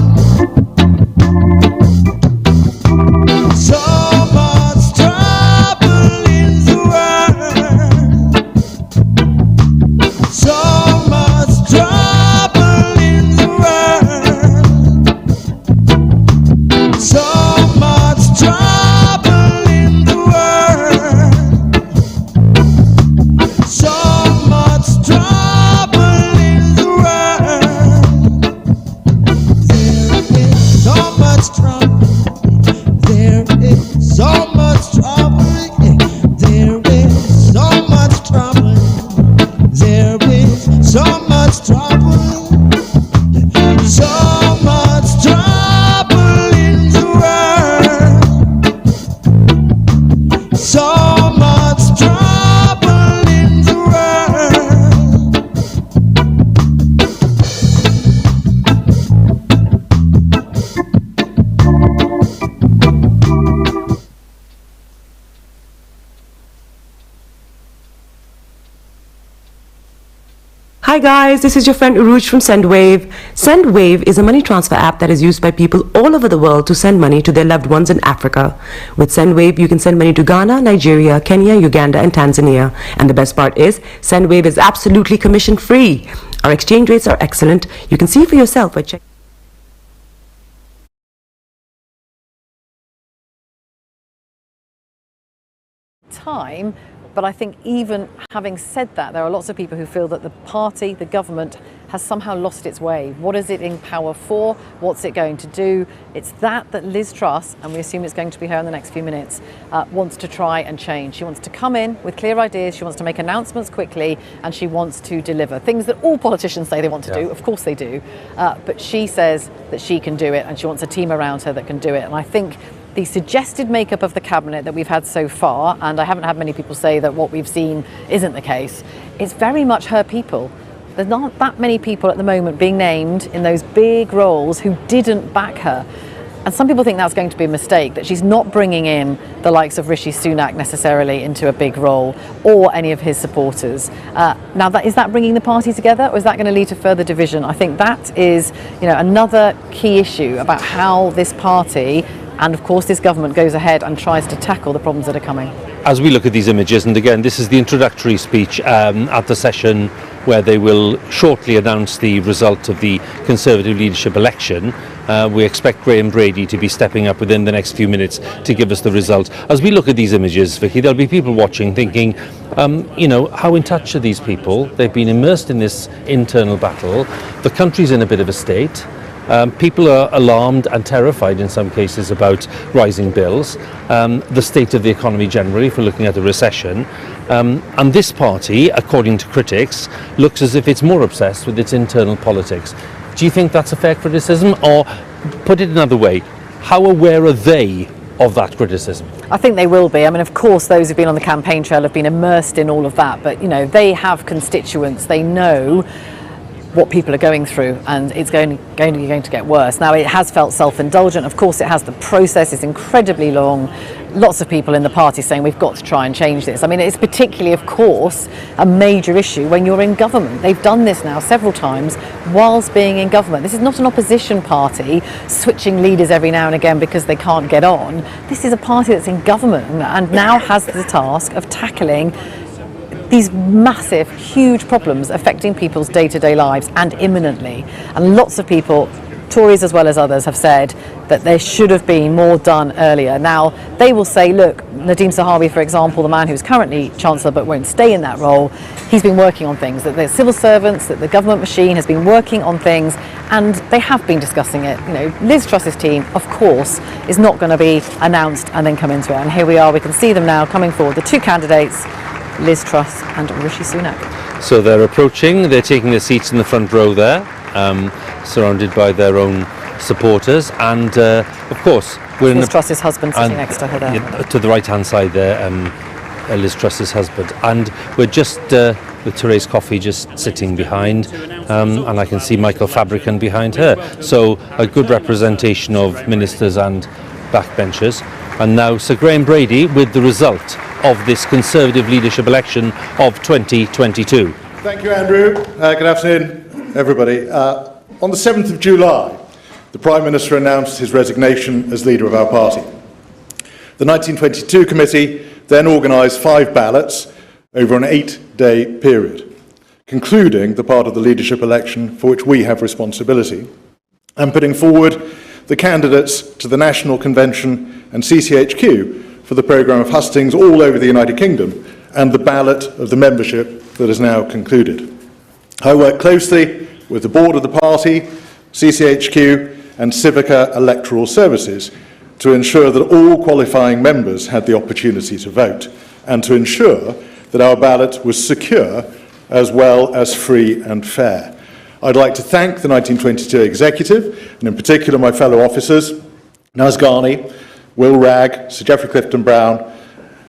So much trouble in the world. So much trouble in the world. So much trouble in the world. So much trouble in the world. There is so much trouble. There is so much trouble. There is so much trouble. There is so much trouble. So much trouble in the world. So much trouble in the Hi guys, this is your friend Uruj from SendWave. SendWave is a money transfer app that is used by people all over the world to send money to their loved ones in Africa. With SendWave, you can send money to Ghana, Nigeria, Kenya, Uganda, and Tanzania. And the best part is, SendWave is absolutely commission free. Our exchange rates are excellent. You can see for yourself by checking. Time, but I think even having said that, there are lots of people who feel that the party, the government, has somehow lost its way. What is it in power for? What's it going to do? It's that Liz Truss, and we assume it's going to be her in the next few minutes, wants to try and change. She wants to come in with clear ideas, she wants to make announcements quickly, and she wants to deliver. Things that all politicians say they want to do, of course they do, but she says that she can do it, and she wants a team around her that can do it. And I think the suggested makeup of the cabinet that we've had so far, and I haven't had many people say that what we've seen isn't the case, it's very much her people. There's not that many people at the moment being named in those big roles who didn't back her. And some people think that's going to be a mistake, that she's not bringing in the likes of Rishi Sunak necessarily into a big role, or any of his supporters. Now, is that bringing the party together, or is that going to lead to further division? I think that is, another key issue about how this party and, of course, this government goes ahead and tries to tackle the problems that are coming. As we look at these images, and again, this is the introductory speech at the session where they will shortly announce the result of the Conservative leadership election. We expect Graham Brady to be stepping up within the next few minutes to give us the result. As we look at these images, Vicky, there'll be people watching thinking, how in touch are these people? They've been immersed in this internal battle. The country's in a bit of a state. People are alarmed and terrified in some cases about rising bills, the state of the economy generally, if we're looking at a recession. And this party, according to critics, looks as if it's more obsessed with its internal politics. Do you think that's a fair criticism? Or, put it another way, how aware are they of that criticism? I think they will be. I mean, of course, those who've been on the campaign trail have been immersed in all of that. But, they have constituents. They know what people are going through, and it's going to get worse. Now, it has felt self-indulgent. Of course, it has. The process is incredibly long. Lots of people in the party saying we've got to try and change this. I mean, it's particularly, of course, a major issue when you're in government. They've done this now several times whilst being in government. This is not an opposition party switching leaders every now and again because they can't get on. This is a party that's in government and now has the task of tackling these massive, huge problems affecting people's day-to-day lives, and imminently. And lots of people, Tories as well as others, have said that there should have been more done earlier. Now, they will say, look, Nadeem Zahawi, for example, the man who's currently Chancellor but won't stay in that role, he's been working on things, that the civil servants, that the government machine has been working on things, and they have been discussing it. Liz Truss's team, of course, is not going to be announced and then come into it. And here we are, we can see them now coming forward, the two candidates, Liz Truss and Rishi Sunak. So they're approaching, they're taking their seats in the front row there, surrounded by their own supporters, and of course we're Liz Truss's husband sitting next to her there. To the right hand side there, Liz Truss's husband, and we're just with Therese Coffey just sitting behind, and I can see Michael Fabricant behind her, so a good representation of ministers and backbenchers. And now Sir Graham Brady with the result of this Conservative leadership election of 2022. Thank you, Andrew. Good afternoon, everybody. On the 7th of July, the Prime Minister announced his resignation as leader of our party. The 1922 committee then organised 5 ballots over an 8-day period, concluding the part of the leadership election for which we have responsibility, and putting forward the candidates to the National Convention and CCHQ for the programme of hustings all over the United Kingdom, and the ballot of the membership that is now concluded. I work closely with the board of the party, CCHQ and Civica Electoral Services to ensure that all qualifying members had the opportunity to vote, and to ensure that our ballot was secure as well as free and fair. I'd like to thank the 1922 executive, and in particular my fellow officers, Naz Ghani, Will Ragg, Sir Geoffrey Clifton Brown,